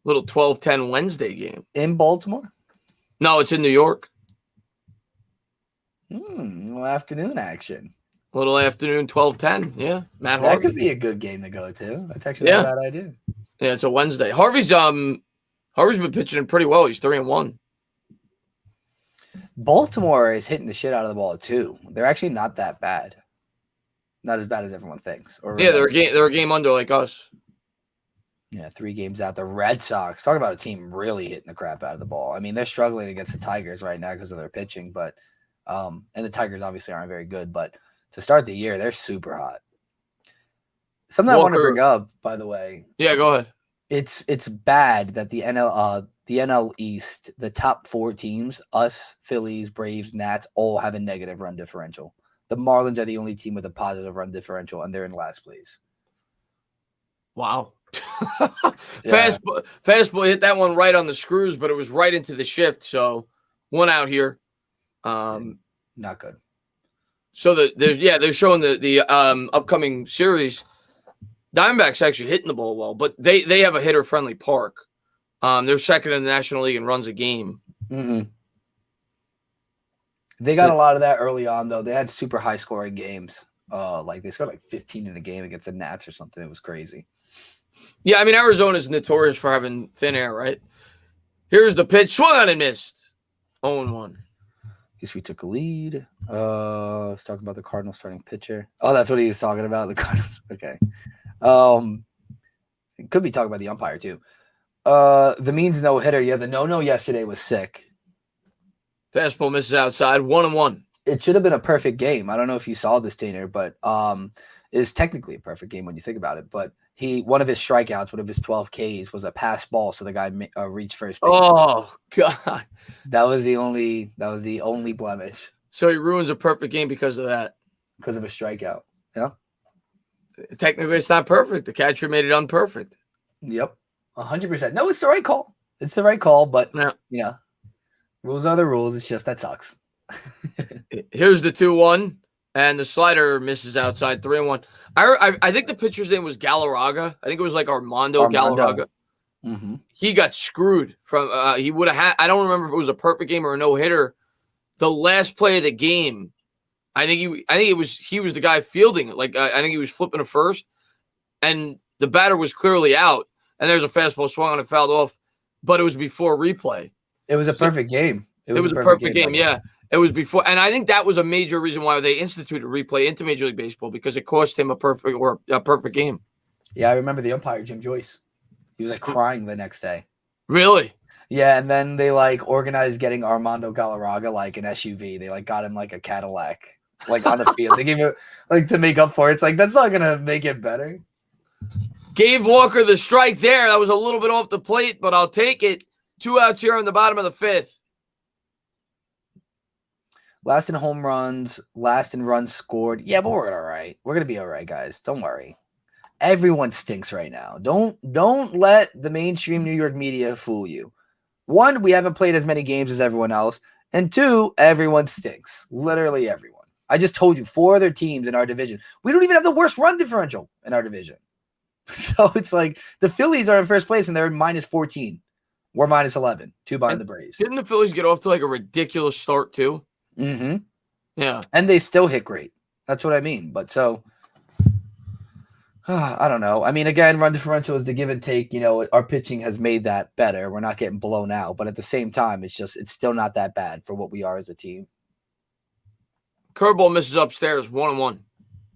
Little 12-10 Wednesday game. In Baltimore? No, it's in New York. Little afternoon action. Little afternoon, 12-10. Yeah, Matt Harvey. That could be a good game to go to. That's actually not a bad idea. Yeah, it's a Wednesday. Harvey's been pitching pretty well. He's 3-1. Baltimore is hitting the shit out of the ball too. They're actually not that bad. Not as bad as everyone thinks. They're a game under like us. Yeah, 3 games out. The Red Sox, talk about a team really hitting the crap out of the ball. I mean, they're struggling against the Tigers right now because of their pitching, but and the Tigers obviously aren't very good, but to start the year, they're super hot. Something I want to bring up, by the way. Yeah, go ahead. It's bad that the NL East, the top 4 teams, us, Phillies, Braves, Nats, all have a negative run differential. The Marlins are the only team with a positive run differential, and they're in last place. Wow. Fastball hit that one right on the screws, but it was right into the shift. So 1 out here. Not good. So they're showing the upcoming series. Diamondbacks actually hitting the ball well, but they have a hitter-friendly park. They're second in the National League and runs a game. Mm-hmm. They got a lot of that early on, though. They had super high-scoring games. Like they scored like 15 in a game against the Nats or something. It was crazy. Yeah, I mean, Arizona's notorious for having thin air, right? Here's the pitch. Swung on and missed. 0-1. Guess we took a lead. He's talking about the Cardinals starting pitcher. Oh, that's what he was talking about. The Cardinals. Okay. Could be talking about the umpire too. The means no hitter. Yeah, the no yesterday was sick. Fastball misses outside. 1-1. It should have been a perfect game. I don't know if you saw this, Tino, but it's technically a perfect game when you think about it. But one of his strikeouts, one of his 12 Ks, was a pass ball, so the guy reached first base. Oh God, that was the only blemish. So he ruins a perfect game because of that. Because of a strikeout. Yeah. Technically, it's not perfect. The catcher made it unperfect. Yep, 100%. No, it's the right call. It's the right call, but yeah, rules are the rules. It's just that sucks. Here's the 2-1, and the slider misses outside. 3-1. I think the pitcher's name was Galarraga. I think it was like Armando. Galarraga. Mm-hmm. He got screwed from. He would have had. I don't remember if it was a perfect game or a no hitter. The last play of the game, I think he was the guy fielding it. Like I think he was flipping to first. and the batter was clearly out, and there's a fastball swung on and fouled off, but it was before replay. It was a perfect game. It was a perfect game. Yeah, it was before, and I think that was a major reason why they instituted replay into Major League Baseball, because it cost him a perfect game. Yeah, I remember the umpire, Jim Joyce. He was like crying the next day. Really? Yeah, and then they like organized getting Armando Galarraga like an SUV. They like got him like a Cadillac, like on the field. They gave him like to make up for it. It's like that's not gonna make it better. Gave Walker the strike there. That was a little bit off the plate, but I'll take it. 2 outs here in the bottom of the 5th. Last in home runs, last in runs scored. Yeah, but we're all right. We're gonna be all right, guys. Don't worry. Everyone stinks right now. Don't let the mainstream New York media fool you. 1, we haven't played as many games as everyone else. And 2, everyone stinks. Literally everyone. I just told you 4 other teams in our division. We don't even have the worst run differential in our division. So it's like the Phillies are in first place and they're minus 14. We're minus 11. 2 behind the Braves. Didn't the Phillies get off to like a ridiculous start too? Mm-hmm. Yeah. And they still hit great. That's what I mean. But so I don't know. I mean, again, run differential is the give and take. You know, our pitching has made that better. We're not getting blown out. But at the same time, it's still not that bad for what we are as a team. Curveball misses upstairs, 1-1.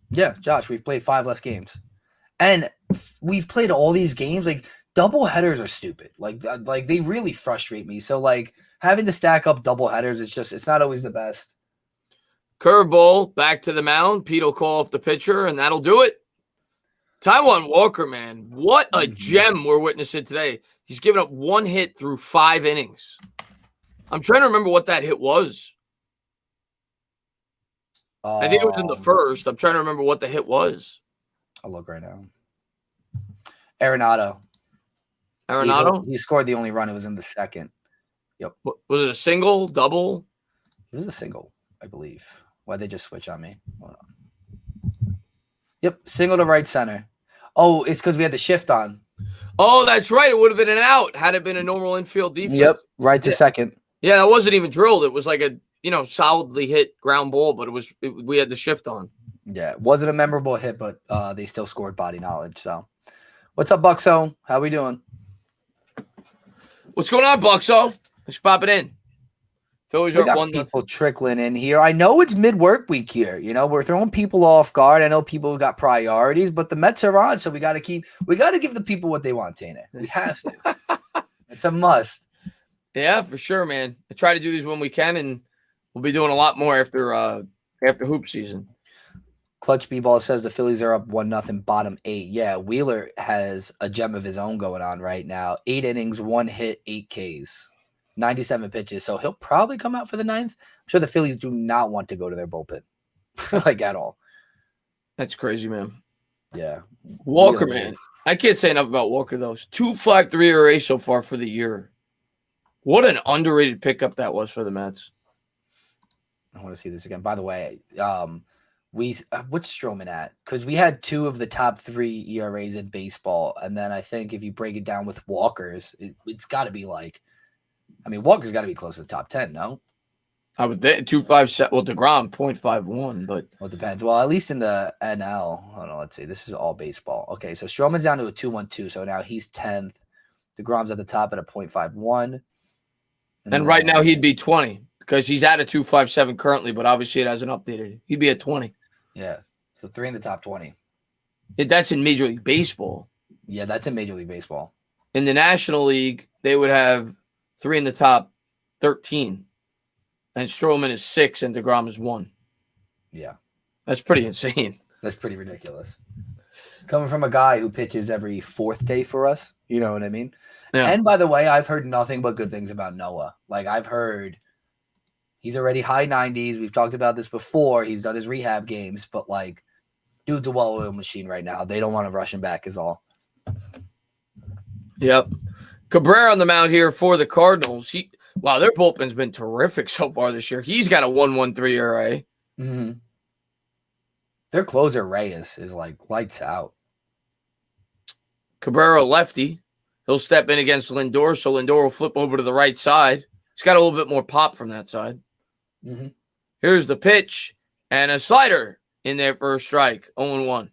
Yeah, Josh, we've played 5 less games. And we've played all these games. Like, double headers are stupid. Like they really frustrate me. So, like, having to stack up double headers, it's not always the best. Curveball, back to the mound. Pete will call off the pitcher, and that'll do it. Taijuan Walker, man, what a gem we're witnessing today. He's given up 1 hit through 5 innings. I'm trying to remember what that hit was. I think it was in the first. I'm trying to remember what the hit was. I'll look right now. Arenado. He scored the only run. It was in the second. Yep. Was it a single, double? It was a single, I believe. Why'd they just switch on me? Hold on. Yep, single to right center. Oh, it's because we had the shift on. Oh, that's right. It would have been an out had it been a normal infield defense. Yep, right to second. Yeah, that wasn't even drilled. It was like a solidly hit ground ball, but we had the shift on. Yeah, it wasn't a memorable hit, but they still scored body knowledge. So, what's up, Buxo? How we doing? What's going on, Buxo? Let's pop it in. Phillies we got up 1-0. People trickling in here. I know it's mid-work week here. You know, we're throwing people off guard. I know people got priorities, but the Mets are on, so we got to give the people what they want, Tina. We have to. It's a must. Yeah, for sure, man. I try to do these when we can, and we'll be doing a lot more after hoop season. Clutch B-Ball says the Phillies are up 1-0, bottom 8. Yeah, Wheeler has a gem of his own going on right now. 8 innings, 1 hit, 8 Ks. 97 pitches, so he'll probably come out for the 9th. I'm sure the Phillies do not want to go to their bullpen, like at all. That's crazy, man. Yeah. Walker, man. I can't say enough about Walker, though. 2.53 ERA so far for the year. What an underrated pickup that was for the Mets. I want to see this again. By the way, what's Stroman at? Because we had 2 of the top 3 ERAs in baseball, and then I think if you break it down with Walker's, it's got to be like, I mean, Walker's got to be close to the top 10, no? I would think 2.57. Well, DeGrom 0.51, but well, it depends. Well, at least in the NL. Hold on, let's see. This is all baseball. Okay, so Stroman's down to a 2.12, so now he's 10th. DeGrom's at the top at a 0.51. And right now he'd be 20 because he's at a 2.57 currently, but obviously it hasn't updated. He'd be at 20. Yeah, so 3 in the top 20. That's in Major League Baseball. Yeah, that's in Major League Baseball. In the National League, they would have 3 in the top 13. And Stroman is 6 and DeGrom is 1. Yeah. That's pretty insane. That's pretty ridiculous. Coming from a guy who pitches every 4th day for us, you know what I mean? Yeah. And by the way, I've heard nothing but good things about Noah. Like, I've heard he's already high 90s. We've talked about this before. He's done his rehab games, but like, dude's a well-oiled machine right now. They don't want to rush him back is all. Yep. Cabrera on the mound here for the Cardinals. Wow, their bullpen's been terrific so far this year. He's got a 1.13 ERA. Mm-hmm. Their closer, Reyes, is like lights out. Cabrera, lefty. He'll step in against Lindor, so Lindor will flip over to the right side. He's got a little bit more pop from that side. Mm-hmm. Here's the pitch and a slider in there for a strike. 0-1.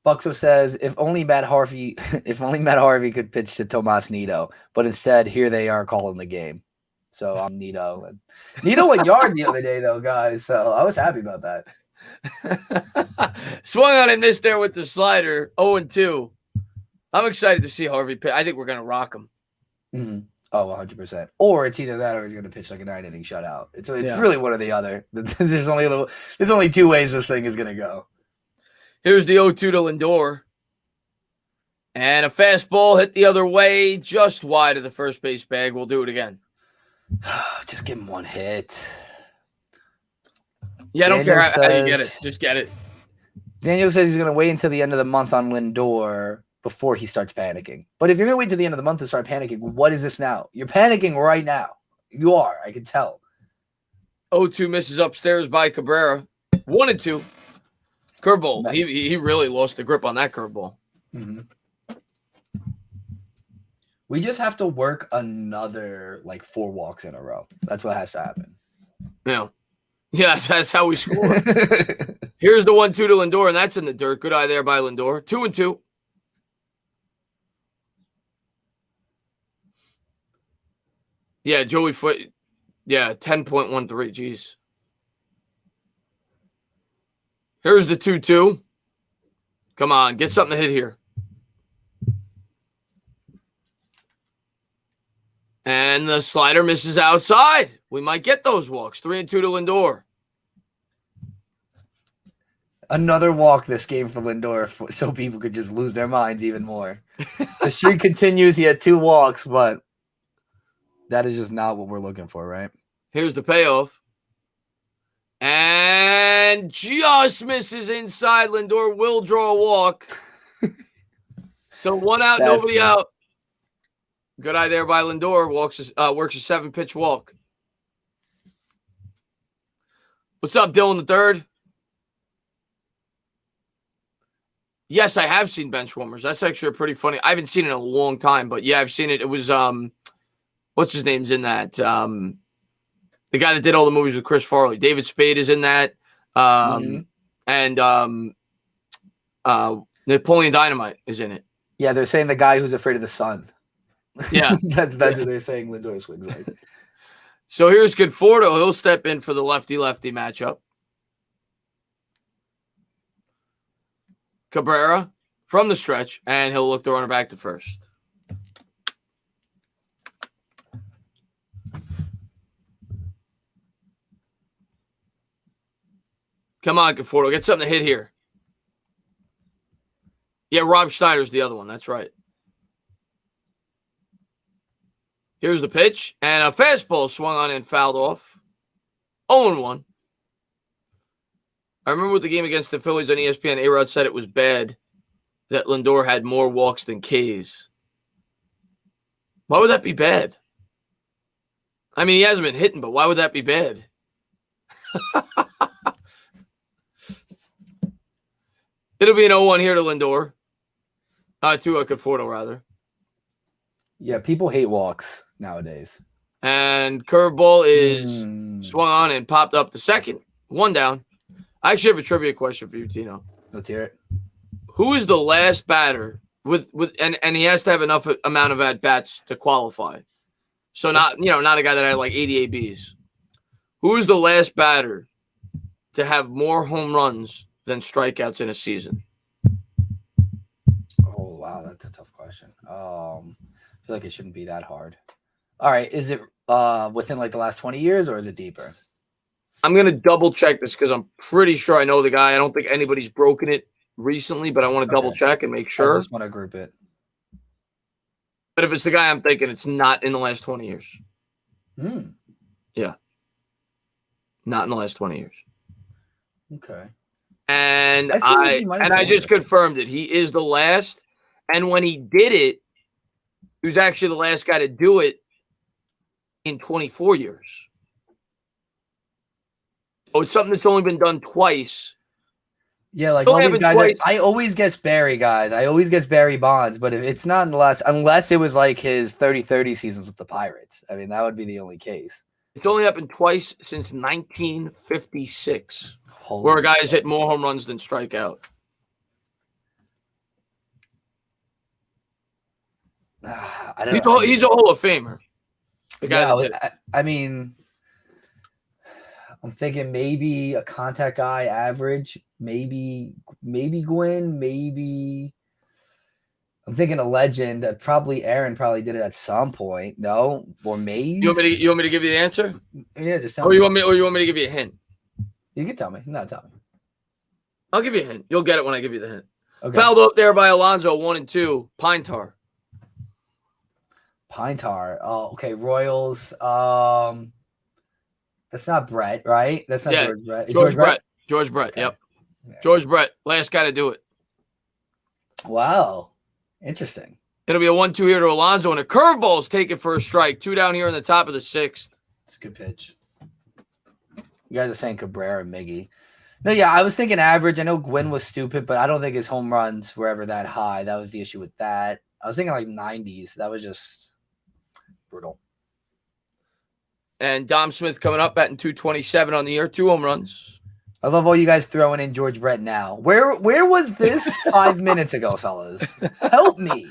Buxo says, if only Matt Harvey could pitch to Tomas Nido, but instead here they are calling the game. So I'm Nido. And Nido went yard the other day though, guys. So I was happy about that. Swung on and missed there with the slider. 0-2. I'm excited to see Harvey pitch. I think we're gonna rock him. Mm-hmm. Oh, 100%. Or it's either that or he's going to pitch like a 9-inning shutout. It's really one or the other. There's only two ways this thing is going to go. Here's the 0-2 to Lindor. And a fastball hit the other way, just wide of the first base bag. We'll do it again. Just give him one hit. Yeah, I don't care how you get it. Just get it. Daniel says he's going to wait until the end of the month on Lindor before he starts panicking. But if you're going to wait till the end of the month to start panicking, what is this now? You're panicking right now. You are. I can tell. 0-2 misses upstairs by Cabrera. 1-2. Curveball. He really lost the grip on that curveball. Mm-hmm. We just have to work another 4 walks in a row. That's what has to happen. Yeah, that's how we score. Here's the 1-2 to Lindor, and that's in the dirt. Good eye there by Lindor. 2-2. Yeah, Joey Foot. Yeah, 10.13. Jeez. Here's the 2-2. Come on, get something to hit here. And the slider misses outside. We might get those walks. 3-2 to Lindor. Another walk this game for Lindor so people could just lose their minds even more. The streak continues. He had 2 walks, but that is just not what we're looking for, right? Here's the payoff. And just misses inside. Lindor will draw a walk. So 1 out, nobody out. Good eye there by Lindor. Works a 7-pitch walk. What's up, Dylan the third? Yes, I have seen Benchwarmers. That's actually pretty funny. I haven't seen it in a long time, but yeah, I've seen it. It was what's his name's in that? The guy that did all the movies with Chris Farley. David Spade is in that. And Napoleon Dynamite is in it. Yeah, they're saying the guy who's afraid of the sun. Yeah. that's what they're saying Lindor swings like. So here's Conforto. He'll step in for the lefty-lefty matchup. Cabrera from the stretch, and he'll look to run it back to first. Come on, Conforto. Get something to hit here. Yeah, Rob Schneider's the other one. That's right. Here's the pitch, and a fastball swung on and fouled off. 0-1. I remember with the game against the Phillies on ESPN, A-Rod said it was bad that Lindor had more walks than Ks. Why would that be bad? I mean, he hasn't been hitting, but why would that be bad? It'll be an 0-1 here to Lindor. To Conforto, rather. Yeah, people hate walks nowadays. And curveball is swung on and popped up to second. 1 down. I actually have a trivia question for you, Tino. Let's hear it. Who is the last batter and he has to have enough amount of at-bats to qualify. So not a guy that had 80 ABs. Who is the last batter to have more home runs than strikeouts in a season? Oh, wow, that's a tough question. I feel like it shouldn't be that hard. All right, is it within the last 20 years or is it deeper? I'm going to double check this because I'm pretty sure I know the guy. I don't think anybody's broken it recently, but I want to double check and make sure. I just want to group it. But if it's the guy I'm thinking, it's not in the last 20 years. Yeah. Not in the last 20 years. Okay. And I just confirmed it. He is the last. And when he did it, he was actually the last guy to do it in 24 years. Oh, it's something that's only been done twice. Yeah, all these guys. I always guess Barry, guys. I always guess Barry Bonds. But if it's not in the last, unless it was his 30-30 seasons with the Pirates. I mean, that would be the only case. It's only happened twice since 1956, where a guy has hit more home runs than strikeout. I don't know. He's a Hall of Famer. The guy that did it. I mean, I'm thinking maybe a contact guy average, maybe Gwynn, maybe I'm thinking a legend. Probably Aaron probably did it at some point. No, or Mays. You want me to give you the answer? Yeah, just tell Or me. you want me to give you a hint? You can tell me. No, tell me. I'll give you a hint. You'll get it when I give you the hint. Okay. Fouled up there by Alonso, 1 and 2. Pine Tar. Pine Tar. Oh, okay. Royals. That's not Brett, right? That's not George Brett. George Brett. George Brett. Okay. Yep. Yeah. George Brett. Last guy to do it. Wow. Interesting. It'll be a 1-2 here to Alonso, and a curveball is taken for a strike. 2 down here in the top of the 6th. It's a good pitch. You guys are saying Cabrera and Miggy. No, yeah, I was thinking average. I know Gwynn was stupid, but I don't think his home runs were ever that high. That was the issue with that. I was thinking like 90s. That was just brutal. And Dom Smith coming up batting 227 on the year, 2 home runs. I love all you guys throwing in George Brett now. Where was this 5 minutes ago, fellas? Help me.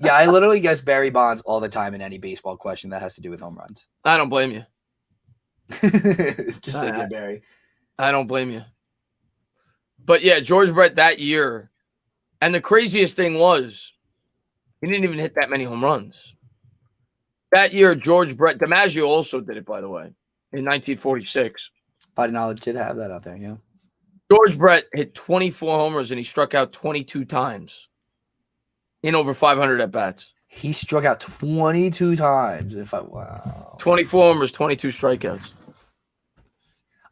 Yeah, I literally guess Barry Bonds all the time in any baseball question that has to do with home runs. I don't blame you. Just like it, Barry. I don't blame you. But yeah, George Brett that year. And the craziest thing was he didn't even hit that many home runs. That year, George Brett, DiMaggio also did it, by the way, in 1946. Body knowledge did have that out there, yeah. George Brett hit 24 homers and he struck out 22 times in over 500 at-bats. He struck out 22 times. Wow. 24 homers, 22 strikeouts.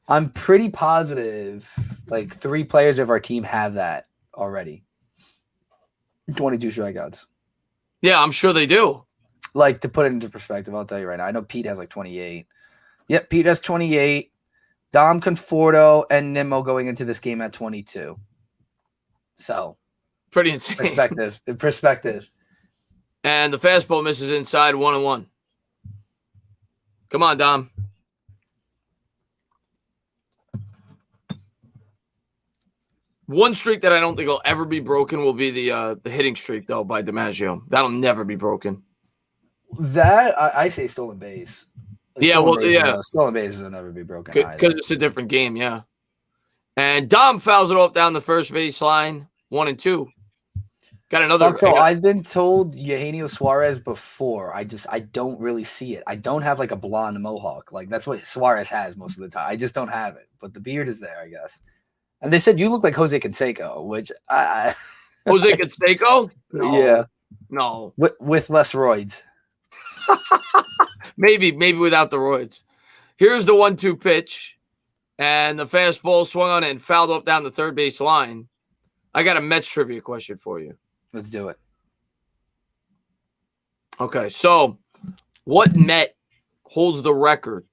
I'm pretty positive like 3 players of our team have that already. 22 strikeouts. Yeah, I'm sure they do. Like, to put it into perspective, I'll tell you right now. I know Pete has like 28. Yep, Pete has 28. Dom Conforto and Nimmo going into this game at 22. So, pretty insane. Perspective. And the fastball misses inside 1-1. Come on, Dom. One streak that I don't think will ever be broken will be the hitting streak, though, by DiMaggio. That'll never be broken. That, I say stolen base. Stolen bases will never be broken because it's a different game, yeah. And Dom fouls it off down the first base line, 1 and 2. Got another. So I've been told Eugenio Suarez before. I don't really see it. I don't have like a blonde mohawk. Like that's what Suarez has most of the time. I just don't have it. But the beard is there, I guess. And they said you look like Jose Canseco, which I Jose Canseco? No. Yeah. No. With less roids. Maybe without the roids. Here's the 1-2 pitch. And the fastball swung on and fouled up down the third base line. I got a Mets trivia question for you. Let's do it. Okay, so what Met holds the record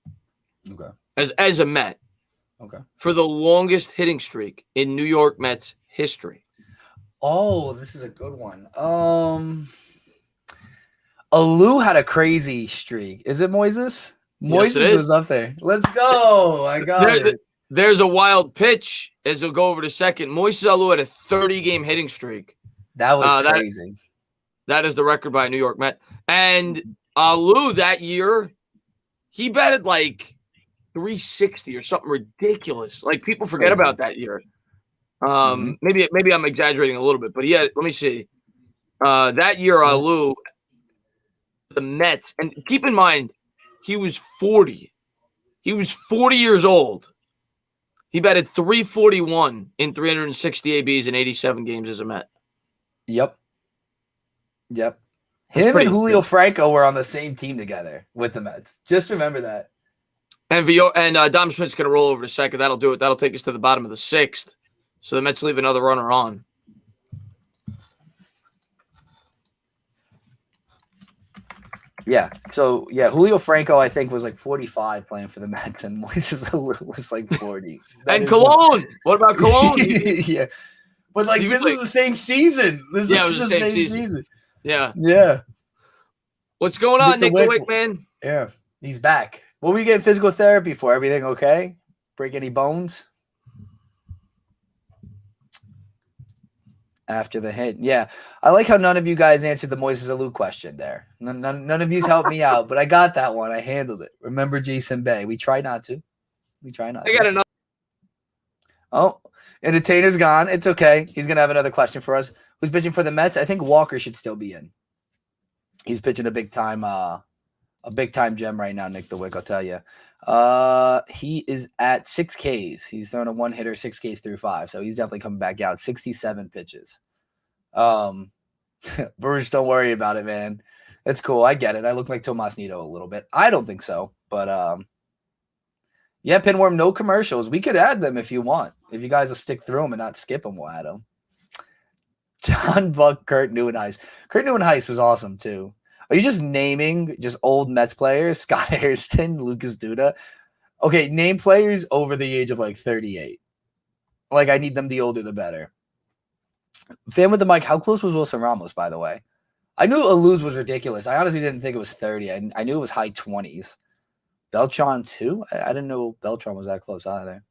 as a Met for the longest hitting streak in New York Mets history? Oh, this is a good one. Alou had a crazy streak. Is it Moises? Moises was up there. Let's go. I got it. There's a wild pitch as he'll go over to second. Moises Alou had a 30-game hitting streak. That was crazy. That is the record by a New York Met. And Alou that year, he batted like 360 or something ridiculous. Like people forget about that year. Maybe I'm exaggerating a little bit, but let me see. That year, Alou, the Mets, and keep in mind, he was 40. He was 40 years old. He batted 341 in 360 ABs in 87 games as a Met. That's Him and Julio Franco were on the same team together with the Mets. Just remember that. And Dom Smith's going to roll over to second. That'll do it. That'll take us to the bottom of the 6th. So the Mets leave another runner on. Yeah. So, Julio Franco, I think, was like 45 playing for the Mets, and Moises was like 40. And Cologne. What about Cologne? Yeah. But, like, this is the same season. This is the same season. Yeah. Yeah. What's going on, Nick Wick, man? Yeah. He's back. What were you getting physical therapy for? Everything okay? Break any bones? after the hint. Yeah, I like how none of you guys answered the Moises Alou question there. None of you's helped me out, but I got that one. I handled it. Remember Jason Bay? We try not to. We try not I to. got another. Oh, Entertainah's gone. It's okay. He's gonna have another question for us. Who's pitching for the Mets? I think Walker should still be in. He's pitching a big time gem right now, Nick the Wick, I'll tell you. He is at 6 Ks. He's thrown a one-hitter, 6 Ks through 5, so he's definitely coming back out. 67 pitches. Bruce, don't worry about it, man. It's cool. I get it. I look like Tomas Nido a little bit. I don't think so, but yeah, Pinworm, no commercials. We could add them if you want. If you guys will stick through them and not skip them, we'll add them. John Buck, Kurt Neuenhuis. Kurt Neuenhuis was awesome, too. Are you just naming just old Mets players? Scott Hairston, Lucas Duda? Okay, name players over the age of like 38. Like, I need them the older the better. Fan with the mic, how close was Wilson Ramos, by the way? I knew Aluz was ridiculous. I honestly didn't think it was 30. I knew it was high 20s. Beltran, too? I didn't know Beltran was that close either.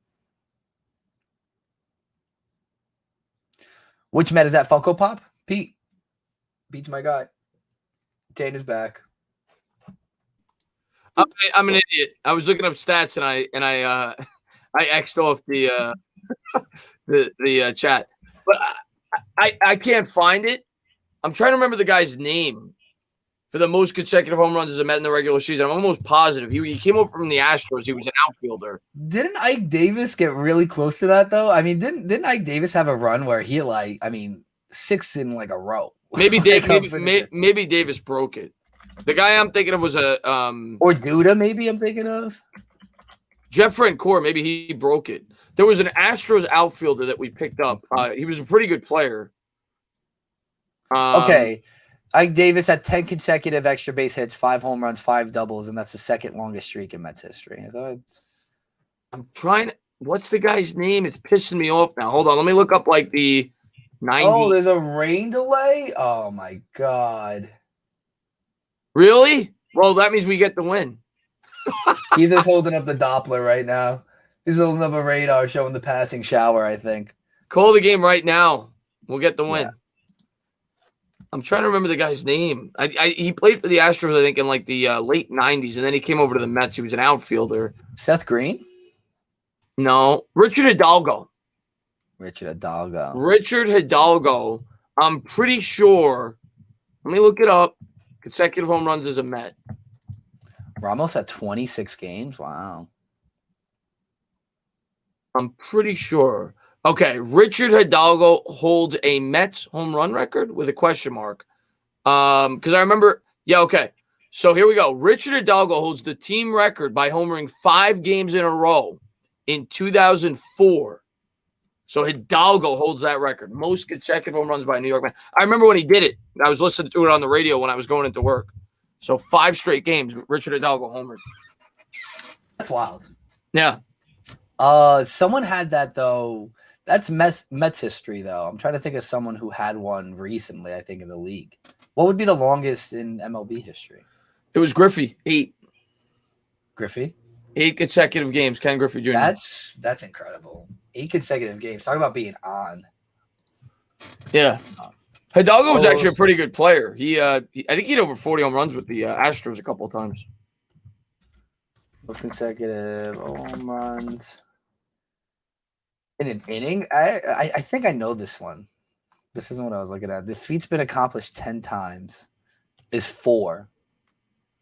Which Met is that? Funko Pop? Pete. Pete's my guy. Dana's back. I'm an idiot. I was looking up stats and I X'd off the chat, but I can't find it. I'm trying to remember the guy's name for the most consecutive home runs as a Met in the regular season. I'm almost positive he came over from the Astros. He was an outfielder. Didn't Ike Davis get really close to that though? I mean, didn't Ike Davis have a run where he 6 in like a row? Maybe maybe Davis broke it. The guy I'm thinking of was a or Duda. Maybe I'm thinking of Jeff Francoeur. Maybe he broke it. There was an Astros outfielder that we picked up. He was a pretty good player. Okay, Ike Davis had 10 consecutive extra base hits, 5 home runs, 5 doubles, and that's the second longest streak in Mets history. I'm trying. What's the guy's name? It's pissing me off now. Hold on, let me look up like the 90. Oh, there's a rain delay? Oh, my God. Really? Well, that means we get the win. He's just holding up the Doppler right now. He's holding up a radar showing the passing shower, I think. Call the game right now. We'll get the win. Yeah. I'm trying to remember the guy's name. He played for the Astros, I think, in like the late 90s, and then he came over to the Mets. He was an outfielder. Seth Green? No. Richard Hidalgo. Richard Hidalgo. I'm pretty sure. Let me look it up. Consecutive home runs as a Met. Ramos had 26 games. Wow. I'm pretty sure. Okay, Richard Hidalgo holds a Mets home run record with a question mark. Because I remember. Yeah, okay. So here we go. Richard Hidalgo holds the team record by homering 5 games in a row in 2004. So Hidalgo holds that record. Most consecutive home runs by a New York Met. I remember when he did it. I was listening to it on the radio when I was going into work. So 5 straight games, Richard Hidalgo homered. That's wild. Yeah. Someone had that, though. That's Mets history, though. I'm trying to think of someone who had one recently, I think, in the league. What would be the longest in MLB history? It was Griffey, 8. Griffey? 8 consecutive games, Ken Griffey Jr. That's incredible. 8 consecutive games. Talk about being on. Yeah. Hidalgo was actually a pretty good player. I think he had over 40 home runs with the Astros a couple of times. Consecutive home runs in an inning. I think I know this one. This isn't what I was looking at. The feat's been accomplished 10 times. Is 4.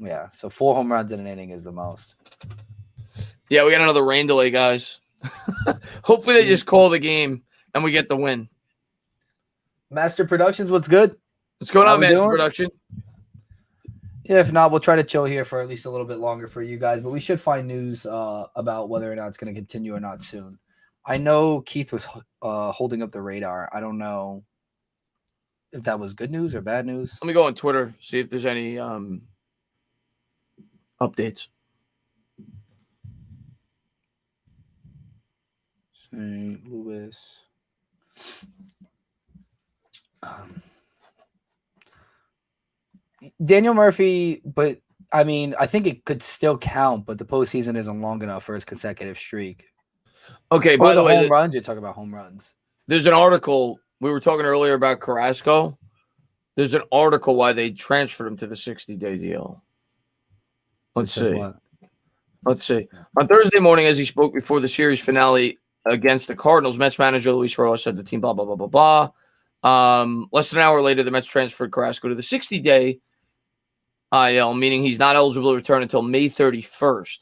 Yeah, so 4 home runs in an inning is the most. Yeah, we got another rain delay, guys. Hopefully they just call the game and we get the win. Master Productions, what's good? What's going on, Master Production? Yeah, if not, we'll try to chill here for at least a little bit longer for you guys, but we should find news about whether or not it's going to continue or not soon. I know Keith was holding up the radar. I don't know if that was good news or bad news. Let me go on Twitter, see if there's any updates. St. Louis. Daniel Murphy, but I mean, I think it could still count, but the postseason isn't long enough for his consecutive streak. Okay, by the way, home runs, you talk about home runs. There's an article we were talking earlier about Carrasco. There's an article why they transferred him to the 60-day deal. Let's see. Let's see. On Thursday morning, as he spoke before the series finale against the Cardinals, Mets manager Luis Rojas said the team blah, blah, blah, blah, blah. Less than an hour later, the Mets transferred Carrasco to the 60-day IL, meaning he's not eligible to return until May 31st.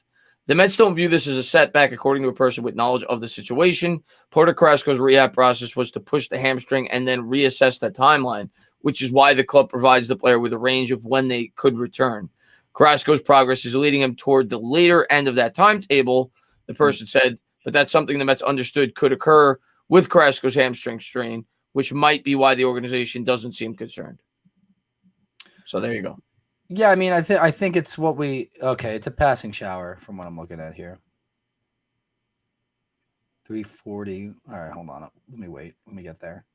The Mets don't view this as a setback, according to a person with knowledge of the situation. Part of Carrasco's rehab process was to push the hamstring and then reassess that timeline, which is why the club provides the player with a range of when they could return. Carrasco's progress is leading him toward the later end of that timetable, the person said, but that's something the Mets understood could occur with Carrasco's hamstring strain, which might be why the organization doesn't seem concerned. So there you go. Yeah, I mean, I think it's what we it's a passing shower from what I'm looking at here. 340. All right, hold on. Let me wait. Let me get there.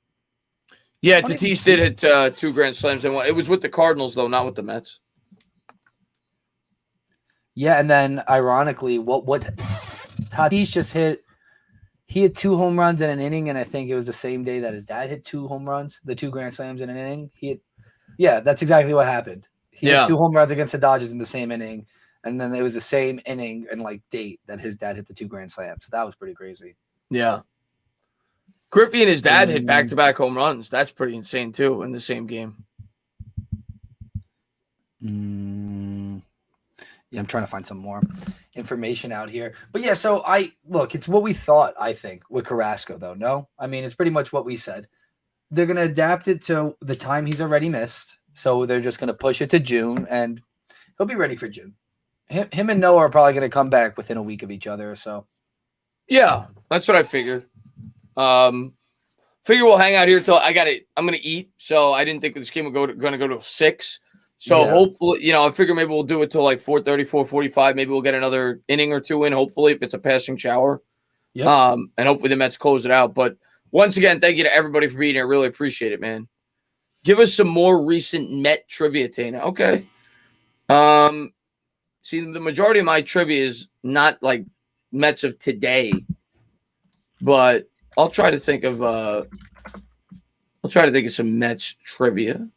Yeah, Tatis did hit 2 grand slams and one. It was with the Cardinals though, not with the Mets. Yeah, and then ironically, what Tatis just hit, he hit 2 home runs in an inning, and I think it was the same day that his dad hit 2 home runs, the 2 grand slams in an inning. Yeah, that's exactly what happened. He hit 2 home runs against the Dodgers in the same inning, and then it was the same inning and date that his dad hit the 2 grand slams. That was pretty crazy. Yeah. Griffey and his dad hit back-to-back home runs. That's pretty insane too in the same game. Yeah, I'm trying to find some more information out here. But yeah, so it's what we thought, I think, with Carrasco, though. No? I mean, it's pretty much what we said. They're going to adapt it to the time he's already missed. So they're just going to push it to June, and he'll be ready for June. Him and Noah are probably going to come back within a week of each other or so. Yeah, that's what I figured. Figure we'll hang out here till I'm going to eat. So I didn't think this game was going to go to 6. So hopefully, I figure maybe we'll do it till 4:30, 4:45. Maybe we'll get another inning or 2 in, hopefully, if it's a passing shower. Yeah. And hopefully the Mets close it out. But once again, thank you to everybody for being here. Really appreciate it, man. Give us some more recent Met trivia, Tana. Okay. See, the majority of my trivia is not Mets of today, but I'll try to think of some Mets trivia.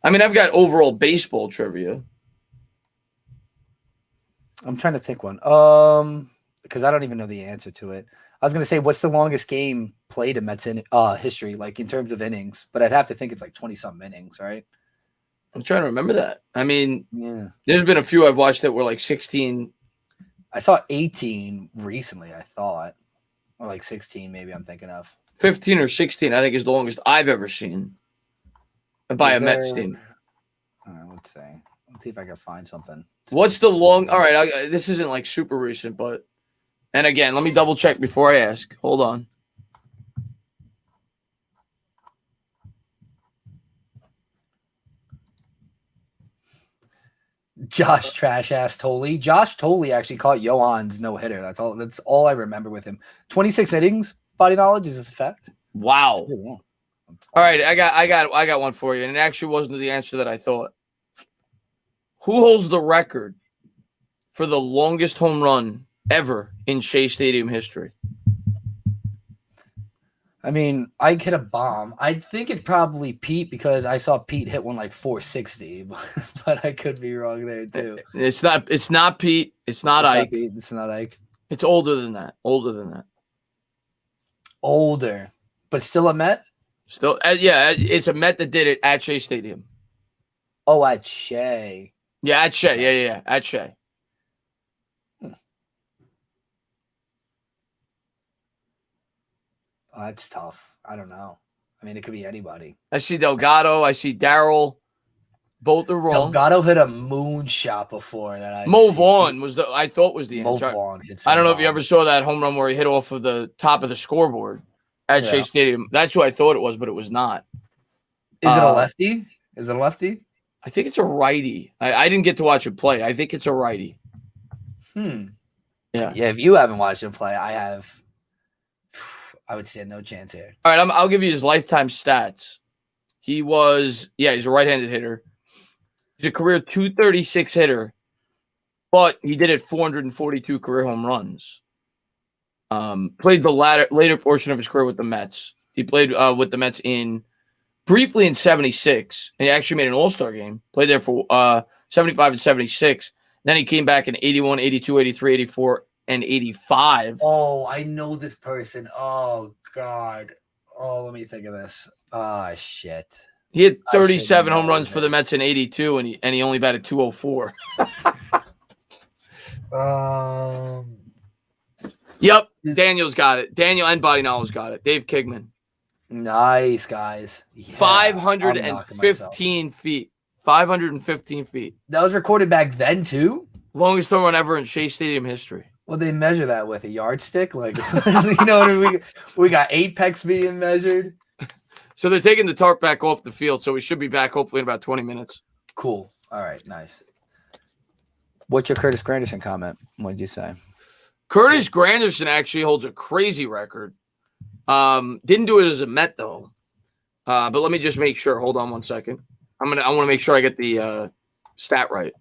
I mean, I've got overall baseball trivia. I'm trying to think one. Because I don't even know the answer to it. I was going to say, what's the longest game played in Mets history, in terms of innings? But I'd have to think it's 20-something innings, right? I'm trying to remember that. I mean, there's been a few I've watched that were 16. I saw 18 recently, I thought. Or 16, maybe I'm thinking of. 15 or 16, I think, is the longest I've ever seen by a Mets team. All right, let's see. Let's see if I can find something. What's the long? All right, this isn't super recent, but and again, let me double check before I ask. Hold on. Josh trash ass Tolley. Josh Tolley actually caught Johan's no hitter. That's all I remember with him. 26 innings. Body knowledge, is this a fact? Wow. All right, I got one for you, and it actually wasn't the answer that I thought. Who holds the record for the longest home run ever in Shea Stadium history? I mean, I hit a bomb. I think it's probably Pete because I saw Pete hit one 460, but I could be wrong there too. It's not Pete. It's not Ike. It's not Ike. It's older than that. Older, but still a Met? Still, it's a Met that did it at Shea Stadium. Oh, at Shea. Yeah, at Shea. Yeah, at Shea. Oh, that's tough. I don't know. I mean, it could be anybody. I see Delgado. I see Darryl. Both are wrong. Delgado hit a moonshot before that. Mo Vaughn I thought was the answer. Mo Vaughn I don't know if you ever saw that home run where he hit off of the top of the scoreboard at Shea Stadium. That's who I thought it was, but it was not. Is it a lefty? Is it a lefty? I think it's a righty. I didn't get to watch him play. I think it's a righty. Yeah. Yeah, if you haven't watched him play, I have. I would say no chance here. All right, I'll give you his lifetime stats. He's a right-handed hitter. He's a career 236 hitter, but he did it 442 career home runs. Played the later portion of his career with the Mets. He played with the Mets briefly in 76. And he actually made an all-star game. Played there for 75 and 76. Then he came back in 81, 82, 83, 84, and 85. Oh, I know this person. Oh, God. Oh, let me think of this. Oh, shit. He had 37 home runs for the Mets in 82, and he only batted 204. Yep, Daniel's got it. Daniel and Body Knowledge got it. Dave Kigman. Nice, guys. Yeah, 515 feet. 515 feet. That was recorded back then, too? Longest home run ever in Shea Stadium history. Well, they measure that with a yardstick? Like, you know what I mean? We got apex being measured. So they're taking the tarp back off the field, so we should be back hopefully in about 20 minutes. Cool. All right, nice. What's your Curtis Granderson comment? What did you say? Curtis Granderson actually holds a crazy record. Didn't do it as a Met, though. But let me just make sure. Hold on one second. I want to make sure I get the stat right.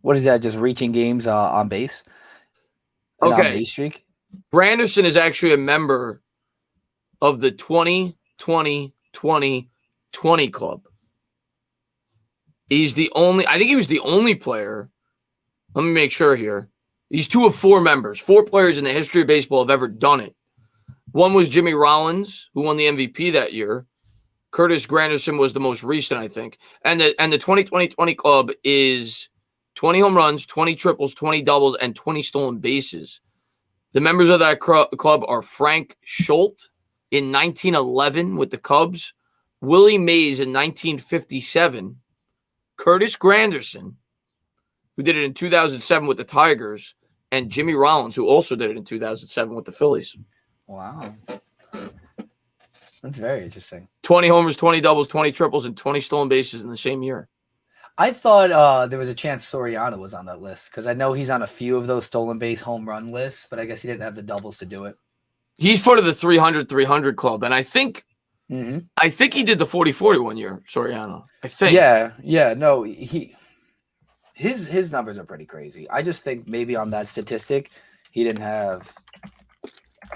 What is that? Just reaching games on base? Okay. On base streak? Granderson is actually a member of the 20 club. He's the only, I think he was the only player. Let me make sure here. He's 2 of 4 members. 4 players in the history of baseball have ever done it. One was Jimmy Rollins, who won the MVP that year. Curtis Granderson was the most recent, I think. And the 20-20-20 club is 20 home runs, 20 triples, 20 doubles, and 20 stolen bases. The members of that club are Frank Schultz in 1911 with the Cubs, Willie Mays in 1957, Curtis Granderson, who did it in 2007 with the Tigers, and Jimmy Rollins, who also did it in 2007 with the Phillies. Wow. That's very interesting. 20 homers, 20 doubles, 20 triples, and 20 stolen bases in the same year. I thought there was a chance Soriano was on that list because I know he's on a few of those stolen base home run lists, but I guess he didn't have the doubles to do it. He's part of the 300 club, and I think he did the 40-40 one year, Soriano. I think. Yeah. No, his numbers are pretty crazy. I just think maybe on that statistic, he didn't have,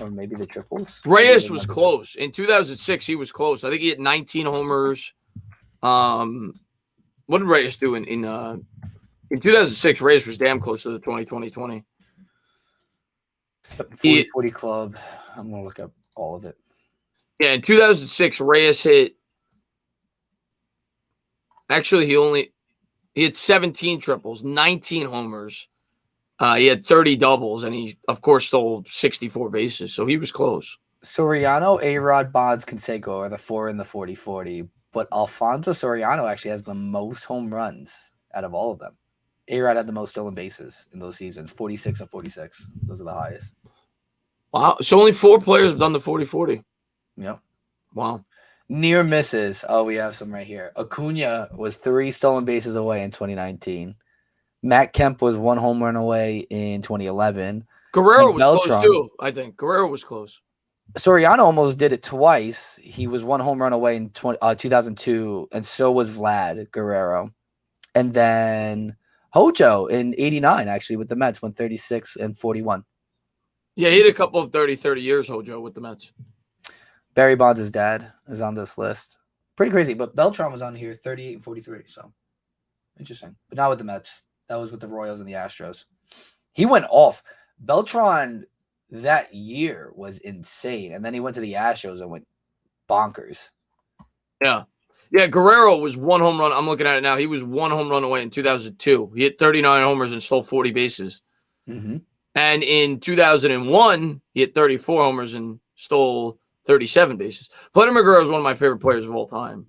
or maybe the triples. Reyes was close. In 2006, he was close. I think he hit 19 homers. What did Reyes do in 2006? Reyes was damn close to the 20-20-20. 40 club. I'm going to look up all of it. Yeah, in 2006, Reyes hit. Actually, he had 17 triples, 19 homers. He had 30 doubles, and he, of course, stole 64 bases. So he was close. Soriano, A-Rod, Bonds, Canseco are the 4 in the 40-40. But Alfonso Soriano actually has the most home runs out of all of them. A-Rod had the most stolen bases in those seasons, 46 and 46. Those are the highest. Wow. So only 4 players have done the 40-40. Yep. Wow. Near misses. Oh, we have some right here. Acuna was 3 stolen bases away in 2019. Matt Kemp was 1 home run away in 2011. Guerrero was close too, I think. Guerrero was close. Soriano almost did it twice. He was 1 home run away in 2002, and so was Vlad Guerrero. And then Hojo in 89, actually, with the Mets, went 36 and 41. Yeah, he had a couple of 30 years, Hojo, with the Mets. Barry Bonds' dad is on this list. Pretty crazy, but Beltran was on here, 38 and 43, so interesting. But not with the Mets. That was with the Royals and the Astros. He went off. Beltran that year was insane, and then he went to the Astros and went bonkers. Yeah, Guerrero was 1 home run. I'm looking at it now. He was 1 home run away in 2002. He hit 39 homers and stole 40 bases. Mm-hmm. And in 2001, he hit 34 homers and stole 37 bases. Vladimir Guerrero is one of my favorite players of all time.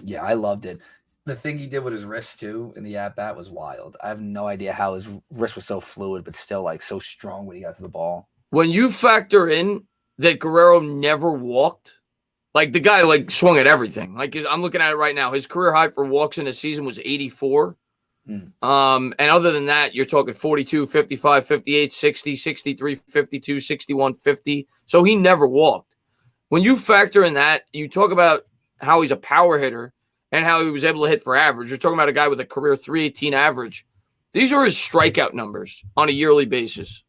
Yeah, I loved it. The thing he did with his wrist, too, in the at-bat was wild. I have no idea how his wrist was so fluid, but still, like, so strong when he got to the ball. When you factor in that Guerrero never walked, like, the guy, like, swung at everything. Like, I'm looking at it right now. His career high for walks in a season was 84. And other than that, you're talking 42, 55, 58, 60, 63, 52, 61, 50. So he never walked. When you factor in that, you talk about how he's a power hitter and how he was able to hit for average. You're talking about a guy with a career 318 average. These are his strikeout numbers on a yearly basis.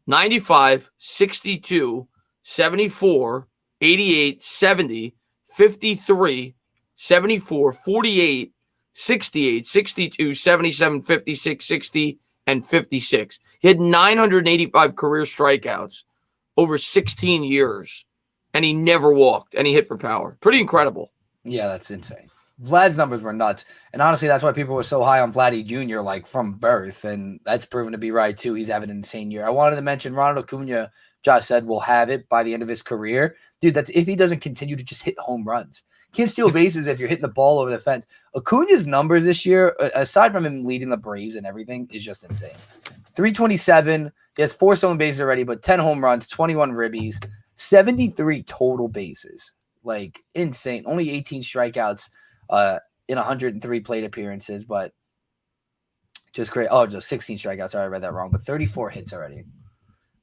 95, 62, 74, 88, 70, 53, 74, 48, 68, 62, 77, 56, 60, and 56. He had 985 career strikeouts over 16 years, and he never walked, and he hit for power. Pretty incredible. Yeah, that's insane. Vlad's numbers were nuts. And honestly, that's why people were so high on Vladdy Jr., like from birth. And that's proven to be right, too. He's having an insane year. I wanted to mention Ronald Acuna, Josh said, will have it by the end of his career. Dude, that's if he doesn't continue to just hit home runs. Can't steal bases if you're hitting the ball over the fence. Acuna's numbers this year, aside from him leading the Braves and everything, is just insane. 327. He has 4 stolen bases already, but 10 home runs, 21 ribbies, 73 total bases. Like, insane. Only 18 strikeouts in 103 plate appearances, but just great. Oh, just 16 strikeouts. Sorry, I read that wrong, but 34 hits already.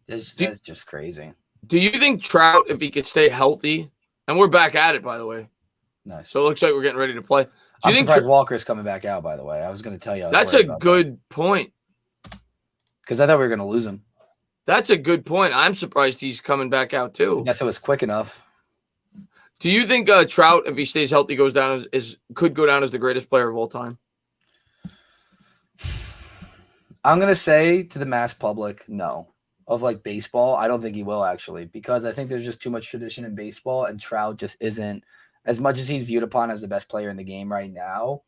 That's just crazy. Do you think Trout, if he could stay healthy, and we're back at it, by the way. Nice. So it looks like we're getting ready to play. I'm surprised Walker's coming back out, by the way. I was going to tell you. That's a good point. Because I thought we were going to lose him. That's a good point. I'm surprised he's coming back out, too. I guess it was quick enough. Do you think Trout, if he stays healthy, could go down as the greatest player of all time? I'm going to say to the mass public, no. Of like baseball, I don't think he will actually, because I think there's just too much tradition in baseball, and Trout just isn't, as much as he's viewed upon as the best player in the game right now.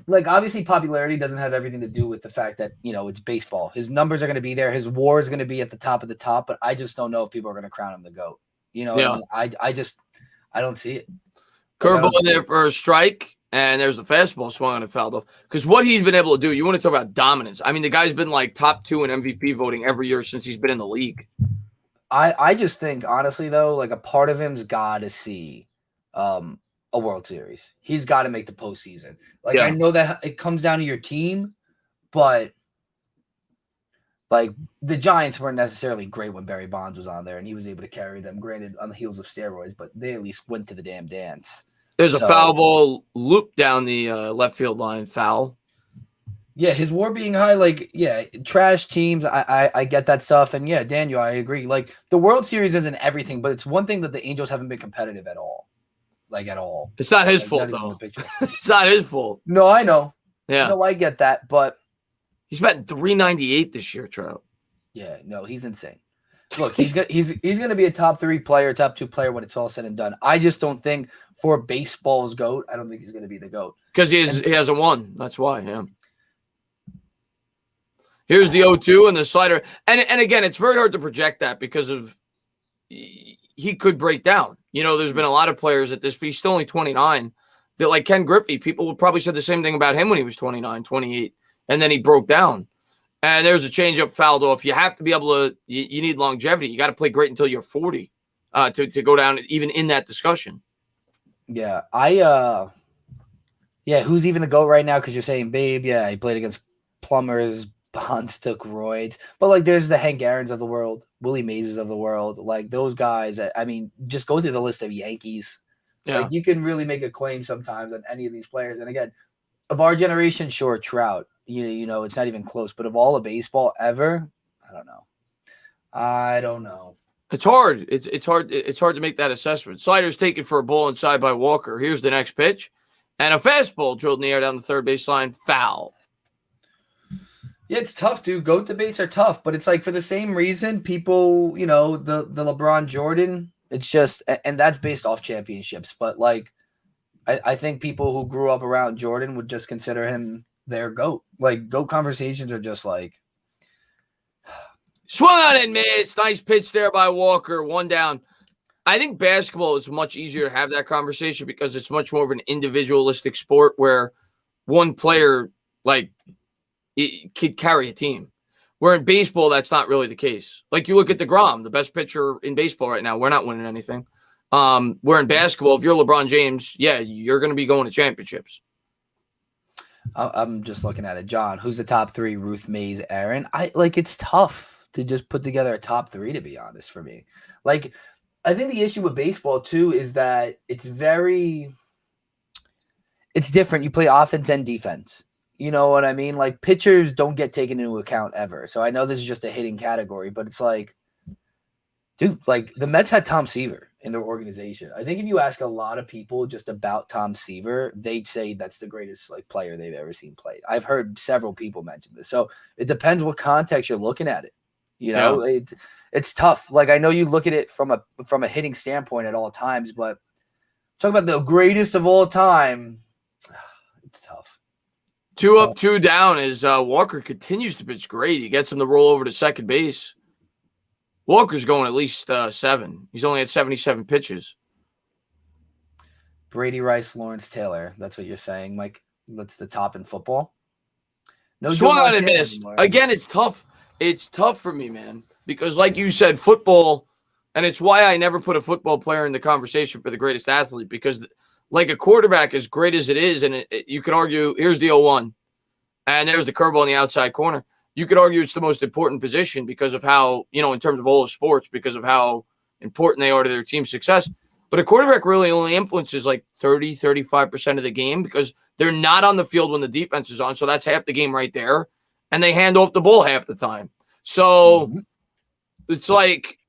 Like obviously popularity doesn't have everything to do with the fact that, you know, it's baseball. His numbers are going to be there. His WAR is going to be at the top of the top, but I just don't know if people are going to crown him the GOAT. You know, yeah. I don't see it. Curveball in there for a strike, and there's the fastball swung on and fouled off. Because what he's been able to do, you want to talk about dominance. I mean, the guy's been like top 2 in MVP voting every year since he's been in the league. I just think, honestly, though, like a part of him's got to see a World Series. He's got to make the postseason. Like, yeah. I know that it comes down to your team, but like the Giants weren't necessarily great when Barry Bonds was on there, and he was able to carry them, granted on the heels of steroids, but they at least went to the damn dance. There's a foul ball loop down the left field line, foul. Yeah, his WAR being high, like, yeah, trash teams, I get that stuff. And yeah, Daniel, I agree. Like, the World Series isn't everything, but it's one thing that the Angels haven't been competitive at all. Like, at all. It's not his fault, though. It's not his fault. No, I know. Yeah. No, I get that, but he's batting 398 this year, Trout. Yeah, no, he's insane. Look, he's going to be a top 3 player, top 2 player when it's all said and done. I just don't think for baseball's GOAT, I don't think he's going to be the GOAT. Because he hasn't won. That's why, yeah. Here's the 0-2 and the slider. And again, it's very hard to project that because of he could break down. You know, there's been a lot of players at this, but he's still only 29. That, like Ken Griffey, people would probably say the same thing about him when he was 29, 28, and then he broke down. And there's a changeup fouled off. You have to be able to – you need longevity. You got to play great until you're 40 to go down even in that discussion. Yeah. Who's even the GOAT right now? Because you're saying, babe, yeah, he played against plumbers, Bonds took roids. But, like, there's the Hank Aaron's of the world, Willie Mays of the world. Like, those guys, I mean, just go through the list of Yankees. Yeah. Like, you can really make a claim sometimes on any of these players. And, again, of our generation, sure, Trout. You know, it's not even close. But of all of baseball ever, I don't know. It's hard. It's hard. It's hard to make that assessment. Slider's taken for a ball inside by Walker. Here's the next pitch. And a fastball drilled in the air down the third baseline. Foul. Yeah, it's tough, dude. GOAT debates are tough. But it's like for the same reason, people, you know, the LeBron Jordan, it's just, and that's based off championships. But like, I think people who grew up around Jordan would just consider him their GOAT. Like, GOAT conversations are just like. Swung on and missed. Nice pitch there by Walker. 1 down. I think basketball is much easier to have that conversation because it's much more of an individualistic sport where one player, like, it could carry a team. Where in baseball, that's not really the case. Like, you look at DeGrom, the best pitcher in baseball right now. We're not winning anything. Where in basketball, if you're LeBron James, yeah, you're going to be going to championships. I'm just looking at it. John, who's the top 3? Ruth, Mays, Aaron. It's tough to just put together a top 3, to be honest, for me. Like, I think the issue with baseball, too, is that it's different. You play offense and defense. You know what I mean? Like, pitchers don't get taken into account ever. So I know this is just a hitting category, but it's like, Dude, like the Mets had Tom Seaver in their organization. I think if you ask a lot of people just about Tom Seaver, they'd say that's the greatest like player they've ever seen played. I've heard several people mention this. So it depends what context you're looking at it. You know, it's tough. Like I know you look at it from a hitting standpoint at all times, but talk about the greatest of all time. It's tough. 2 up, 2 down as Walker continues to pitch great. He gets him to roll over to second base. Walker's going at least 7. He's only at 77 pitches. Brady Rice, Lawrence Taylor. That's what you're saying, Mike. That's the top in football. No swung on and missed. Again, it's tough. It's tough for me, man, because like you said, football, and it's why I never put a football player in the conversation for the greatest athlete, because like a quarterback, as great as it is, and you could argue, here's the 0-1, and there's the curveball in the outside corner. You could argue it's the most important position because of how, you know, in terms of all of sports, because of how important they are to their team's success. But a quarterback really only influences like 30, 35% of the game because they're not on the field when the defense is on. So that's half the game right there. And they hand off the ball half the time. So it's like,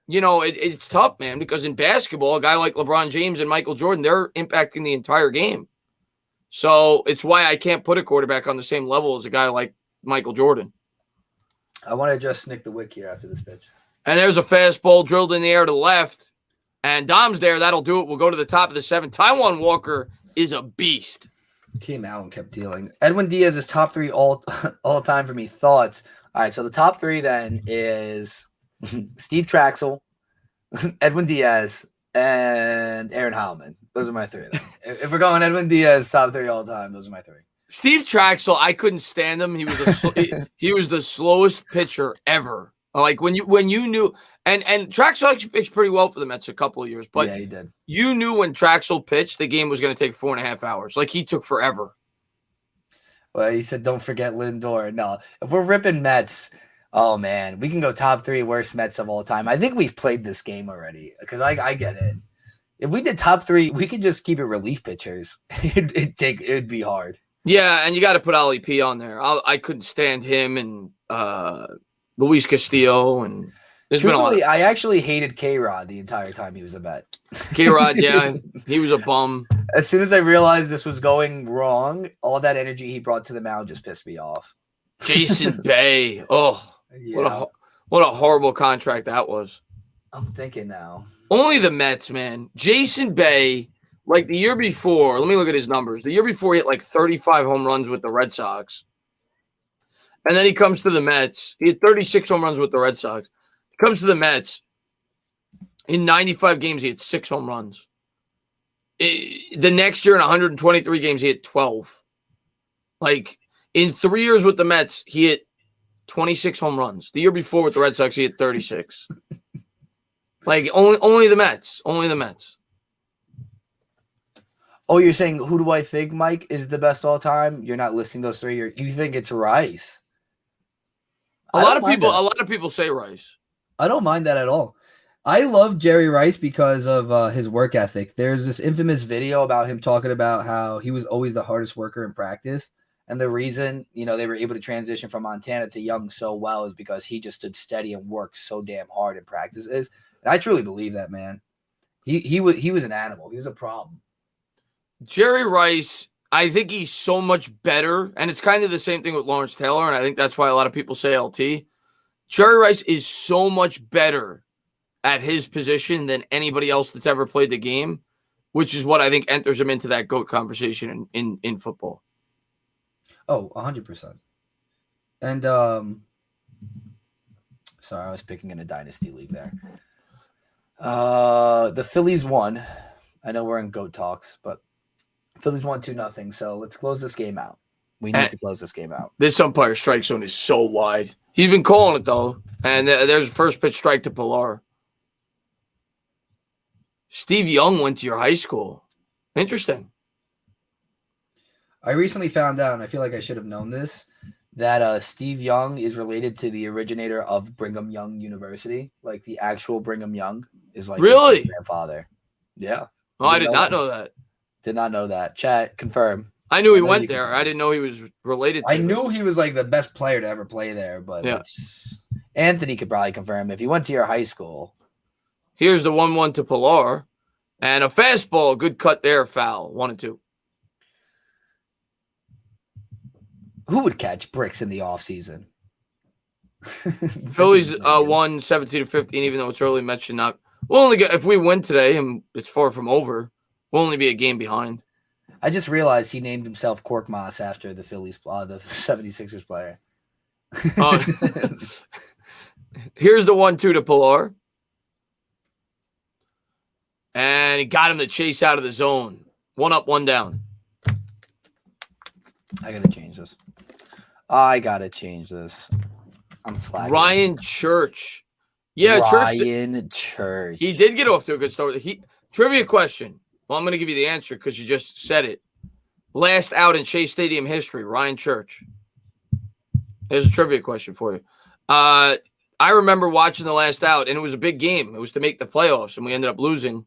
you know, it's tough, man, because in basketball, a guy like LeBron James and Michael Jordan, they're impacting the entire game. So it's why I can't put a quarterback on the same level as a guy like Michael Jordan. I want to address Nick the Wick here after this pitch. And there's a fastball drilled in the air to the left. And Dom's there. That'll do it. We'll go to the top of the 7th. Taijuan Walker is a beast. Came out and kept dealing. Edwin Diaz is top 3 all time for me. Thoughts? All right, so the top 3 then is Steve Traxel, Edwin Diaz, and Aaron Heilman. Those are my 3. If we're going Edwin Diaz, top 3 all time, those are my 3. Steve Traxel, I couldn't stand him. He was he was the slowest pitcher ever. Like when you knew, and Traxel actually pitched pretty well for the Mets a couple of years, but yeah, he did. You knew when Traxel pitched, the game was going to take 4.5 hours. Like he took forever. Well, he said, "Don't forget Lindor." No, if we're ripping Mets, oh man, we can go top 3 worst Mets of all time. I think we've played this game already because I get it. If we did top 3, we could just keep it relief pitchers. It'd be hard. Yeah, and you got to put Ali P on there. I couldn't stand him and Luis Castillo, and there's been a lot. I actually hated K-Rod the entire time he was a Met. K-Rod, yeah, he was a bum. As soon as I realized this was going wrong, all that energy he brought to the mound just pissed me off. Jason Bay, oh, yeah. What a horrible contract that was. I'm thinking now. Only the Mets, man. Jason Bay. Like the year before, let me look at his numbers. The year before, he hit like 35 home runs with the Red Sox. And then he comes to the Mets. He had 36 home runs with the Red Sox. He comes to the Mets. In 95 games, he had 6 home runs. The next year, in 123 games, he hit 12. Like, in 3 years with the Mets, he hit 26 home runs. The year before with the Red Sox, he hit 36. Like, only the Mets. Only the Mets. Oh, you're saying who do I think, Mike, is the best all time? You're not listing those 3. You think it's Rice? A lot of people say Rice. I don't mind that at all. I love Jerry Rice because of his work ethic. There's this infamous video about him talking about how he was always the hardest worker in practice, and the reason they were able to transition from Montana to Young so well is because he just stood steady and worked so damn hard in practices. And I truly believe that, man. He was an animal. He was a problem. Jerry Rice, I think he's so much better, and it's kind of the same thing with Lawrence Taylor, and I think that's why a lot of people say LT. Jerry Rice is so much better at his position than anybody else that's ever played the game, which is what I think enters him into that GOAT conversation in football. Oh, 100%. And sorry, I was picking in a dynasty league there. The Phillies won. I know we're in GOAT talks, but Phillies won 2-0, so let's close this game out. We need to close this game out. This umpire strike zone is so wide. He's been calling it, though. And there's a first pitch strike to Pilar. Steve Young went to your high school. Interesting. I recently found out, and I feel like I should have known this, that Steve Young is related to the originator of Brigham Young University. Like the actual Brigham Young is like really his grandfather. Yeah. Oh, I did not know that. Did not know that. Chat, confirm. I knew he went there. I didn't know he was related to I knew he was like the best player to ever play there, but yeah. Anthony could probably confirm if he went to your high school. Here's the 1-1 to Pilar. And a fastball. Good cut there. Foul. 1-2. Who would catch bricks in the offseason? Phillies won 17-15, even though it's early. Mets should not. We'll only get, if we win today, and it's far from over, we'll only be a game behind. I just realized he named himself Korkmaz after the Phillies, the 76ers player. Here's the 1-2 to Pilar. And he got him to chase out of the zone. 1 up, 1 down. I got to change this. I'm slacking. Ryan Church. Yeah, Ryan Church. He did get off to a good start. Trivia question. Well, I'm going to give you the answer because you just said it. Last out in Shea Stadium history, Ryan Church. There's a trivia question for you. I remember watching the last out, and it was a big game. It was to make the playoffs, and we ended up losing.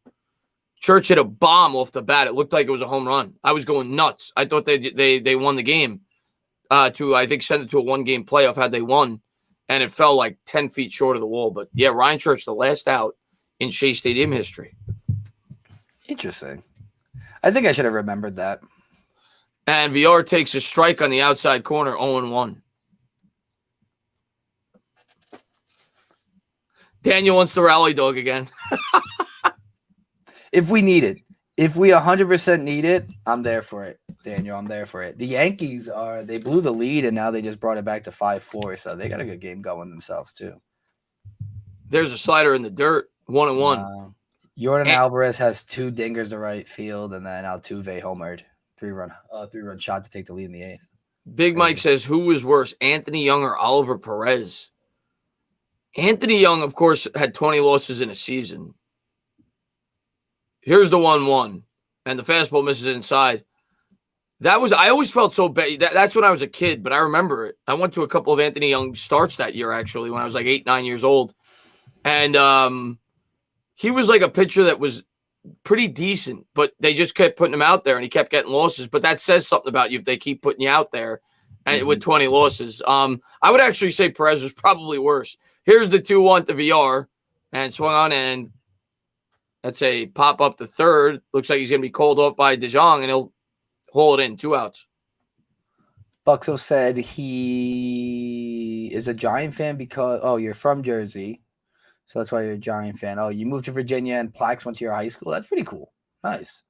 Church hit a bomb off the bat. It looked like it was a home run. I was going nuts. I thought they won the game to, I think, send it to a 1-game playoff had they won, and it fell like 10 feet short of the wall. But, yeah, Ryan Church, the last out in Shea Stadium history. Interesting. I think I should have remembered that. And VR takes a strike on the outside corner, 0-1. Daniel wants the rally dog again. If we need it. If we 100% need it, I'm there for it, Daniel. I'm there for it. The Yankees they blew the lead, and now they just brought it back to 5-4, so they got a good game going themselves, too. There's a slider in the dirt, 1-1. Jordan Alvarez has 2 dingers to right field, and then Altuve homered. 3-run shot to take the lead in the 8th. Big Mike says, who was worse, Anthony Young or Oliver Perez? Anthony Young, of course, had 20 losses in a season. Here's the 1-1, and the fastball misses inside. I always felt so bad. That's when I was a kid, but I remember it. I went to a couple of Anthony Young starts that year, actually, when I was like 8, 9 years old. And he was like a pitcher that was pretty decent, but they just kept putting him out there, and he kept getting losses. But that says something about you if they keep putting you out there and with 20 losses. I would actually say Perez was probably worse. Here's the 2-1 to VR, and swung on, and that's a pop up to third. Looks like he's going to be called off by DeJong, and he'll hold it in. 2 outs. Buxo said he is a Giant fan because, you're from Jersey, so that's why you're a Giant fan. Oh, you moved to Virginia and Plax went to your high school? That's pretty cool. Nice.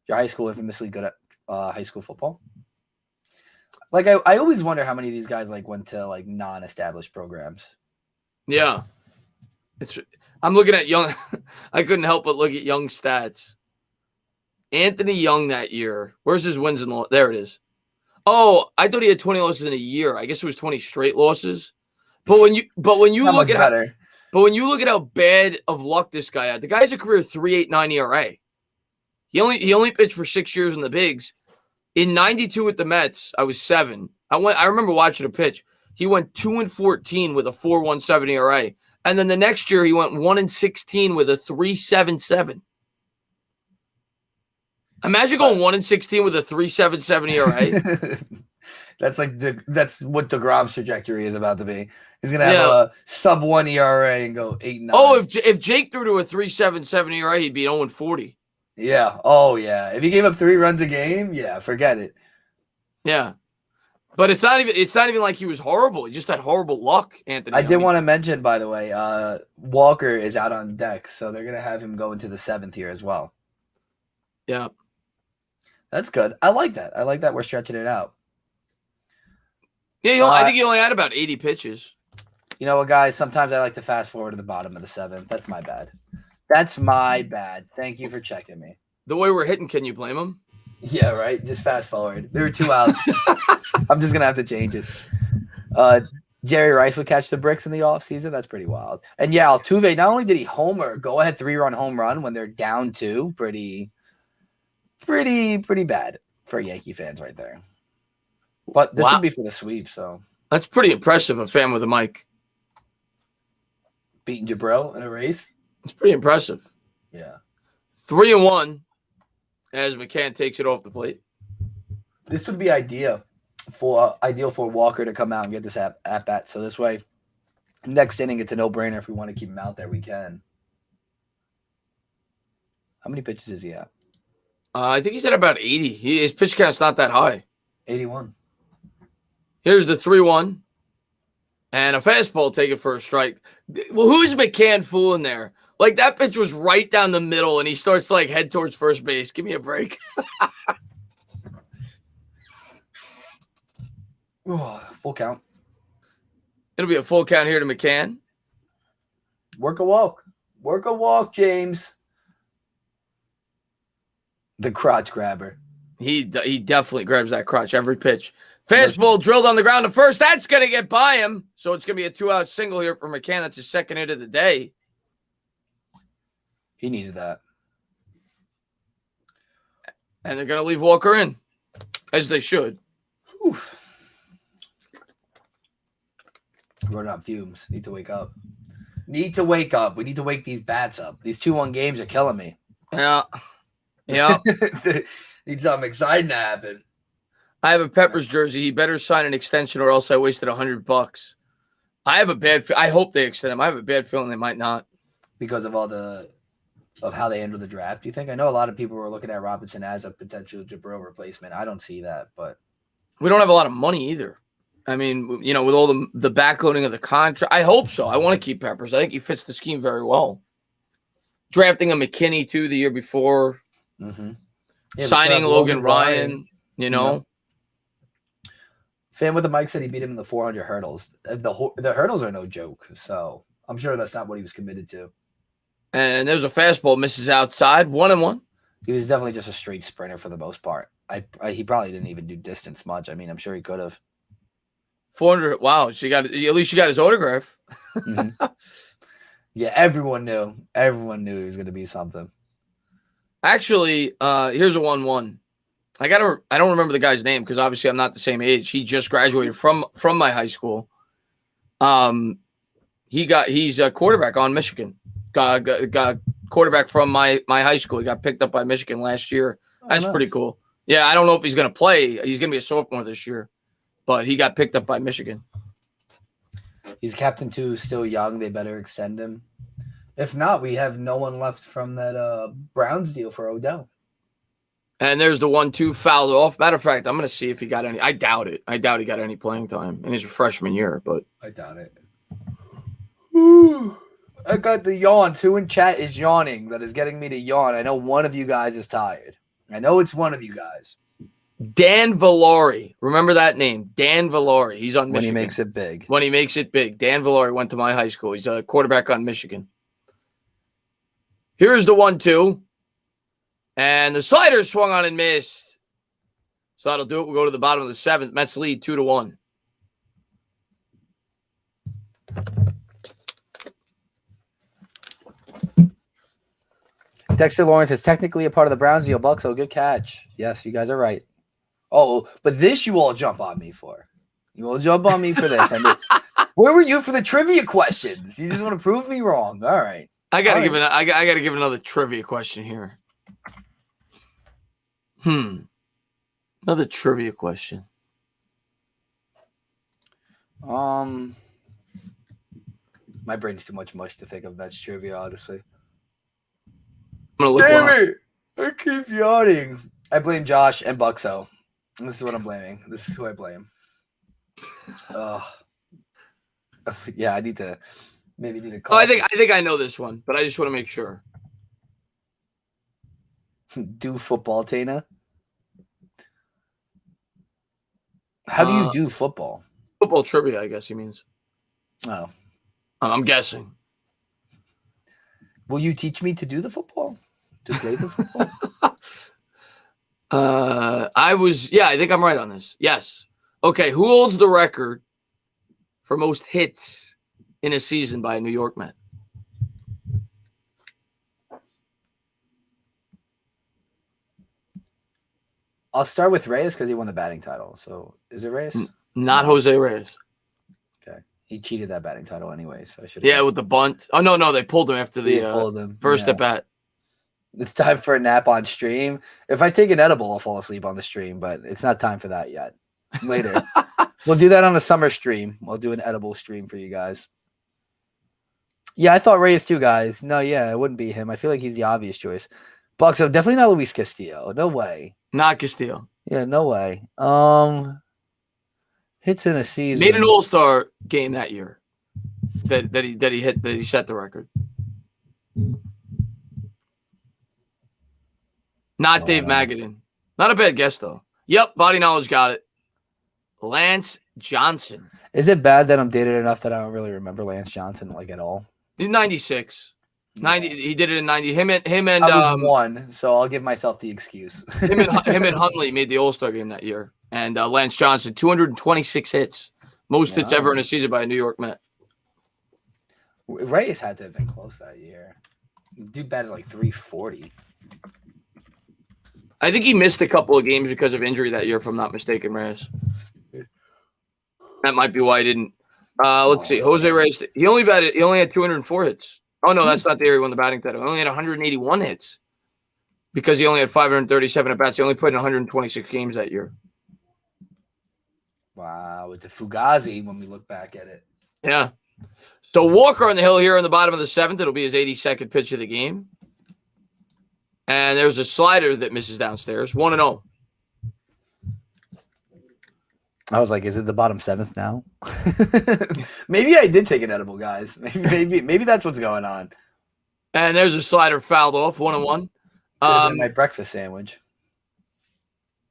Your high school infamously good at high school football? Like, I always wonder how many of these guys, like, went to, like, non-established programs. Yeah. I'm looking at Young. I couldn't help but look at Young stats. Anthony Young that year. Where's his wins and losses? There it is. Oh, I thought he had 20 losses in a year. I guess it was 20 straight losses. But when you look at how bad of luck this guy had, the guy's a career 3.89 ERA. He only pitched for 6 years in the bigs. In 92 with the Mets, I was 7. I remember watching a pitch. He went 2-14 with a 4.17 ERA. And then the next year, he went 1-16 with a 3.77. Imagine going 1-16 with a 3.77 ERA. That's what DeGrom's trajectory is about to be. He's gonna have a sub-1 ERA and go 8-9. Oh, if Jake threw to a 3.77 ERA, he'd be 0-40. Yeah. Oh yeah. If he gave up 3 runs a game, yeah, forget it. Yeah. But it's not even like he was horrible. He just had horrible luck, Anthony. I did want to mention, by the way, Walker is out on deck, so they're gonna have him go into the 7th here as well. Yeah. That's good. I like that. I like that we're stretching it out. Yeah, I think he only had about 80 pitches. You know what, guys? Sometimes I like to fast forward to the bottom of the 7th. That's my bad. Thank you for checking me. The way we're hitting, can you blame him? Yeah, right? Just fast forward. There were 2 outs. I'm just going to have to change it. Jerry Rice would catch the bricks in the offseason. That's pretty wild. And, yeah, Altuve, not only did he homer, go-ahead 3-run home run when they're down 2. Pretty bad for Yankee fans right there. But this would be for the sweep, so. That's pretty impressive, a fan with a mic. Beating Jabril in a race? It's pretty impressive. Yeah. 3-1 as McCann takes it off the plate. This would be ideal for Walker to come out and get this at bat. So this way, next inning, it's a no-brainer. If we want to keep him out there, we can. How many pitches is he at? I think he's at about 80. His pitch count's not that high. 81. Here's the 3-1. And a fastball taken for a strike. Well, who's McCann fooling there? Like, that pitch was right down the middle, and he starts to, like, head towards first base. Give me a break. Oh, full count. It'll be a full count here to McCann. Work a walk. Work a walk, James. The crotch grabber. He definitely grabs that crotch every pitch. Fastball drilled on the ground to first. That's going to get by him. So it's going to be a 2-out single here for McCann. That's his second hit of the day. He needed that. And they're going to leave Walker in, as they should. Oof. Running on fumes. Need to wake up. Need to wake up. We need to wake these bats up. These 2-1 games are killing me. Yeah. Yeah. Need something exciting to happen. I have a Peppers jersey. He better sign an extension or else I wasted $100. I have a bad I hope they extend him. I have a bad feeling they might not. Because of of how they handle the draft, do you think? I know a lot of people were looking at Robinson as a potential Jabril replacement. I don't see that, but we don't have a lot of money either. I mean, with all the backloading of the contract, I hope so. I want to keep Peppers. I think he fits the scheme very well. Drafting a McKinney too the year before, signing Logan Ryan, Fan with the mic said he beat him in the 400 hurdles. The hurdles are no joke, so I'm sure that's not what he was committed to. And there's a fastball, misses outside, 1-1. He was definitely just a straight sprinter for the most part. He probably didn't even do distance much. I mean, I'm sure he could have. 400. Wow. So at least you got his autograph. Yeah, everyone knew. Everyone knew he was going to be something. Actually, here's a 1-1. I don't remember the guy's name because obviously I'm not the same age. He just graduated from my high school. He's a quarterback on Michigan. Got quarterback from my high school. He got picked up by Michigan last year. That's pretty cool. Yeah, I don't know if he's going to play. He's going to be a sophomore this year, but he got picked up by Michigan. He's captain too, still young. They better extend him. If not, we have no one left from that Browns deal for Odell. And there's the 1-2 fouled off. Matter of fact, I'm going to see if he got any. I doubt it. I doubt he got any playing time in his freshman year, but I doubt it. Whew. I got the yawns. Who in chat is yawning that is getting me to yawn? I know one of you guys is tired. I know it's one of you guys. Dan Villari. Remember that name, Dan Villari. He's on Michigan. When he makes it big. When he makes it big. Dan Villari went to my high school. He's a quarterback on Michigan. Here's the 1-2. And the slider swung on and missed. So that'll do it. We'll go to the bottom of the 7th. Mets lead 2-1. Dexter Lawrence is technically a part of the Browns deal, Buck, so good catch. Yes, you guys are right. Oh, but this you all jump on me for. You all jump on me for this. I mean, where were you for the trivia questions? You just want to prove me wrong. All right. I gotta give another trivia question here. Another trivia question. My brain's too much mush to think of Mets trivia, honestly. Damn it! I keep yawning. I blame Josh and Buxo. This is what I'm blaming. This is who I blame. Yeah, I need to call. I think I know this one, but I just want to make sure. Do football, Tana? How do you do football? Football trivia, I guess he means. Oh. I'm guessing. Will you teach me to do the football? To play the football? I think I'm right on this. Yes. Okay, who holds the record for most hits in a season by a New York Met? I'll start with Reyes because he won the batting title. So is it Reyes? Not Jose Reyes. Okay. He cheated that batting title anyway, so I should. Yeah, with the bunt. Oh no, they pulled him after the first at bat. It's time for a nap on stream. If I take an edible, I'll fall asleep on the stream, but it's not time for that yet. Later. We'll do that on a summer stream. We'll do an edible stream for you guys. Yeah, I thought Reyes too, guys. No, yeah, it wouldn't be him. I feel like he's the obvious choice. Buck, so definitely not Luis Castillo. No way. Not Castillo. Yeah, no way. Hits in a season. Made an All-Star game that year. That he set the record. Not Dave Magadan. Not a bad guess though. Yep, body knowledge got it. Lance Johnson. Is it bad that I'm dated enough that I don't really remember Lance Johnson like at all? He's 96. 90. Yeah. He did it in 90. Him and I was one, so I'll give myself the excuse. him and Hundley made the All-Star game that year, and Lance Johnson 226 hits, most hits ever in a season by a New York Met. Reyes had to have been close that year. Dude batted like 340. I think he missed a couple of games because of injury that year, if I'm not mistaken, Reyes. That might be why he didn't. Let's see. Jose Reyes, he only had 204 hits. Oh, no, that's not the year he won the batting title. He only had 181 hits because he only had 537 at-bats. He only played in 126 games that year. Wow, it's a Fugazi when we look back at it. Yeah. So Walker on the hill here in the bottom of the 7th. It'll be his 82nd pitch of the game. And there's a slider that misses downstairs. 1-0. I was like, is it the bottom 7th now? Maybe I did take an edible, guys. Maybe that's what's going on. And there's a slider fouled off. 1-1. My breakfast sandwich.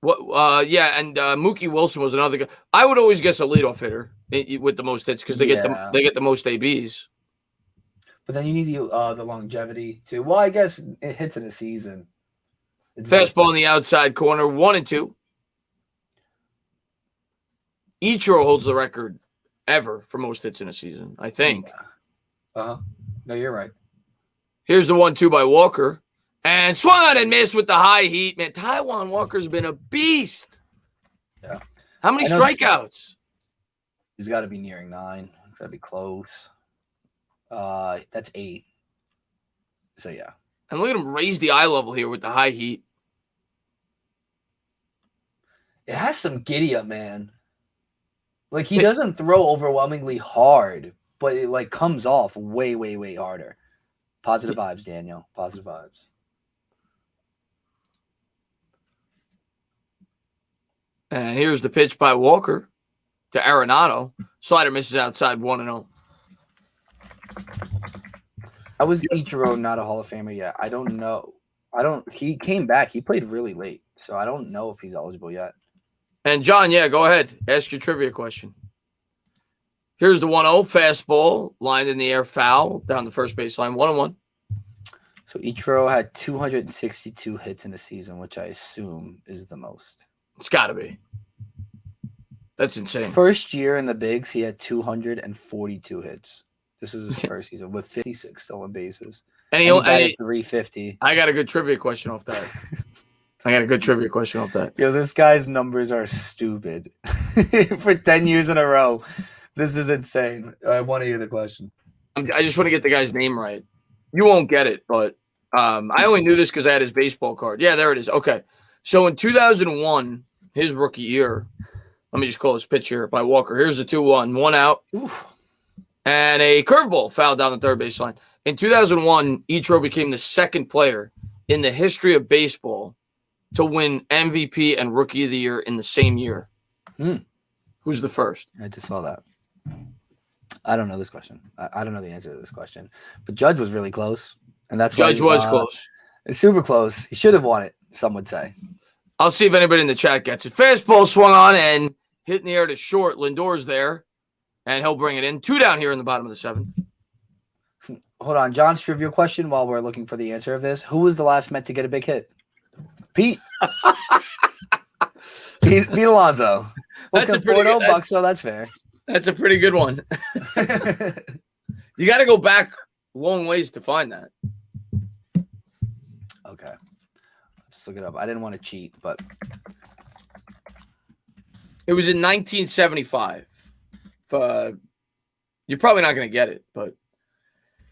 Yeah, and Mookie Wilson was another guy. I would always guess a leadoff hitter with the most hits because they get the most ABs. But then you need the longevity too. Well, I guess it hits in a season. Fastball in the outside corner, 1-2. Ichiro holds the record ever for most hits in a season, I think. Yeah. No, you're right. Here's the 1-2 by Walker. And swung out and missed with the high heat. Man, Taijuan Walker's been a beast. Yeah. How many strikeouts? He's got to be nearing 9. He's got to be close. That's 8. So, yeah. And look at him raise the eye level here with the high heat. It has some giddy up, man. Like, he doesn't throw overwhelmingly hard, but it, like, comes off way, way, way harder. Positive vibes, Daniel. Positive vibes. And here's the pitch by Walker to Arenado. Slider misses outside, 1-0. I was Ichiro not a Hall of Famer yet. I don't know. He came back. He played really late, so I don't know if he's eligible yet. And John, yeah, go ahead. Ask your trivia question. Here's the 1-0 fastball, lined in the air, foul down the first baseline, 1-1. So Ichiro had 262 hits in a season, which I assume is the most. It's got to be. That's insane. First year in the bigs, he had 242 hits. This was his first season with 56 stolen bases. And he batted 350. I got a good trivia question off that. Yo, this guy's numbers are stupid. For 10 years in a row. This is insane. I want to hear the question. I just want to get the guy's name right. You won't get it, but I only knew this because I had his baseball card. Yeah, there it is. Okay. So in 2001, his rookie year, let me just call this pitch here by Walker. Here's the 2-1. 1 out. Oof. And a curveball fouled down the third baseline. In 2001, Ichiro became the second player in the history of baseball to win MVP and Rookie of the Year in the same year. Who's the first? I just saw that. I don't know this question. I don't know the answer to this question. But Judge was really close. And that's Judge was close. It's super close. He should have won it, some would say. I'll see if anybody in the chat gets it. Fastball swung on and hit in the air to short. Lindor's there, and he'll bring it in. 2 down here in the bottom of the 7th. Hold on. John's trivia question while we're looking for the answer of this. Who was the last Met to get a big hit? Pete. Pete Alonso. That's a pretty good bucks, so that's fair. That's a pretty good one. You got to go back long ways to find that. Okay. Just look it up. I didn't want to cheat, but it was in 1975. You're probably not going to get it, but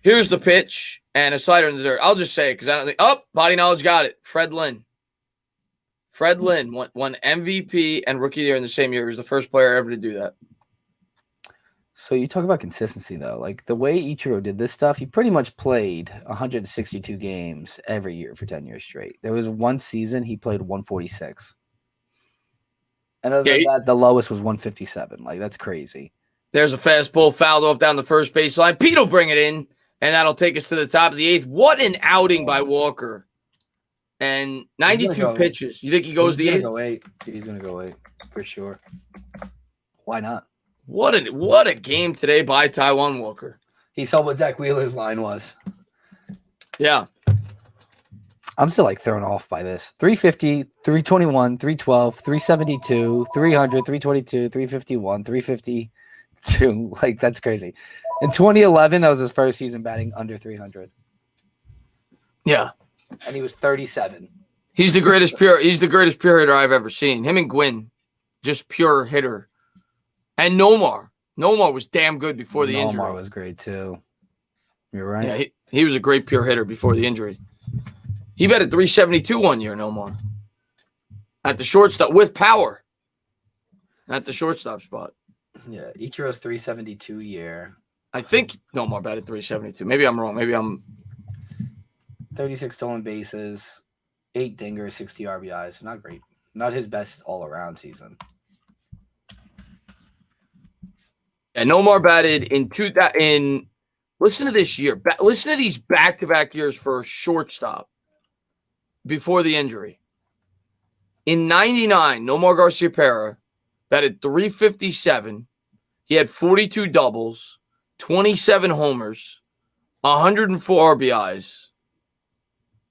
here's the pitch and a slider in the dirt. I'll just say it because I don't think. Oh, body knowledge got it. Fred Lynn. Fred Lynn won MVP and Rookie of the Year in the same year. He was the first player ever to do that. So you talk about consistency though. Like the way Ichiro did this stuff, he pretty much played 162 games every year for 10 years straight. There was one season he played 146. And other than that, the lowest was 157. Like that's crazy. There's a fastball fouled off down the first baseline. Pete will bring it in, and that'll take us to the top of the 8th. What an outing by Walker. And 92 pitches. You think he goes the 8th? He's going to go 8 for sure. Why not? What a game today by Taijuan Walker. He saw what Zach Wheeler's line was. Yeah. I'm still like thrown off by this. 350, 321, 312, 372, 300, 322, 351, 352. Like that's crazy. In 2011, that was his first season batting under 300. Yeah. And he was 37. He's the greatest pure hitter I've ever seen. Him and Gwynn, just pure hitter. And Nomar was damn good before the injury. Nomar was great too. You're right. Yeah, he was a great pure hitter before the injury. He batted 372 one year, Nomar. At the shortstop with power. At the shortstop spot. Yeah, Ichiro's 372 year. I think Nomar batted 372. Maybe I'm wrong. Maybe I'm 36 stolen bases, 8 dingers, 60 RBIs. Not great. Not his best all-around season. And Nomar batted in listen to this year. Listen to these back-to-back years for a shortstop before the injury. In 99, Nomar Garciaparra batted 357. He had 42 doubles, 27 homers, 104 RBIs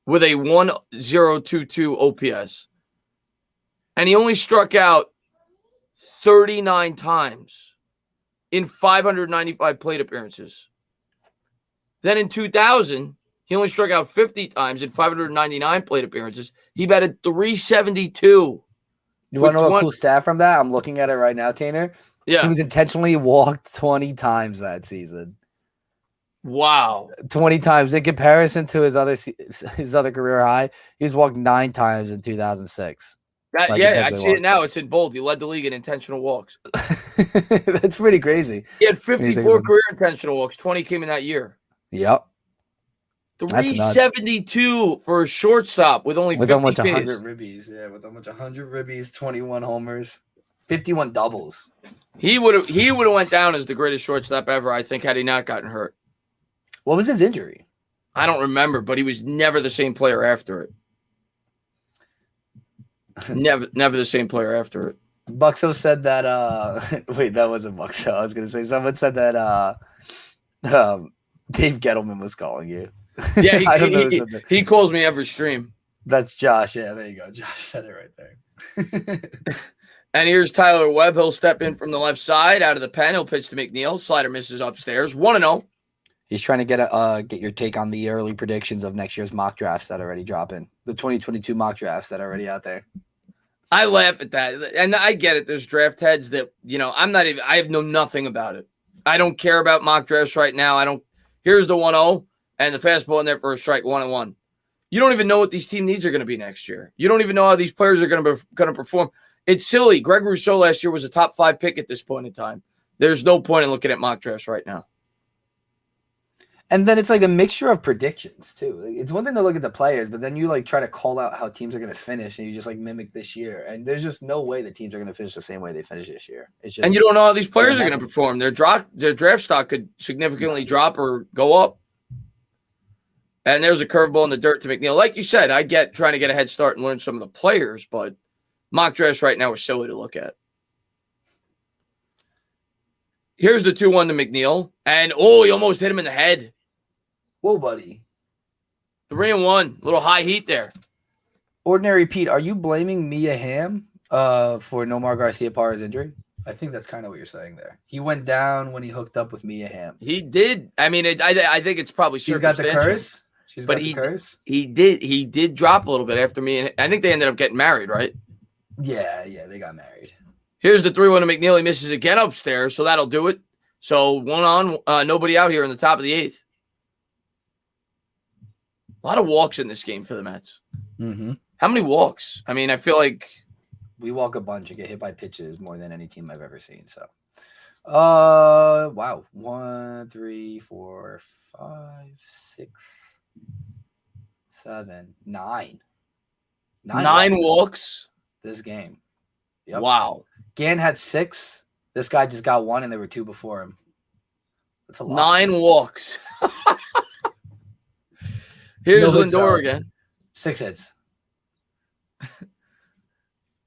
with a 1022 OPS. And he only struck out 39 times in 595 plate appearances. Then in 2000, he only struck out 50 times in 599 plate appearances. He batted 372. You want to know a cool stat from that? I'm looking at it right now, Tanner. Yeah. He was intentionally walked 20 times that season. Wow. 20 times. In comparison to his other career high, he was walked 9 times in 2006. I see it now. It's in bold. He led the league in intentional walks. That's pretty crazy. He had 54 career intentional walks. 20 came in that year. Yep. 372 for a shortstop with only 50 almost Ks. 100 ribbies. Yeah, with almost 100 ribbies, 21 homers, 51 doubles. He would have went down as the greatest shortstop ever, I think, had he not gotten hurt. What was his injury? I don't remember, but he was never the same player after it. Never the same player after it. Buxo said that wait, that wasn't Buxo. I was gonna say someone said that Dave Gettleman was calling you. Yeah, I don't know he calls me every stream. That's Josh. Yeah, there you go. Josh said it right there. And here's Tyler Webb. He'll step in from the left side out of the pen. He'll pitch to McNeil. Slider misses upstairs. 1-0. He's trying to get your take on the early predictions of next year's mock drafts that are already dropping. The 2022 mock drafts that are already out there. I laugh at that. And I get it. There's draft heads that, I have nothing about it. I don't care about mock drafts right now. Here's the 1-0 and the fastball in there for a strike, 1-1. You don't even know what these team needs are going to be next year. You don't even know how these players are going to perform. It's silly. Greg Rousseau last year was a top 5 pick at this point in time. There's no point in looking at mock drafts right now. And then it's like a mixture of predictions too. It's one thing to look at the players, but then you like try to call out how teams are going to finish, and you just like mimic this year. And there's just no way the teams are going to finish the same way they finished this year. It's just, and you don't know how these players are going to perform. Their draft stock could significantly drop or go up. And there's a curveball in the dirt to McNeil. Like you said, I get trying to get a head start and learn some of the players, but mock drafts right now are silly to look at. Here's the 2-1 to McNeil. And, he almost hit him in the head. Whoa, buddy. 3-1. Little high heat there. Ordinary Pete, are you blaming Mia Hamm for Nomar Garciaparra's injury? I think that's kind of what you're saying there. He went down when he hooked up with Mia Hamm. He did. I mean, I think it's probably circumstantial. She's got the curse? She's got the curse? He did drop a little bit after me. And I think they ended up getting married, right? Yeah, they got married. Here's the 3-1 to McNeil. He misses again upstairs, so that'll do it. So 1 on, nobody out here in the top of the 8th. A lot of walks in this game for the Mets. Mm-hmm. How many walks? I mean, I feel like we walk a bunch and get hit by pitches more than any team I've ever seen. So Wow. 1, 3, 4, 5, 6, 7, 9. 9 walks walks. this game. Yep. Wow. Gann had 6. This guy just got 1, and there were 2 before him. That's a lot. 9 walks. Here's No Lindor again. 6 hits.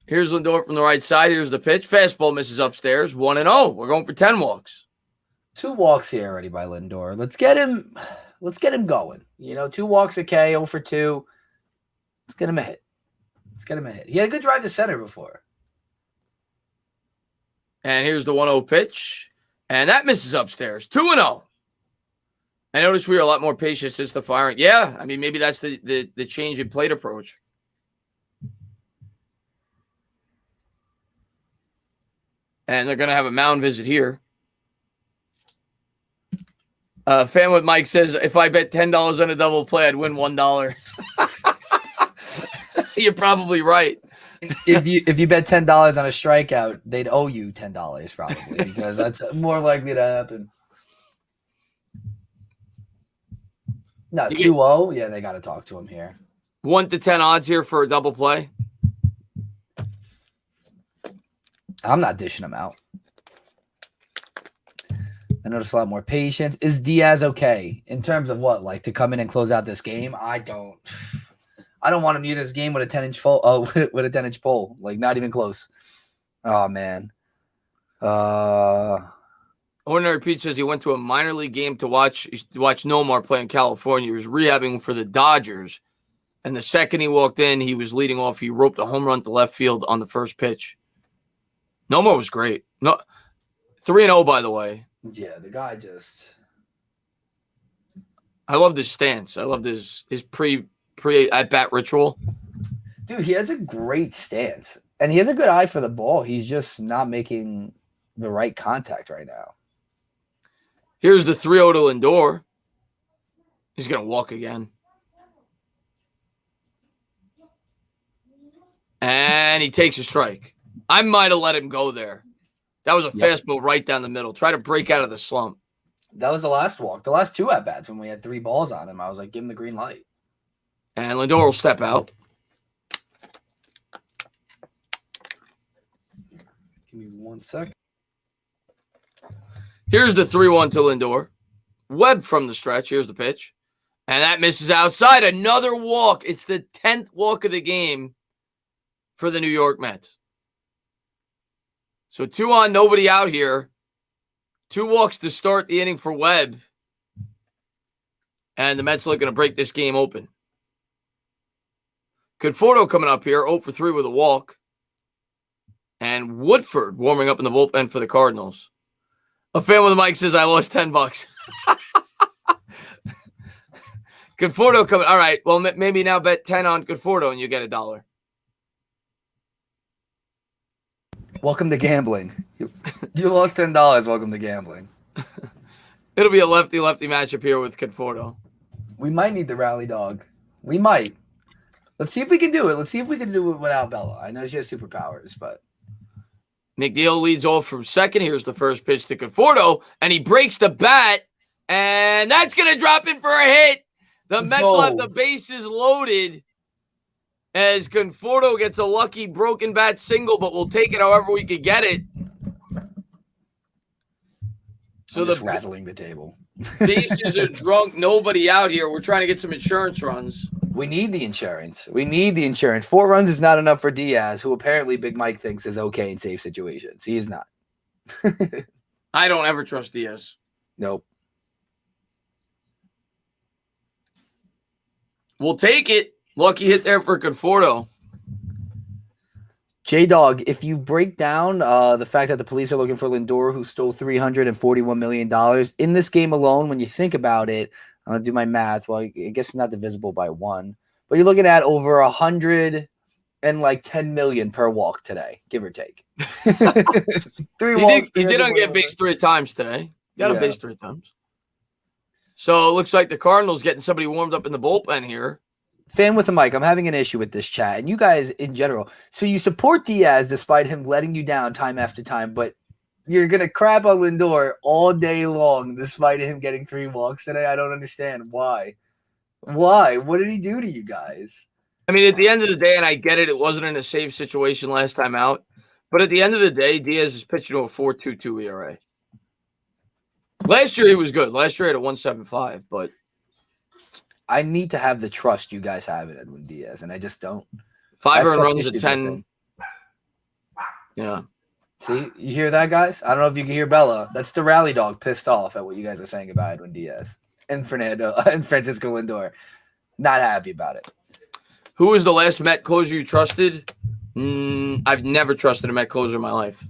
Here's Lindor from the right side. Here's the pitch. Fastball misses upstairs. 1-0. We're going for 10 walks. 2 walks here already by Lindor. Let's get him going. 2 walks, okay, 0 for 2. Let's get him a hit. He had a good drive to center before. And here's the 1-0 pitch. And that misses upstairs. 2-0. I noticed we were a lot more patient since the firing. Yeah, I mean, maybe that's the change in plate approach. And they're going to have a mound visit here. Fan with Mike says, if I bet $10 on a double play, I'd win $1. You're probably right. If you bet $10 on a strikeout, they'd owe you $10 probably, because that's more likely to happen. No, 2-0. Yeah, they got to talk to him here. 1 to 10 odds here for a double play. I'm not dishing him out. I notice a lot more patience. Is Diaz okay in terms of what, like to come in and close out this game? I don't want him to use this game with a 10-inch full. Oh, with a 10-inch pole, like not even close. Oh man. Ordinary Pete says he went to a minor league game to watch Nomar play in California. He was rehabbing for the Dodgers, and the second he walked in, he was leading off. He roped a home run to left field on the first pitch. Nomar was great. No, 3-0 by the way. Yeah, the guy just. I loved his stance. I loved his pre at bat ritual. Dude, he has a great stance, and he has a good eye for the ball. He's just not making the right contact right now. Here's the 3-0 to Lindor. He's gonna walk again, and he takes a strike. I might have let him go there. That was a fastball right down the middle. Try to break out of the slump. That was the last walk. The last 2 at-bats when we had 3 balls on him, I was like, give him the green light. And Lindor will step out. Give me 1 second. Here's the 3-1 to Lindor. Webb from the stretch. Here's the pitch. And that misses outside. Another walk. It's the 10th walk of the game for the New York Mets. So 2 on, nobody out here. 2 walks to start the inning for Webb. And the Mets are looking to break this game open. Conforto coming up here, 0 for 3 with a walk. And Woodford warming up in the bullpen for the Cardinals. A fan with a mic says, I lost $10. Conforto coming. All right, well, maybe now bet 10 on Conforto and you get $1. Welcome to gambling. You lost $10. Welcome to gambling. It'll be a lefty-lefty matchup here with Conforto. We might need the rally dog. We might. Let's see if we can do it. Let's see if we can do it without Bella. I know she has superpowers, but. McNeil leads off from second. Here's the first pitch to Conforto, and he breaks the bat, and that's going to drop in for a hit. The Mets left the bases loaded as Conforto gets a lucky broken bat single, but we'll take it however we could get it. So just rattling the table. Bases are drunk. Nobody out here. We're trying to get some insurance runs. We need the insurance. 4 runs is not enough for Diaz, who apparently Big Mike thinks is okay in safe situations. He is not. I don't ever trust Diaz. Nope. We'll take it. Lucky hit there for Conforto. J-Dog, if you break down the fact that the police are looking for Lindor, who stole $341 million in this game alone, when you think about it, I'm going to do my math. Well, I guess it's not divisible by 1. But you're looking at over 110 million per walk today, give or take. 3 walks. He did on get base 3 times today. Got a base 3 times. So it looks like the Cardinals getting somebody warmed up in the bullpen here. Fan with a mic, I'm having an issue with this chat, and you guys in general. So you support Diaz despite him letting you down time after time, but You're gonna crap on Lindor all day long, despite him getting 3 walks today. I don't understand why. Why? What did he do to you guys? I mean, at the end of the day, and I get it, it wasn't in a safe situation last time out. But at the end of the day, Diaz is pitching to a 4.22 ERA. Last year he was good. Last year he had a 1.75, but I need to have the trust you guys have in Edwin Diaz, and I just don't. 5 earned trust runs at issues with 10. him. Yeah. See, you hear that, guys? I don't know if you can hear Bella. That's the rally dog pissed off at what you guys are saying about Edwin Diaz and Fernando and Francisco Lindor. Not happy about it. Who was the last Met closer you trusted? I've never trusted a Met closer in my life.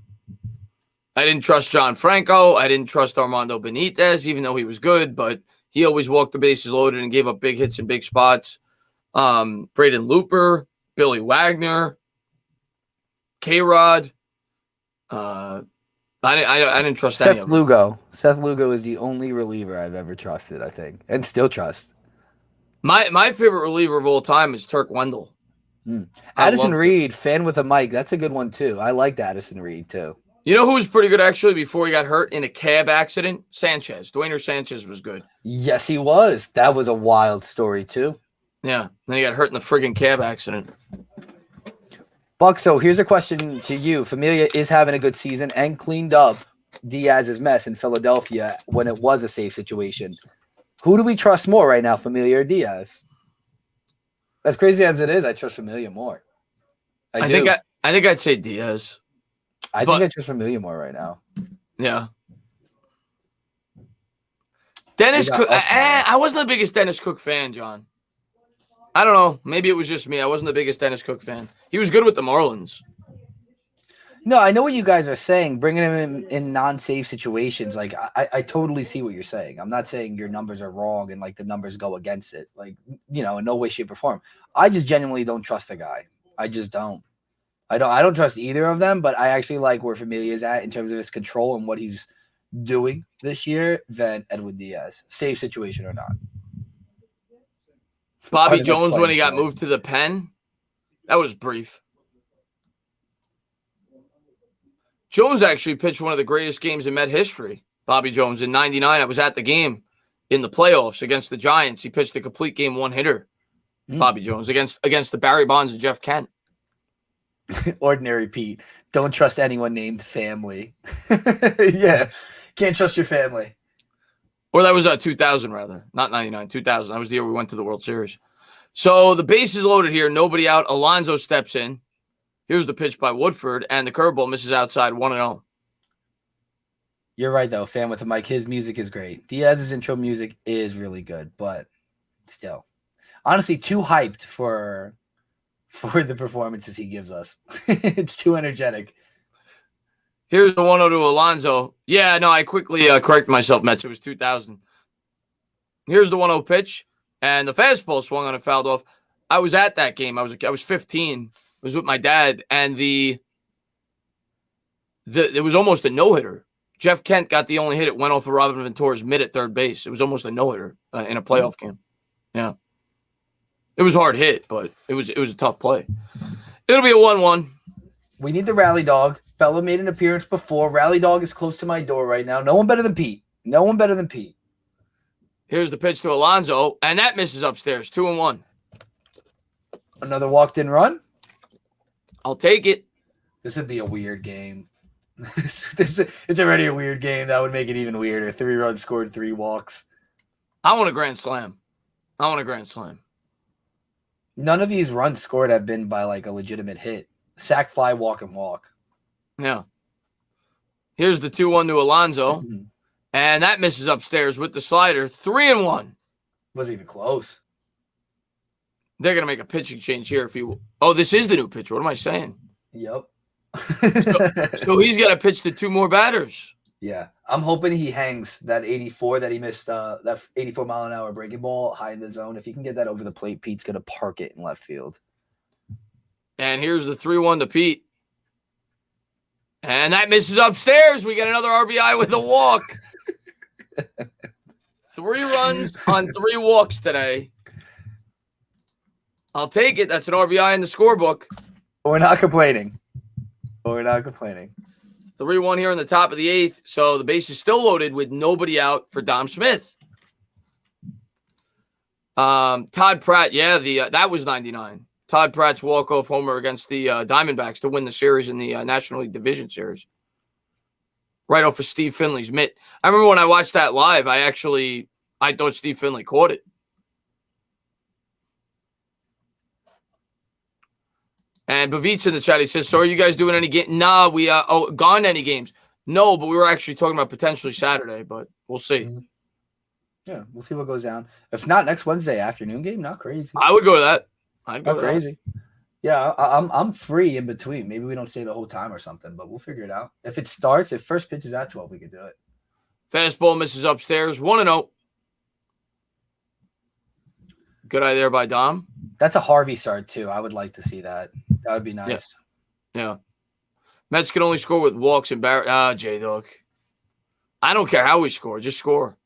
I didn't trust John Franco. I didn't trust Armando Benitez, even though he was good, but he always walked the bases loaded and gave up big hits in big spots. Braden Looper, Billy Wagner, K-Rod. I didn't trust any of them. Lugo. Seth Lugo is the only reliever I've ever trusted, I think, and still trust. My favorite reliever of all time is Turk Wendell. Addison Reed, fan with a mic. That's a good one, too. I liked Addison Reed, too. You know who was pretty good, actually, before he got hurt in a cab accident? Sanchez. Dwayne Sanchez was good. Yes, he was. That was a wild story, too. Yeah. Then he got hurt in the friggin' cab accident. Buck, so here's a question to you. Familia is having a good season and cleaned up Diaz's mess in Philadelphia when it was a safe situation. Who do we trust more right now, Familia or Diaz? As crazy as it is, I trust Familia more. I think I'd say Diaz. I think I trust Familia more right now. Yeah. Dennis Cook. I wasn't the biggest Dennis Cook fan, John. I don't know. Maybe it was just me. I wasn't the biggest Dennis Cook fan. He was good with the Marlins. No, I know what you guys are saying. Bringing him in non-safe situations, like I totally see what you're saying. I'm not saying your numbers are wrong and like the numbers go against it. Like, you know, in no way, shape, or form. I just genuinely don't trust the guy. I just don't. I don't trust either of them, but I actually like where Familia is at in terms of his control and what he's doing this year than Edwin Diaz. Safe situation or not. Bobby Jones, when he got moved to the pen, that was brief. Jones actually pitched one of the greatest games in Met history. Bobby Jones in '99. I was at the game in the playoffs against the Giants. He pitched a complete game one-hitter. Bobby Jones against the Barry Bonds and Jeff Kent. Ordinary Pete. Don't trust anyone named Family. Yeah. Can't trust your family. Or that was 2000, rather. Not 99, 2000. That was the year we went to the World Series. So the base is loaded here. Nobody out. Alonso steps in. Here's the pitch by Woodford, and the curveball misses outside 1-0. You're right, though. Fan with a mic. His music is great. Diaz's intro music is really good, but still. Honestly, too hyped for the performances he gives us. It's too energetic. Here's the 1-0 to Alonso. Yeah, no, I quickly corrected myself, Mets. It was 2000. Here's the 1-0 pitch, and the fastball swung on and fouled off. I was at that game. I was 15. I was with my dad, and it was almost a no-hitter. Jeff Kent got the only hit. It went off of Robin Venture's mid at third base. It was almost a no-hitter in a playoff game. Yeah. It was hard hit, but it was a tough play. It'll be a 1-1. We need the rally dog. Bella made an appearance before. Rally dog is close to my door right now. No one better than Pete. No one better than Pete. Here's the pitch to Alonso, and that misses upstairs. 2-1. Another walked-in run? I'll take it. This would be a weird game. It's already a weird game. That would make it even weirder. 3 runs scored, 3 walks. I want a grand slam. None of these runs scored have been by like a legitimate hit. Sack, fly, walk, and walk. Yeah. Here's the 2-1 to Alonso, and that misses upstairs with the slider. 3-1. Wasn't even close. They're going to make a pitching change here. This is the new pitcher. What am I saying? Yep. So he's got to pitch to 2 more batters. Yeah. I'm hoping he hangs that 84 that he missed, that 84-mile-an-hour breaking ball high in the zone. If he can get that over the plate, Pete's going to park it in left field. And here's the 3-1 to Pete. And that misses upstairs. We get another RBI with a walk. 3 runs on 3 walks today. I'll take it. That's an RBI in the scorebook. We're not complaining. 3-1 here in the top of the 8th. So the base is still loaded with nobody out for Dom Smith. Todd Pratt, that was 99. Todd Pratt's walk-off homer against the Diamondbacks to win the series in the National League Division Series. Right off of Steve Finley's mitt. I remember when I watched that live, I thought Steve Finley caught it. And Bavit's in the chat. He says, so are you guys doing any game? Nah, we gone any games? No, but we were actually talking about potentially Saturday, but we'll see. Mm-hmm. Yeah, we'll see what goes down. If not next Wednesday afternoon game, not crazy. I would go to that. I'd go not crazy. Yeah, I'm free in between. Maybe we don't stay the whole time or something, but we'll figure it out. If first pitch is at 12, we could do it. Fastball misses upstairs. 1-0. Good eye there by Dom. That's a Harvey start too. I would like to see that. That would be nice. Yeah. Mets can only score with walks and J-Dog. I don't care how we score. Just score.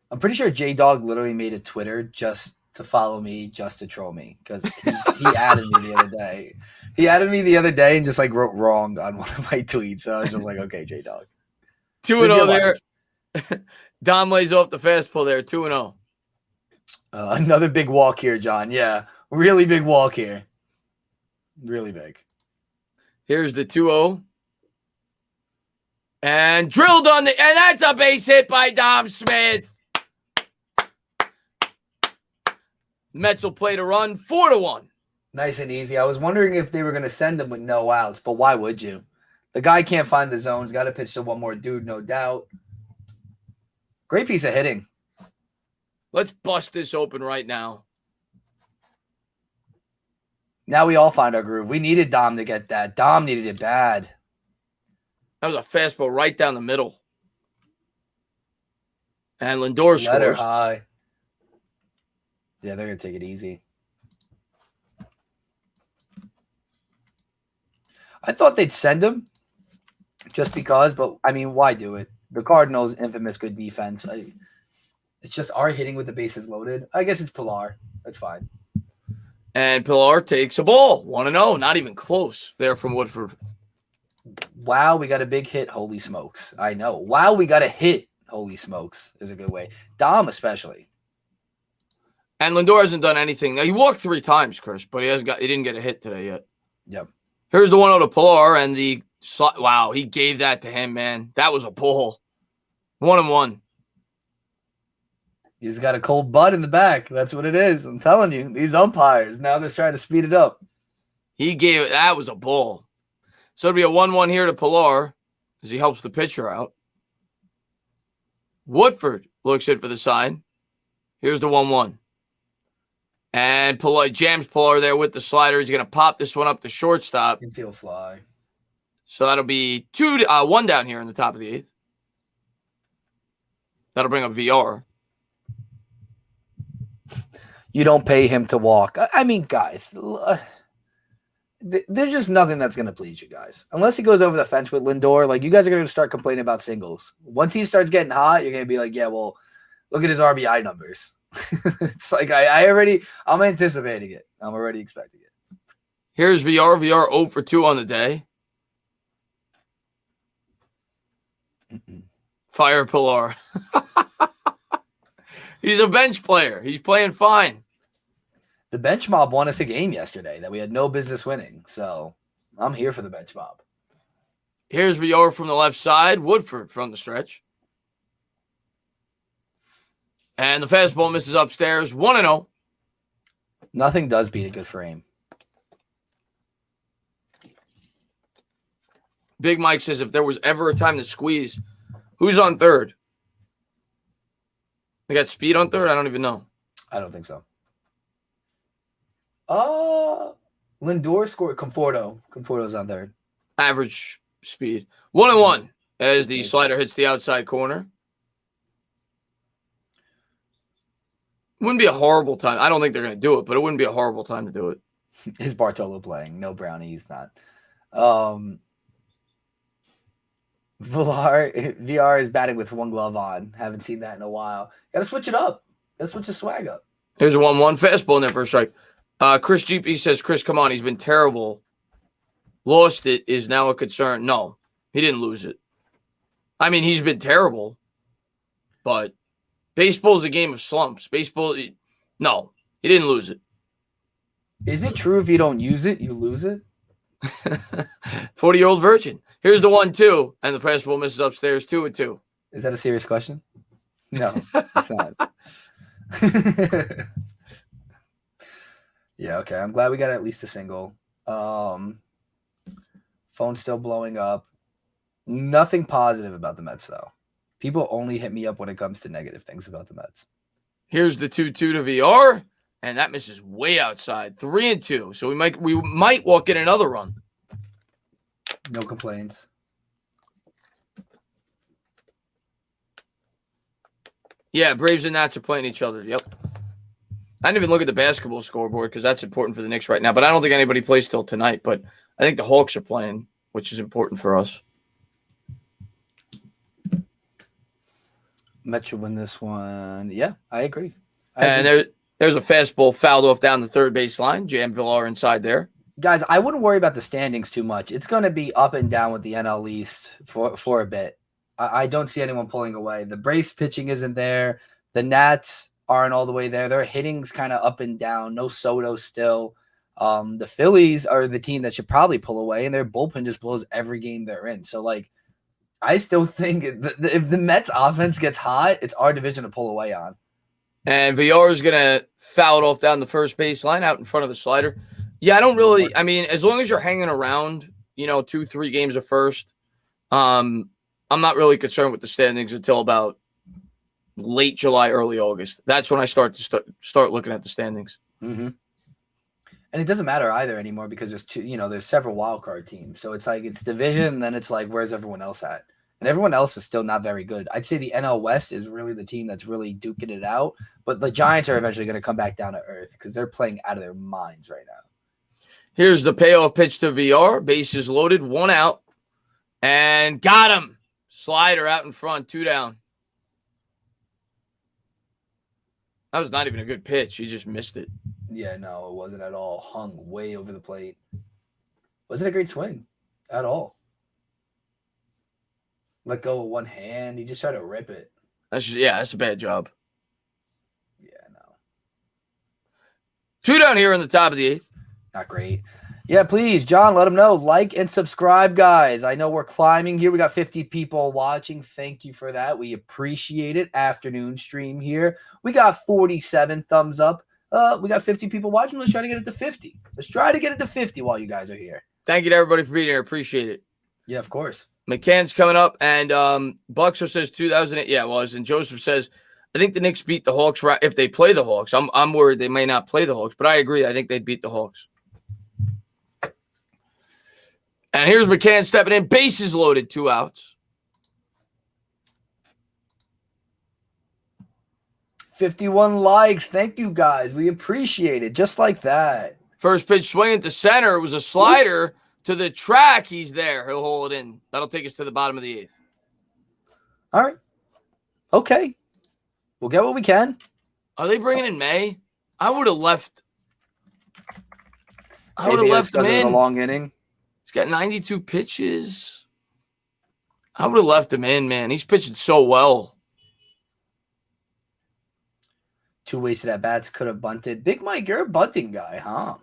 I'm pretty sure J-Dog literally made a Twitter just to follow me, just to troll me, because he added me the other day. He added me the other day and just like wrote wrong on one of my tweets. So I was just like, okay, J-Dog. 2-0 there. Dom lays off the fastball there. 2-0. Another big walk here, John. Yeah, really big walk here. Really big. Here's the 2-0. And drilled and that's a base hit by Dom Smith. Mets will play to run 4-1. Nice and easy. I was wondering if they were going to send him with no outs, but why would you? The guy can't find the zones. Got to pitch to one more dude, no doubt. Great piece of hitting. Let's bust this open right now. Now we all find our groove. We needed Dom to get that. Dom needed it bad. That was a fastball right down the middle. And Lindor scores. Letter high. Yeah, they're going to take it easy. I thought they'd send him just because, but, I mean, why do it? The Cardinals' infamous good defense. It's just our hitting with the bases loaded. I guess it's Pilar. That's fine. And Pilar takes a ball. 1-0. Not even close there from Woodford. Wow, we got a big hit. Holy smokes. I know. Wow, we got a hit. Holy smokes is a good way. Dom especially. And Lindor hasn't done anything. Now, he walked 3 times, Chris, but he didn't get a hit today yet. Yep. Here's the 1-0 to Pilar, and wow, he gave that to him, man. That was a ball. 1-1. He's got a cold butt in the back. That's what it is. I'm telling you. These umpires, now they're trying to speed it up. That was a ball. So it'll be a 1-1 here to Pilar as he helps the pitcher out. Woodford looks in for the side. Here's the 1-1. And Pilar jams Pilar there with the slider. He's going to pop this one up to shortstop. Infield fly. So that'll be 1 down here in the top of the 8th. That'll bring up VR. You don't pay him to walk. I mean, guys, there's just nothing that's going to please you guys. Unless he goes over the fence with Lindor, like, you guys are going to start complaining about singles. Once he starts getting hot, you're going to be like, yeah, well, look at his RBI numbers. It's like, I'm anticipating it. I'm already expecting it. Here's VR. VR 0 for 2 on the day. Fire Pilar. He's a bench player. He's playing fine. The bench mob won us a game yesterday that we had no business winning. So I'm here for the bench mob. Here's VR from the left side. Woodford from the stretch. And the fastball misses upstairs. 1-0. Nothing does beat a good frame. Big Mike says if there was ever a time to squeeze, who's on third? We got Speed on third? I don't even know. I don't think so. Lindor scored. Conforto's on third. Average speed. 1-1 as the slider hits the outside corner. Wouldn't be a horrible time. I don't think they're going to do it, but it wouldn't be a horrible time to do it. Is Bartolo playing? No, Brownie, he's not. VR is batting with one glove on. Haven't seen that in a while. Got to switch it up. Got to switch the swag up. Here's a 1-1 fastball in there for a strike. Chris GP says, Chris, come on. He's been terrible lost it is now a concern. No, he didn't lose it. I mean, he's been terrible, but baseball's a game of slumps. No, he didn't lose it. Is it true if you don't use it, you lose it? 40-year-old virgin. Here's the 1-2, and the fastball misses upstairs 2-2. Is that a serious question? No, it's not. Yeah, okay. I'm glad we got at least a single. Phone's still blowing up. Nothing positive about the Mets, though. People only hit me up when it comes to negative things about the Mets. Here's the 2-2 to VR, and that misses way outside. 3-2. So we might walk in another run. No complaints. Yeah, Braves and Nats are playing each other. Yep. I didn't even look at the basketball scoreboard because that's important for the Knicks right now. But I don't think anybody plays till tonight. But I think the Hawks are playing, which is important for us. Mets should win this one. Yeah, I agree. There's a fastball fouled off down the third base line. Jam Villar inside there. Guys, I wouldn't worry about the standings too much. It's going to be up and down with the NL East for a bit. I don't see anyone pulling away. The Braves pitching isn't there. The Nats aren't all the way there. Their hitting's kind of up and down. No Soto still. The Phillies are the team that should probably pull away, and their bullpen just blows every game they're in. So, like, I still think if the Mets offense gets hot, it's our division to pull away on. And Villar is going to foul it off down the first base line out in front of the slider. Yeah, I mean, as long as you're hanging around, 2-3 games of first, I'm not really concerned with the standings until about late July, early August. That's when I start looking at the standings. Mm-hmm. And it doesn't matter either anymore because there's several wild card teams. So it's like it's division, and then it's like where's everyone else at? And everyone else is still not very good. I'd say the NL West is really the team that's really duking it out. But the Giants are eventually going to come back down to earth because they're playing out of their minds right now. Here's the payoff pitch to VR. Bases loaded, 1 out. And got him. Slider out in front, 2 down. That was not even a good pitch. He just missed it. Yeah, no, it wasn't at all. Hung way over the plate. Wasn't a great swing at all. Let go with one hand. He just tried to rip it. That's a bad job. Yeah, no. 2 down here in the top of the 8th. Not great. Yeah, please, John, let them know. Like and subscribe, guys. I know we're climbing here. We got 50 people watching. Thank you for that. We appreciate it. Afternoon stream here. We got 47 thumbs up. We got 50 people watching. Let's try to get it to 50. Let's try to get it to 50 while you guys are here. Thank you to everybody for being here. Appreciate it. Yeah, of course. McCann's coming up, and Buxer says 2008. Yeah, it was. And Joseph says, I think the Knicks beat the Hawks if they play the Hawks. I'm worried they may not play the Hawks, but I agree. I think they'd beat the Hawks. And here's McCann stepping in. Bases loaded, 2 outs. 51 likes. Thank you, guys. We appreciate it. Just like that. First pitch swinging to center. It was a slider to the track. He's there. He'll hold it in. That'll take us to the bottom of the 8th. All right. Okay. We'll get what we can. Are they bringing in May? I would have left. I would have left him in. A long inning. He's got 92 pitches. I would have left him in, man. He's pitching so well. 2 wasted at bats, could have bunted. Big Mike, you're a bunting guy, huh?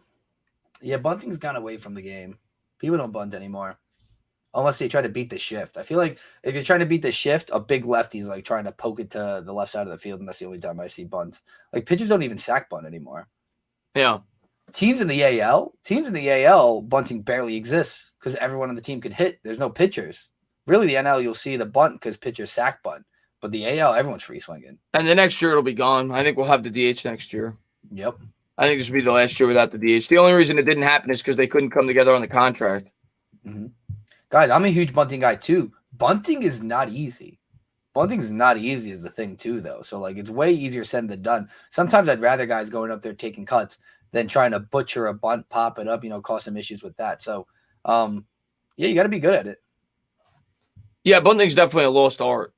Yeah, bunting's gone away from the game. People don't bunt anymore. Unless they try to beat the shift. I feel like if you're trying to beat the shift, a big lefty's like trying to poke it to the left side of the field, and that's the only time I see bunts. Like pitchers don't even sack bunt anymore. Yeah. Teams in the AL, bunting barely exists because everyone on the team can hit. There's no pitchers. Really, the NL, you'll see the bunt because pitchers sack bunt. But the AL, everyone's free swinging. And the next year it'll be gone. I think we'll have the DH next year. Yep. I think this will be the last year without the DH. The only reason it didn't happen is because they couldn't come together on the contract. Mm-hmm. Guys, I'm a huge bunting guy too. Bunting is not easy. Bunting is not easy is the thing too, though. So, like, it's way easier said than done. Sometimes I'd rather guys going up there taking cuts than trying to butcher a bunt, pop it up, cause some issues with that. So, yeah, you got to be good at it. Yeah, bunting's definitely a lost art.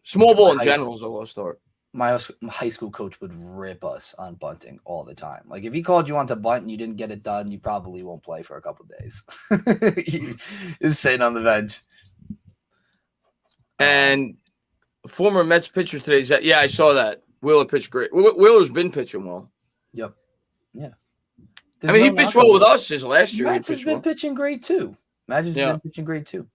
Small ball in general is a lost art. my high school coach would rip us on bunting all the time. Like if he called you on to bunt and you didn't get it done, you probably won't play for a couple of days. He is sitting on the bench. And former Mets pitcher today. Yeah, I saw that. Wheeler pitched great. Wheeler's been pitching well. Yep. Yeah. I mean, he pitched well with us his last year. Mets has been pitching great too. Magic's been pitching great too.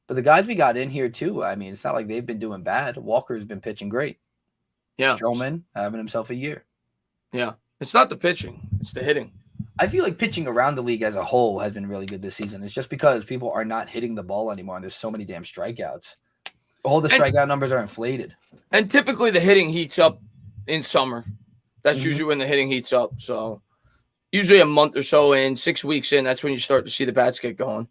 But the guys we got in here too, I mean, it's not like they've been doing bad. Walker's been pitching great. Yeah. Stroman having himself a year. Yeah. It's not the pitching. It's the hitting. I feel like pitching around the league as a whole has been really good this season. It's just because people are not hitting the ball anymore, and there's so many damn strikeouts. All the strikeout numbers are inflated. And typically the hitting heats up in summer. That's usually when the hitting heats up. So usually a month or so in, 6 weeks in, that's when you start to see the bats get going.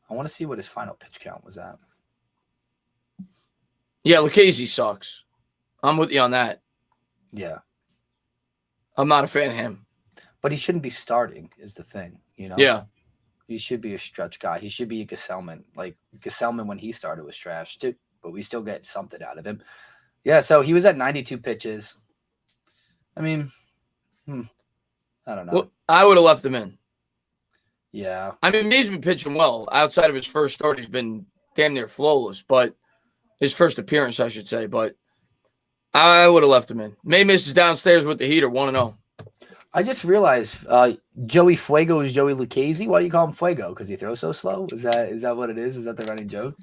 I want to see what his final pitch count was at. Yeah, Lucchese sucks. I'm with you on that. Yeah. I'm not a fan of him. But he shouldn't be starting is the thing, you know? Yeah. He should be a stretch guy. He should be a Gesellman. Like Gesellman when he started was trash too, but we still get something out of him. Yeah, so he was at 92 pitches. I mean, I don't know. Well, I would have left him in. Yeah. I mean, he's been pitching well. Outside of his first start, he's been damn near flawless, but his first appearance, I should say. But I would have left him in. May misses downstairs with the heater, 1-0. I just realized Joey Fuego is Joey Lucchese. Why do you call him Fuego? Because he throws so slow? Is that what it is? Is that the running joke?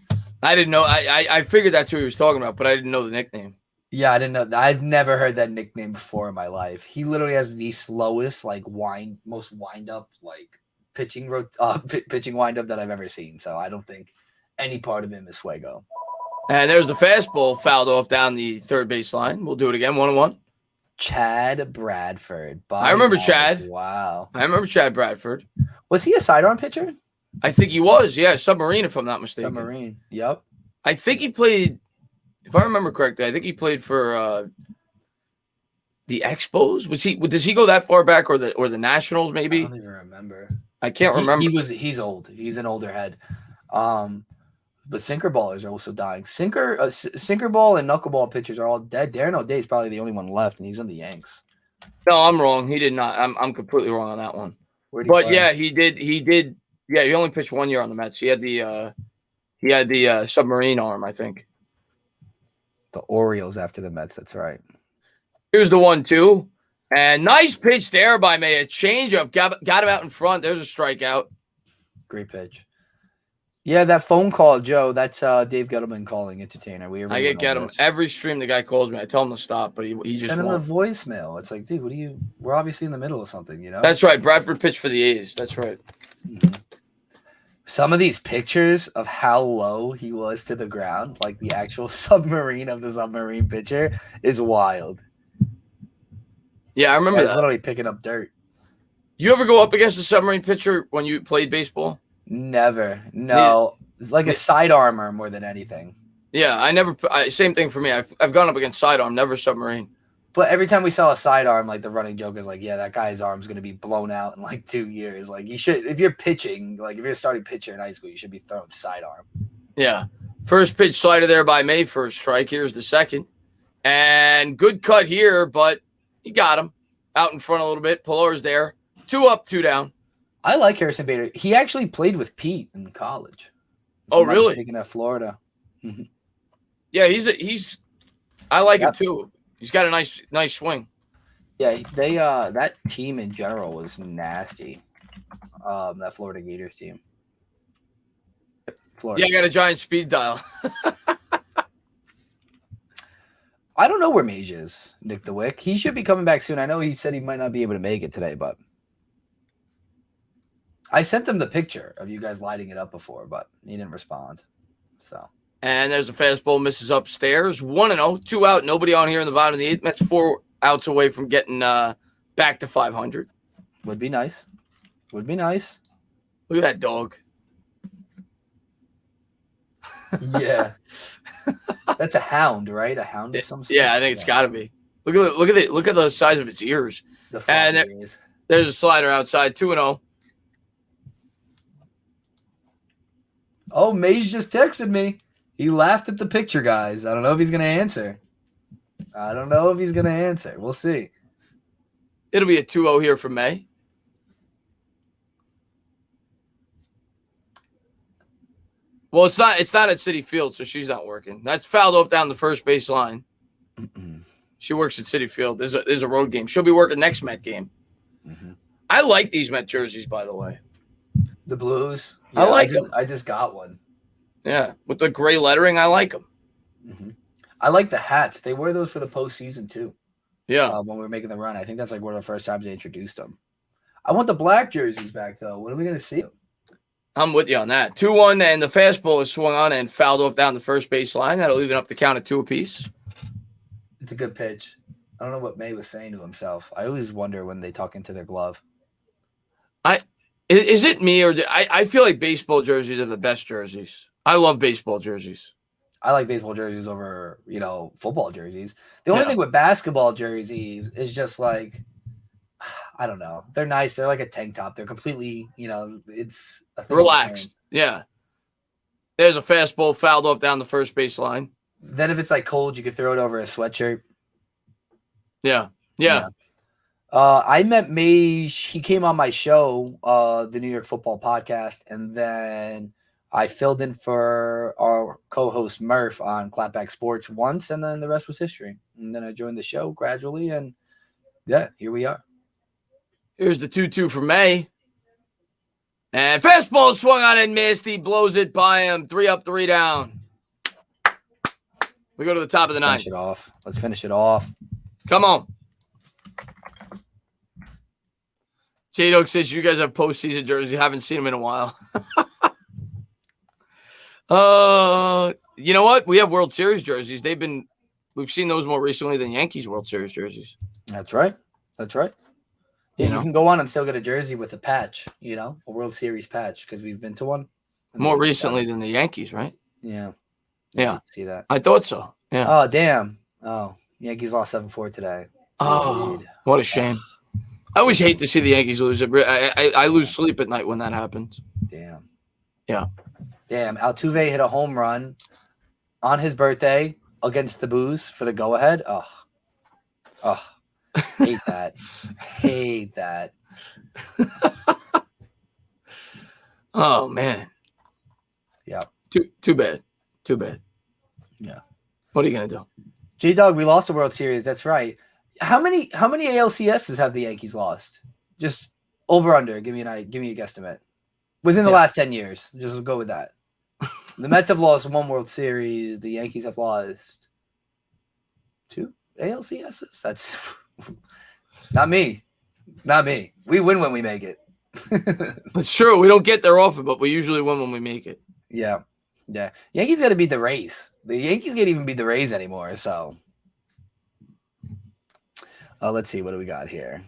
I didn't know. I figured that's who he was talking about, but I didn't know the nickname. Yeah, I didn't know. I've never heard that nickname before in my life. He literally has the slowest, most wind up, pitching wind up that I've ever seen. So I don't think any part of him is Fuego. And there's the fastball fouled off down the third base line. We'll do it again, 1-1. Chad Bradford. I remember Chad. Wow. I remember Chad Bradford. Was he a sidearm pitcher? I think he was. Yeah, Submarine, if I'm not mistaken. Submarine. Yep. I think he played, if I remember correctly, I think he played for the Expos. Does he go that far back, or the Nationals maybe? I don't even remember. I can't remember. He's old. He's an older head. But sinker ballers are also dying. Sinker ball and knuckleball pitchers are all dead. Darren O'Day's probably the only one left, and he's in the Yanks. No, I'm wrong. He did not. I'm completely wrong on that one. But yeah, he did. Yeah, he only pitched 1 year on the Mets. He had the submarine arm, I think. The Orioles after the Mets. That's right. Here's the 1-2, and nice pitch there by May. A changeup got him out in front. There's a strikeout. Great pitch. Yeah, that phone call, Joe. That's Dave Gettleman calling Entertainah. I get Gettleman every stream. The guy calls me. I tell him to stop, but he just send him a voicemail. It's like, dude, we're obviously in the middle of something, you know? That's right. Bradford pitched for the A's. That's right. Mm-hmm. Some of these pictures of how low he was to the ground, like the actual submarine of the submarine pitcher, is wild. Yeah, I remember that. Literally picking up dirt. You ever go up against a submarine pitcher when you played baseball? Never. No. It's like a sidearmer more than anything. Yeah, I never. Same thing for me. I've gone up against sidearm, never submarine. But every time we saw a sidearm, the running joke is yeah, that guy's arm's going to be blown out in 2 years. You should, if you're pitching, if you're a starting pitcher in high school, you should be throwing sidearm. Yeah. First pitch slider there by May for a strike. Here's the second. And good cut here, but he got him out in front a little bit. Pilar's there. 2 up, 2 down. I like Harrison Bader. He actually played with Pete in college. Oh, really? Speaking of Florida. Mm-hmm. Yeah, I like him too. He's got a nice swing. Yeah, they that team in general was nasty. That Florida Gators team. Florida. Yeah, I got a giant speed dial. I don't know where Mage is, Nick the Wick. He should be coming back soon. I know he said he might not be able to make it today, but I sent him the picture of you guys lighting it up before, but he didn't respond. So. And there's a fastball, misses upstairs. 1-0, 2 out. Nobody on here in the bottom of the 8th. Mets 4 outs away from getting back to 500. Would be nice. Would be nice. Look at that dog. Yeah. That's a hound, right? A hound of some sort. Yeah, I think it's got to be. Look at the size of its ears. And there's a slider outside, 2-0. Oh, Maze just texted me. He laughed at the picture, guys. I don't know if he's going to answer. I don't know if he's going to answer. We'll see. It'll be a 2-0 here for May. Well, it's not at Citi Field, so she's not working. That's fouled off down the first base line. She works at Citi Field. There's a road game. She'll be working next Met game. I like these Met jerseys, by the way. The blues. Yeah, I like them. I just got one. Yeah, with the gray lettering, I like them. I like the hats. They wear those for the postseason too. Yeah, when we were making the run, I think that's like one of the first times they introduced them. I want the black jerseys back though. When are we going to see them? I'm with you on that. 2-1, and the fastball is swung on and fouled off down the first base line. That'll even up the count at 2 apiece. It's a good pitch. I don't know what May was saying to himself. I always wonder when they talk into their glove. Is it me, or I feel like baseball jerseys are the best jerseys. I love baseball jerseys. I like baseball jerseys over, football jerseys. The only thing with basketball jerseys is just like, I don't know. They're nice. They're like a tank top. They're completely, it's a thing relaxed. Yeah. There's a fastball fouled off down the first base line. Then if it's like cold, you could throw it over a sweatshirt. Yeah. I met May. He came on my show, the New York Football Podcast, and then I filled in for our co-host Murph on Clapback Sports once, and then the rest was history. And then I joined the show gradually, and yeah, here we are. Here's the 2-2 for May. And fastball swung on and missed. He blows it by him. 3 up, 3 down. We go to the top of the ninth. Let's finish it off. Come on. J-Dog says you guys have postseason jerseys. Haven't seen them in a while. You know what? We have World Series jerseys. We've seen those more recently than Yankees World Series jerseys. That's right. Yeah, you can go on and still get a jersey with a patch, a World Series patch, because we've been to one. More recently than the Yankees, right? Yeah. Yeah. See that. I thought so. Yeah. Oh, damn. Oh, Yankees lost 7-4 today. Oh, what a shame. I always hate to see the Yankees lose. I lose sleep at night when that happens. Damn. Yeah. Damn. Altuve hit a home run on his birthday against the Blues for the go-ahead. Oh. Hate that. Oh man. Yeah. Too bad. Yeah. What are you gonna do? J-Dog, we lost the World Series. That's right. How many ALCSs have the Yankees lost? Just over under. Give me a guesstimate. Within the last 10 years. Just go with that. The Mets have lost 1 World Series. The Yankees have lost 2 ALCSs. That's not me. We win when we make it. It's true. We don't get there often, but we usually win when we make it. Yeah. Yankees got to beat the Rays. The Yankees can't even beat the Rays anymore. So, let's see. What do we got here?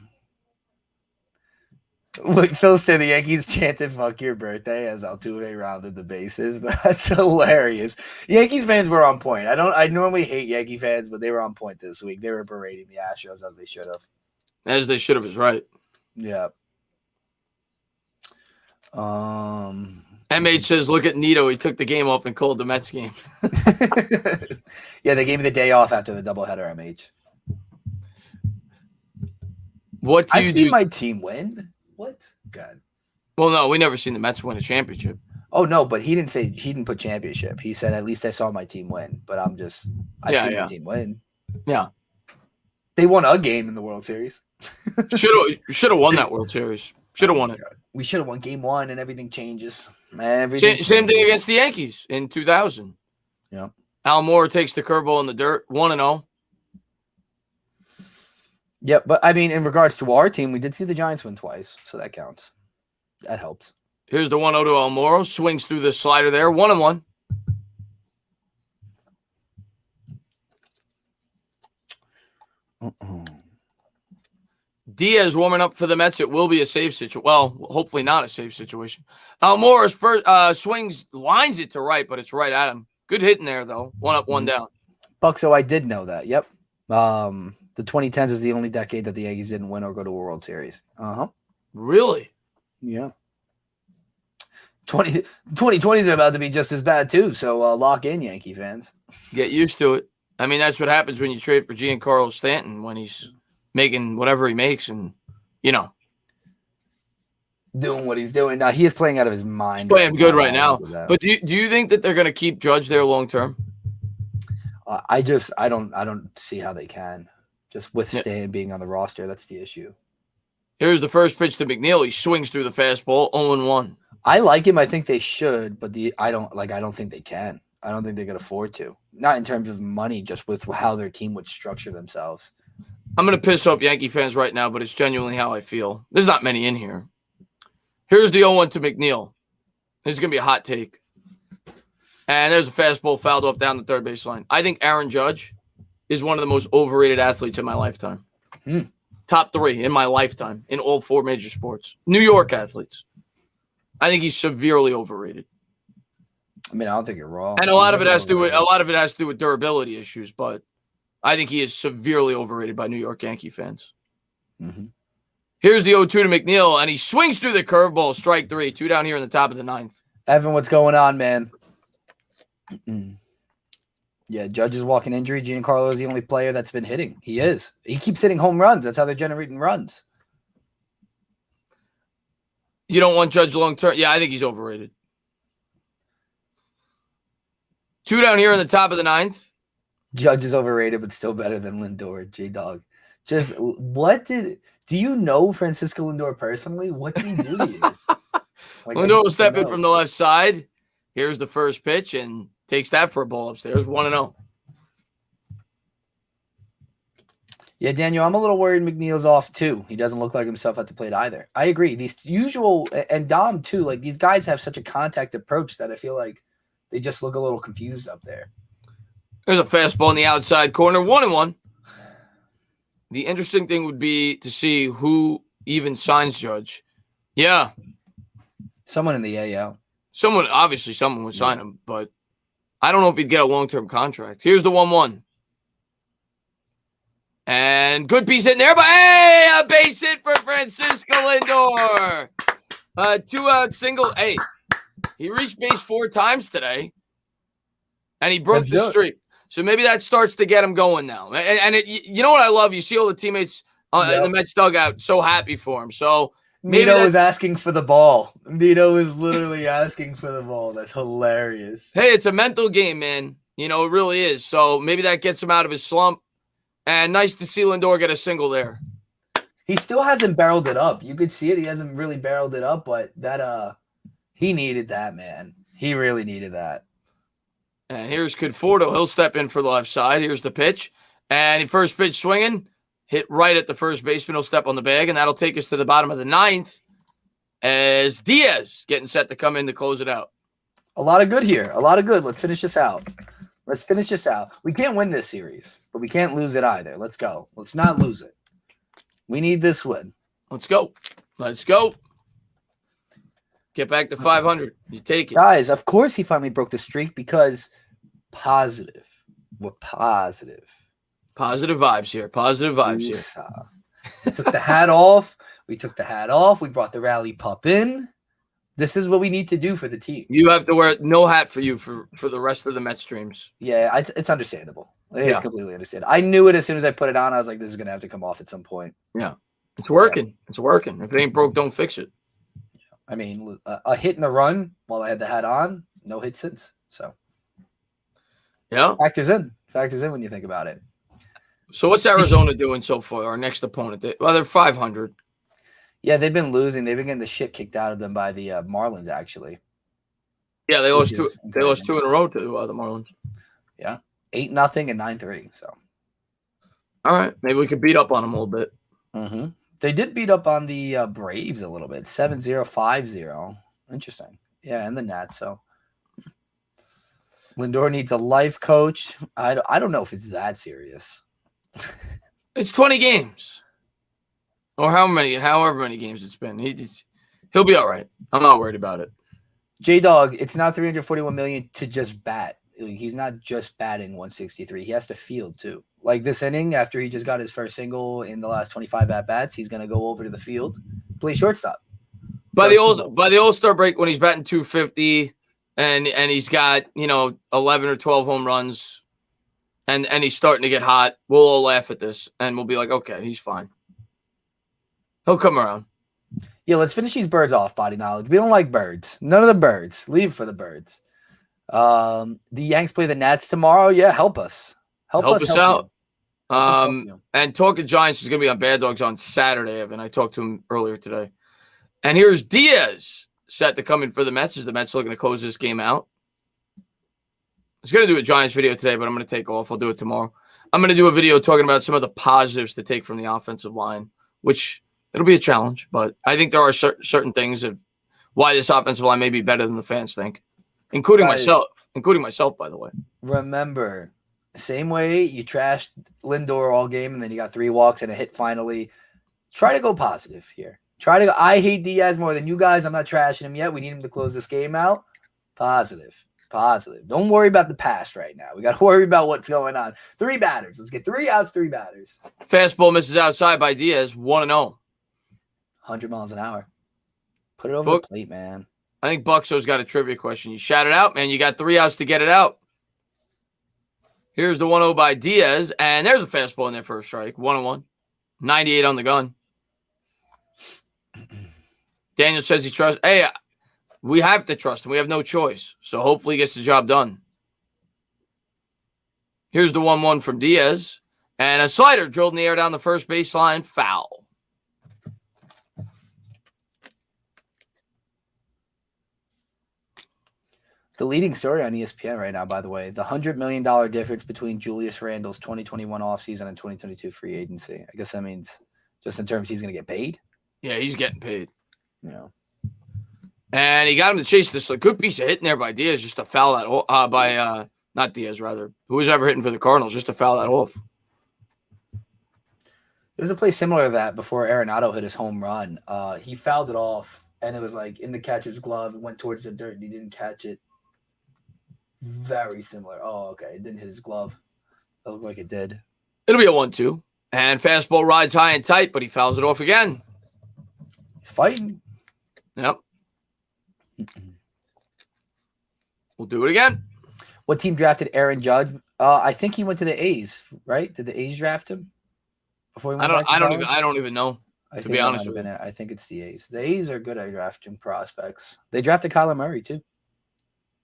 Look, Phil said the Yankees chanted "fuck your birthday" as Altuve rounded the bases. That's hilarious. Yankees fans were on point. I normally hate Yankee fans, but they were on point this week. They were berating the Astros as they should have. As they should have is right. Yeah. MH says, look at Nito. He took the game off and called the Mets game. Yeah, they gave me the day off after the doubleheader, MH. What do you do? I see my team win. What? God. Well, no, we never seen the Mets win a championship. Oh, no, but he didn't put championship. He said, at least I saw my team win. But I see my team win. Yeah. They won a game in the World Series. Should have won that World Series. Should have won it. We should have won game 1 and everything changes. Same thing against the Yankees in 2000. Yeah. Al Moore takes the curveball in the dirt, 1-0. Yeah, but I mean, in regards to our team, we did see the Giants win twice, so that counts. That helps. Here's the 1-0 to Almoro. Swings through the slider there. 1-1. Diaz warming up for the Mets. It will be a safe situation. Well, hopefully not a safe situation. Almora's first swings, lines it to right, but it's right at him. Good hitting there, though. 1 up, 1 down. So I did know that. Yep. The 2010s is the only decade that the Yankees didn't win or go to a World Series. Really? Yeah. 2020s are about to be just as bad too. So lock in, Yankee fans. Get used to it. I mean, that's what happens when you trade for Giancarlo Stanton when he's making whatever he makes and, doing what he's doing. Now, he is playing out of his mind. He's playing good right now. But do you think that they're going to keep Judge there long term? I don't see how they can. Just withstand being on the roster. That's the issue. Here's the first pitch to McNeil. He swings through the fastball, 0-1. I like him. I think they should, but I don't think they can. I don't think they could afford to. Not in terms of money, just with how their team would structure themselves. I'm going to piss off Yankee fans right now, but it's genuinely how I feel. There's not many in here. Here's the 0-1 to McNeil. This is going to be a hot take. And there's a fastball fouled off down the third baseline. I think Aaron Judge is one of the most overrated athletes in my lifetime. Top 3 in my lifetime in all 4 major sports. New York athletes. I think he's severely overrated. I mean, I don't think you're wrong. And a lot of it has to do with durability issues, but I think he is severely overrated by New York Yankee fans. Mm-hmm. Here's the 0-2 to McNeil, and he swings through the curveball, strike 3, 2 down here in the top of the 9th. Evan, what's going on, man? Yeah, Judge is walking injury. Giancarlo is the only player that's been hitting. He is. He keeps hitting home runs. That's how they're generating runs. You don't want Judge long term? Yeah, I think he's overrated. 2 down here in the top of the 9th. Judge is overrated, but still better than Lindor. J-Dog. Just do you know Francisco Lindor personally? What did he do to you? Lindor will step in from the left side. Here's the first pitch and takes that for a ball upstairs. 1-0. Yeah, Daniel, I'm a little worried McNeil's off too. He doesn't look like himself at the plate either. I agree. These usual, and Dom too, like these guys have such a contact approach that I feel like they just look a little confused up there. There's a fastball in the outside corner, 1-1. The interesting thing would be to see who even signs Judge. Yeah. Someone in the AL. Someone would sign him, but I don't know if he'd get a long-term contract. Here's the 1-1. And good piece in there, but hey, a base hit for Francisco Lindor. 2-out single. Hey, he reached base 4 times today, and he broke the streak. So maybe that starts to get him going now. And you know what I love? You see all the teammates in the Mets dugout so happy for him. So Nito was asking for the ball. Nito was literally asking for the ball. That's hilarious. Hey, it's a mental game, man. It really is. So maybe that gets him out of his slump. And nice to see Lindor get a single there. He still hasn't barreled it up. You could see it. He hasn't really barreled it up, but he needed that, man. He really needed that. And here's Conforto. He'll step in for the left side. Here's the pitch. And first pitch swinging. Hit right at the first baseman. He'll step on the bag, and that'll take us to the bottom of the 9th as Diaz getting set to come in to close it out. A lot of good here. A lot of good. Let's finish this out. We can't win this series, but we can't lose it either. Let's go. Let's not lose it. We need this win. Let's go. Get back to 500. You take it. Guys, of course he finally broke the streak because positive. We're positive. Positive vibes here. We took the hat off. We brought the rally pup in. This is what we need to do for the team. You have to wear no hat for you for the rest of the Mets streams. Yeah, it's understandable. It's completely understandable. I knew it as soon as I put it on. I was like, this is going to have to come off at some point. Yeah. It's working. Yeah. It's working. If it ain't broke, don't fix it. I mean, a hit and a run while I had the hat on. No hit since. So, yeah. Factors in when you think about it. So what's Arizona doing so far? Our next opponent. They're 500. Yeah, they've been losing. They've been getting the shit kicked out of them by the Marlins, actually. Yeah, they lost 2. They lost 2 in a row to the Marlins. Yeah, 8-0 and 9-3. So, all right, maybe we could beat up on them a little bit. Mm-hmm. They did beat up on the Braves a little bit, 7-0, 5-0. Interesting. Yeah, and the Nats. So, Lindor needs a life coach. I don't know if it's that serious. It's 20 games. Or however many games it's been. He'll be all right. I'm not worried about it. J-Dog, it's not $341 million to just bat. He's not just batting 163. He has to field too. Like this inning, after he just got his first single in the last 25 at-bats, he's going to go over to the field, play shortstop. By the All-Star break, when he's batting 250 and he's got, 11 or 12 home runs, and he's starting to get hot, we'll all laugh at this, and we'll be like, okay, he's fine. He'll come around. Yeah, let's finish these birds off, body knowledge. We don't like birds. None of the birds. Leave for the birds. The Yanks play the Nats tomorrow. Yeah, help us. Help us out. You. And Talking Giants is going to be on Bad Dogs on Saturday, Evan. I talked to him earlier today. And here's Diaz set to come in for the Mets as the Mets looking to close this game out. I was going to do a Giants video today, but I'm going to take off. I'll do it tomorrow. I'm going to do a video talking about some of the positives to take from the offensive line, which it'll be a challenge, but I think there are certain things of why this offensive line may be better than the fans think, including myself, by the way. Remember, same way you trashed Lindor all game and then you got 3 walks and a hit finally. Try to go positive here. I hate Diaz more than you guys. I'm not trashing him yet. We need him to close this game out. Positive. Don't worry about the past right now. We got to worry about what's going on. 3 batters. Let's get 3 outs, 3 batters. Fastball misses outside by Diaz, 1-0. 100 miles an hour. Put it over the plate, man. I think Buxo's got a trivia question. You shout it out, man. You got 3 outs to get it out. Here's the 1-0 by Diaz, and there's a fastball in there for a strike. 1-1. 98 on the gun. Daniel says he trusts. Hey, we have to trust him. We have no choice. So hopefully he gets the job done. Here's the 1-1 from Diaz. And a slider drilled in the air down the first baseline. Foul. The leading story on ESPN right now, by the way, the $100 million difference between Julius Randle's 2021 offseason and 2022 free agency. I guess that means just in terms he's going to get paid. Yeah, he's getting paid. Yeah. And he got him to chase this. A good piece of hitting there by Diaz, just to foul that by not Diaz, rather. Who was ever hitting for the Cardinals, just to foul that off. There was a play similar to that before Arenado hit his home run. He fouled it off, and it was like in the catcher's glove. It went towards the dirt, and he didn't catch it. Very similar. Oh, okay. It didn't hit his glove. It looked like it did. It'll be a 1-2. And fastball rides high and tight, but he fouls it off again. He's fighting. Yep. We'll do it again. What team drafted Aaron Judge? I think he went to the A's, right? Did the A's draft him before he went I don't even know. To be honest with you, I think it's the A's. The A's are good at drafting prospects. They drafted Kyler Murray too.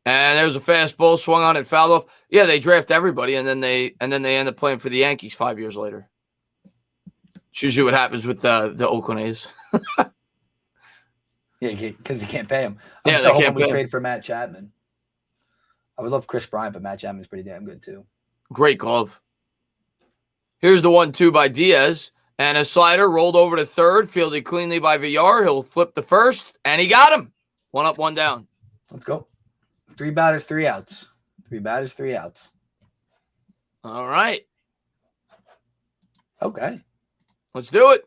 And there was a fastball swung on and fouled off. Yeah, they draft everybody, and then they end up playing for the Yankees 5 years later. It's usually what happens with the Oakland A's. Yeah, because you can't pay him. Yeah, they can't pay. Trade for Matt Chapman. I would love Chris Bryant, but Matt Chapman's pretty damn good too. Great glove. Here's the 1-2 by Diaz, and a slider rolled over to third, fielded cleanly by Villar. He'll flip the first, and he got him. 1 up, 1 down. Let's go. 3 batters, 3 outs. 3 batters, 3 outs. All right. Okay. Let's do it.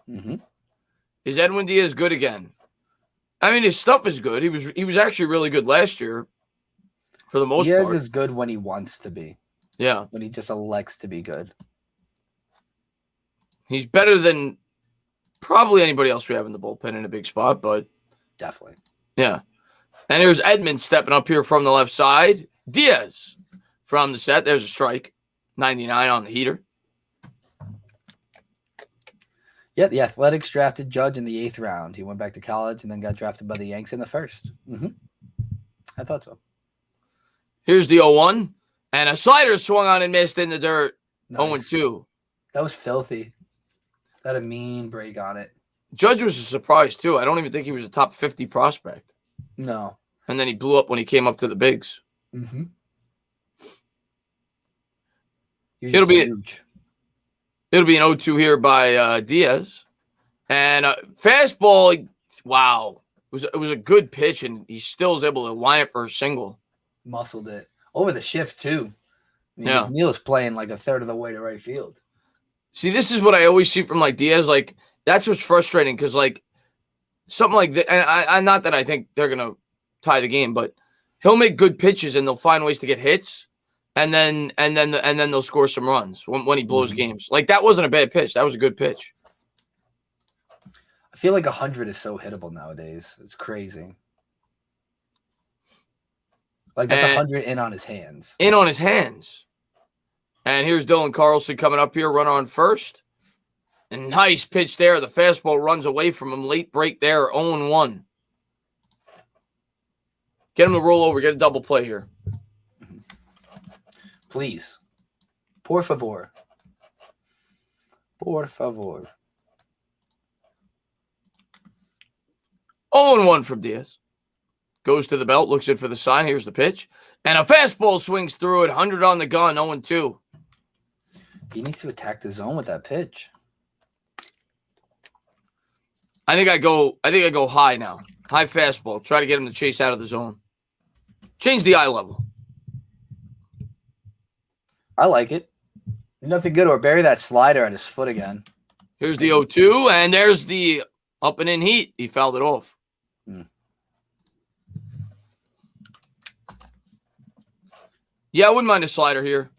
Mm-hmm. Is Edwin Diaz good again? I mean, his stuff is good. He was actually really good last year for the most part. Diaz is good when he wants to be. Yeah. When he just elects to be good. He's better than probably anybody else we have in the bullpen in a big spot, but definitely. Yeah. And here's Edmund stepping up here from the left side. Diaz from the set. There's a strike. 99 on the heater. Yeah, the Athletics drafted Judge in the 8th round. He went back to college and then got drafted by the Yanks in the 1st. Mm-hmm. I thought so. Here's the 0-1. And a slider swung on and missed in the dirt. Nice. 0-2. That was filthy. Got a mean break on it. Judge was a surprise, too. I don't even think he was a top 50 prospect. No. And then he blew up when he came up to the bigs. Mm-hmm. It'll be an 0-2 here by Diaz. And fastball, wow. It was a good pitch, and he still was able to line it for a single. Muscled it. Over the shift, too. I mean, yeah. Neil's playing like a third of the way to right field. See, this is what I always see from, like, Diaz. Like, that's what's frustrating because, like, something like that, and I not that I think they're going to tie the game, but he'll make good pitches, and they'll find ways to get hits, and then they'll score some runs when he blows games. Like, that wasn't a bad pitch. That was a good pitch. I feel like 100 is so hittable nowadays. It's crazy. Like, that's 100 in on his hands. In on his hands. And here's Dylan Carlson coming up here, runner on first. And nice pitch there. The fastball runs away from him. Late break there, 0-1. Get him to roll over. Get a double play here. Please. Por favor. Por favor. 0-1 from Diaz. Goes to the belt, looks in for the sign. Here's the pitch. And a fastball swings through it. 100 on the gun, 0-2. He needs to attack the zone with that pitch. I think I go high now. High fastball. Try to get him to chase out of the zone. Change the eye level. I like it. Nothing good. Or bury that slider at his foot again. Here's the 0-2, and there's the up and in heat. He fouled it off. Yeah, I wouldn't mind a slider here.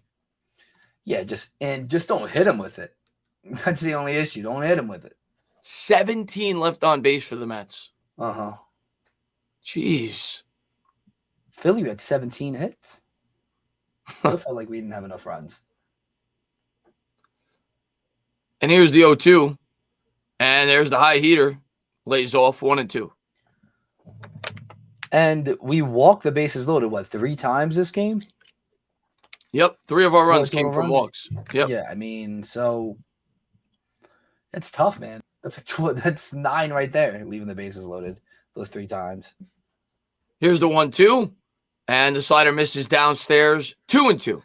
Yeah, just don't hit him with it. That's the only issue. Don't hit him with it. 17 left on base for the Mets. Uh-huh. Jeez. Philly had 17 hits. I felt like we didn't have enough runs. And here's the 0-2. And there's the high heater. Lays off 1-2. And we walked the bases loaded, what, 3 times this game? Yep. 3 of our runs came from walks. Yep. Yeah, I mean, so it's tough, man. That's 9 right there, leaving the bases loaded those 3 times. Here's the 1-2. And the slider misses downstairs. 2-2.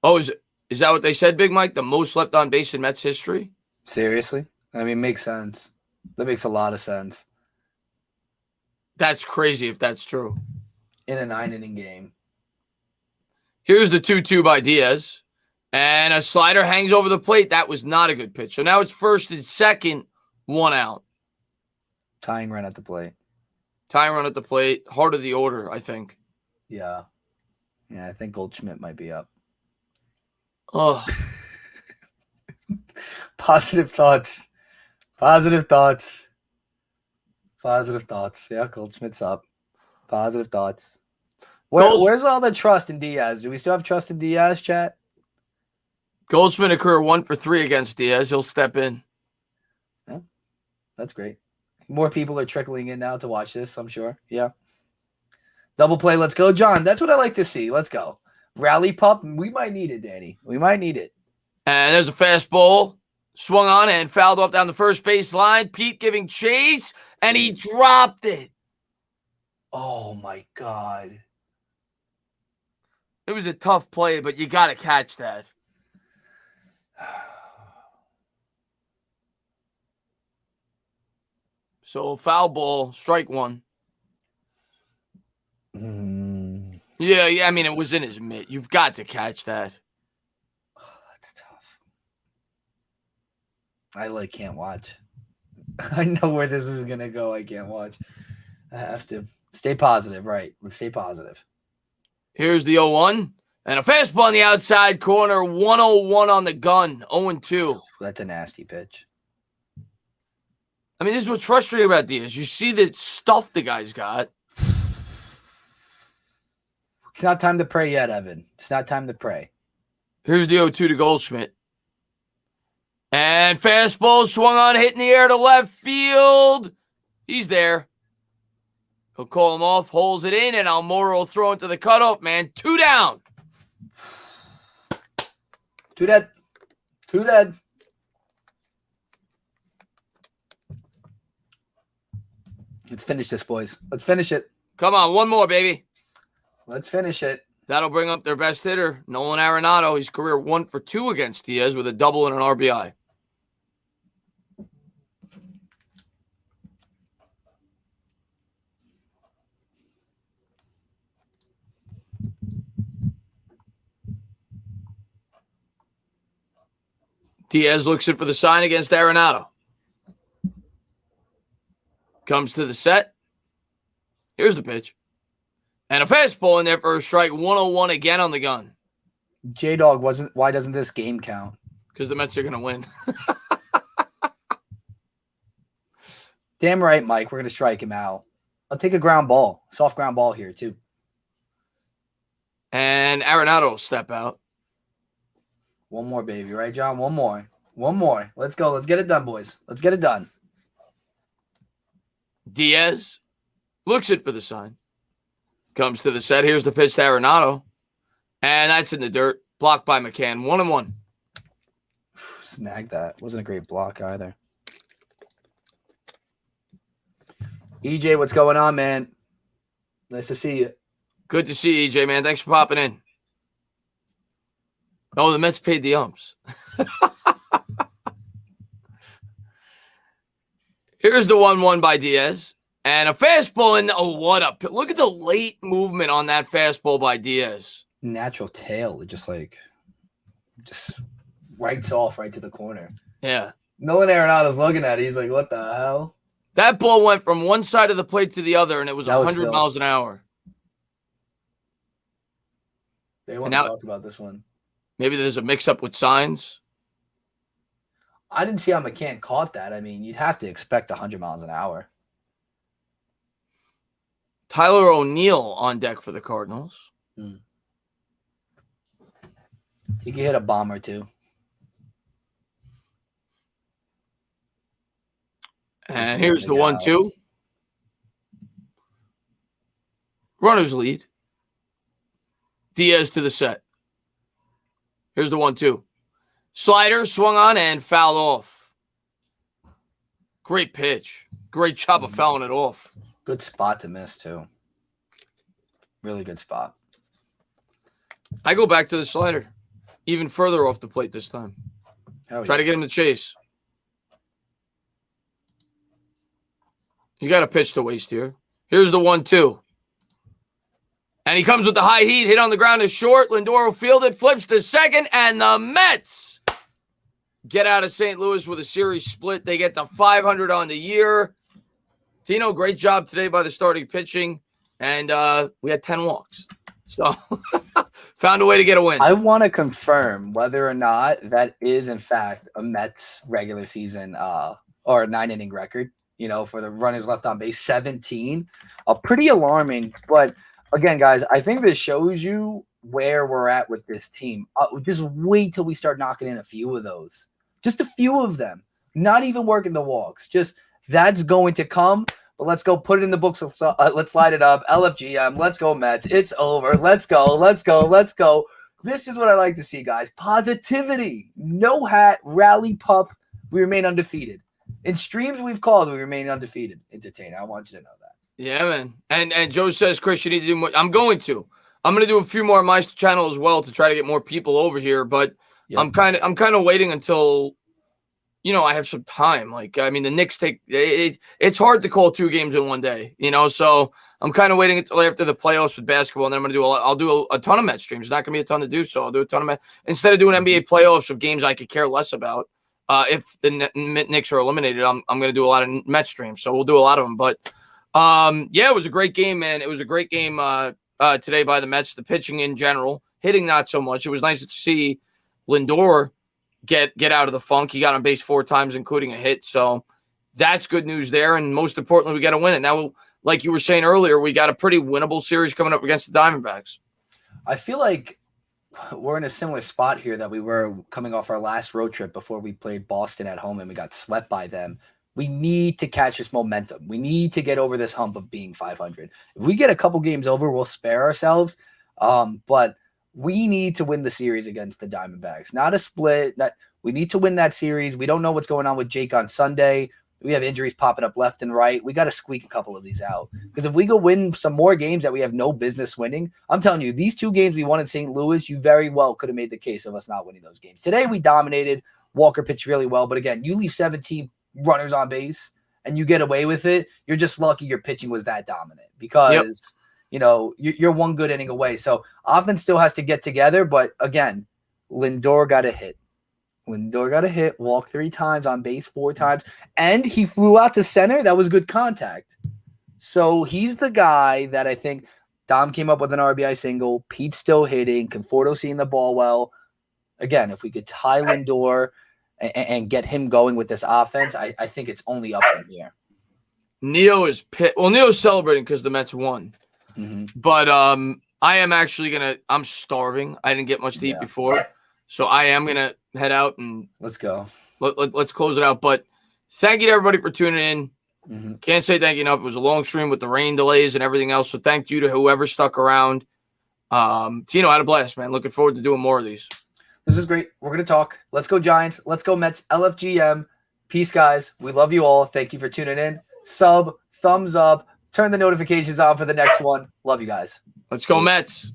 Oh, is that what they said, Big Mike? The most left on base in Mets history? Seriously? I mean, makes sense. That makes a lot of sense. That's crazy if that's true. In a 9-inning game. Here's the 2-2 by Diaz. And a slider hangs over the plate. That was not a good pitch. So now it's first and second, 1 out. Tying run at the plate. Tying run at the plate. Heart of the order, I think. Yeah. Yeah, I think Goldschmidt might be up. Oh. Positive thoughts. Positive thoughts. Positive thoughts. Yeah, Goldschmidt's up. Positive thoughts. Where's all the trust in Diaz? Do we still have trust in Diaz, chat? Goldschmidt a career 1 for 3 against Diaz. He'll step in. Yeah, that's great. More people are trickling in now to watch this, I'm sure. Yeah. Double play. Let's go, John. That's what I like to see. Let's go. Rally pup. We might need it, Danny. We might need it. And there's a fastball. Swung on and fouled off down the first base line. Pete giving chase, and he dropped it. Oh, my God. It was a tough play, but you got to catch that. So foul ball, strike 1. Yeah, I mean, it was in his mitt. You've got to catch that. Oh, that's tough. I can't watch. I know where this is going to go. I can't watch. I have to stay positive, right? Let's stay positive. Here's the 0-1. And a fastball on the outside corner. 101 on the gun. 0-2. That's a nasty pitch. I mean, this is what's frustrating about Diaz. You see the stuff the guy's got. It's not time to pray yet, Evan. It's not time to pray. Here's the 0-2 to Goldschmidt. And fastball swung on, hit in the air to left field. He's there. He'll call him off, holds it in, and Almora will throw into the cutoff, man. 2 down. 2 dead. 2 dead. Let's finish this, boys. Let's finish it. Come on, 1 more, baby. Let's finish it. That'll bring up their best hitter, Nolan Arenado. His career 1 for 2 against Diaz with a double and an RBI. Diaz looks in for the sign against Arenado. Comes to the set. Here's the pitch. And a fastball in there for a strike. 101 again on the gun. J-Dog wasn't. Why doesn't this game count? Because the Mets are going to win. Damn right, Mike. We're going to strike him out. I'll take a ground ball. Soft ground ball here, too. And Arenado will step out. One more, baby. Right, John? One more. One more. Let's go. Let's get it done, boys. Let's get it done. Diaz looks it for the sign. Comes to the set. Here's the pitch to Arenado. And that's in the dirt. Blocked by McCann. 1-1. Snag that. Wasn't a great block either. EJ, what's going on, man? Nice to see you. Good to see you, EJ, man. Thanks for popping in. Oh, the Mets paid the umps. Here's the 1-1 by Diaz. And a fastball in. Oh, what a. Look at the late movement on that fastball by Diaz. Natural tail. It just writes off right to the corner. Yeah. Nolan Arenado's looking at it. He's like, what the hell? That ball went from one side of the plate to the other, and it was 100 miles an hour. They want to talk about this one. Maybe there's a mix-up with signs. I didn't see how McCann caught that. I mean, you'd have to expect 100 miles an hour. Tyler O'Neill on deck for the Cardinals. He could hit a bomb or two. And here's the 1-2. Runners lead. Diaz to the set. Here's the 1-2. Slider swung on and fouled off. Great pitch. Great job of fouling it off. Good spot to miss, too. Really good spot. I go back to the slider. Even further off the plate this time. Try to get him to chase. You got a pitch to waste here. Here's the 1-2. And he comes with the high heat. Hit on the ground is short. Lindor will field it. Flips to second. And the Mets get out of St. Louis with a series split. They get to 500 on the year. Tino, great job today by the starting pitching. And we had 10 walks. So found a way to get a win. I want to confirm whether or not that is, in fact, a Mets regular season or a 9-inning record, for the runners left on base, 17. Pretty alarming. But, again, guys, I think this shows you where we're at with this team. Just wait till we start knocking in a few of those. Just a few of them. Not even working the walks. Just that's going to come. But let's go put it in the books. Let's light it up. LFGM. Let's go, Mets. It's over. Let's go. Let's go. Let's go. This is what I like to see, guys. Positivity. No hat. Rally pup. We remain undefeated. In streams we've called, we remain undefeated. Entertainah. I want you to know that. Yeah, man. And Joe says, Chris, you need to do more. I'm going to do a few more on my channel as well to try to get more people over here. But yep. I'm kind of waiting until I have some time. The Knicks take it. It's hard to call 2 games in one day, so I'm kind of waiting until after the playoffs with basketball. And then I'll do a ton of Met streams. There's not going to be a ton to do. So I'll do a ton of Met instead of doing NBA playoffs of games I could care less about. If the Knicks are eliminated, I'm going to do a lot of Met streams. So we'll do a lot of them, but it was a great game, man. It was a great game today by the Mets, the pitching in general, hitting not so much. It was nice to see Lindor get out of the funk. He got on base 4 times, including a hit. So that's good news there. And most importantly, we got to win it. Now, like you were saying earlier, we got a pretty winnable series coming up against the Diamondbacks. I feel like we're in a similar spot here that we were coming off our last road trip before we played Boston at home and we got swept by them. We need to catch this momentum. We need to get over this hump of being 500. If we get a couple games over, we'll spare ourselves. But we need to win the series against the Diamondbacks. Not a split. We need to win that series. We don't know what's going on with Jake on Sunday. We have injuries popping up left and right. We got to squeak a couple of these out. Because if we go win some more games that we have no business winning, I'm telling you, these 2 games we won in St. Louis, you very well could have made the case of us not winning those games. Today we dominated. Walker pitched really well. But again, you leave 17 runners on base and you get away with it. You're just lucky your pitching was that dominant because, you're one good inning away. So offense still has to get together. But again, Lindor got a hit. Walked 3 times, on base 4 times, and he flew out to center. That was good contact. So he's the guy that I think Dom came up with an RBI single. Pete's still hitting. Conforto seeing the ball well. Again, if we could tie Lindor and get him going with this offense, I think it's only up from here. Neo's celebrating because the Mets won. Mm-hmm. But I am actually I'm starving. I didn't get much to eat Yeah. before. So I am going to head out and Let's go. let's close it out. But thank you to everybody for tuning in. Mm-hmm. Can't say thank you enough. It was a long stream with the rain delays and everything else. So thank you to whoever stuck around. Tino, had a blast, man. Looking forward to doing more of these. This is great. We're going to talk. Let's go Giants. Let's go Mets. LFGM. Peace, guys. We love you all. Thank you for tuning in. Sub, thumbs up, turn the notifications on for the next one. Love you guys. Let's go Mets.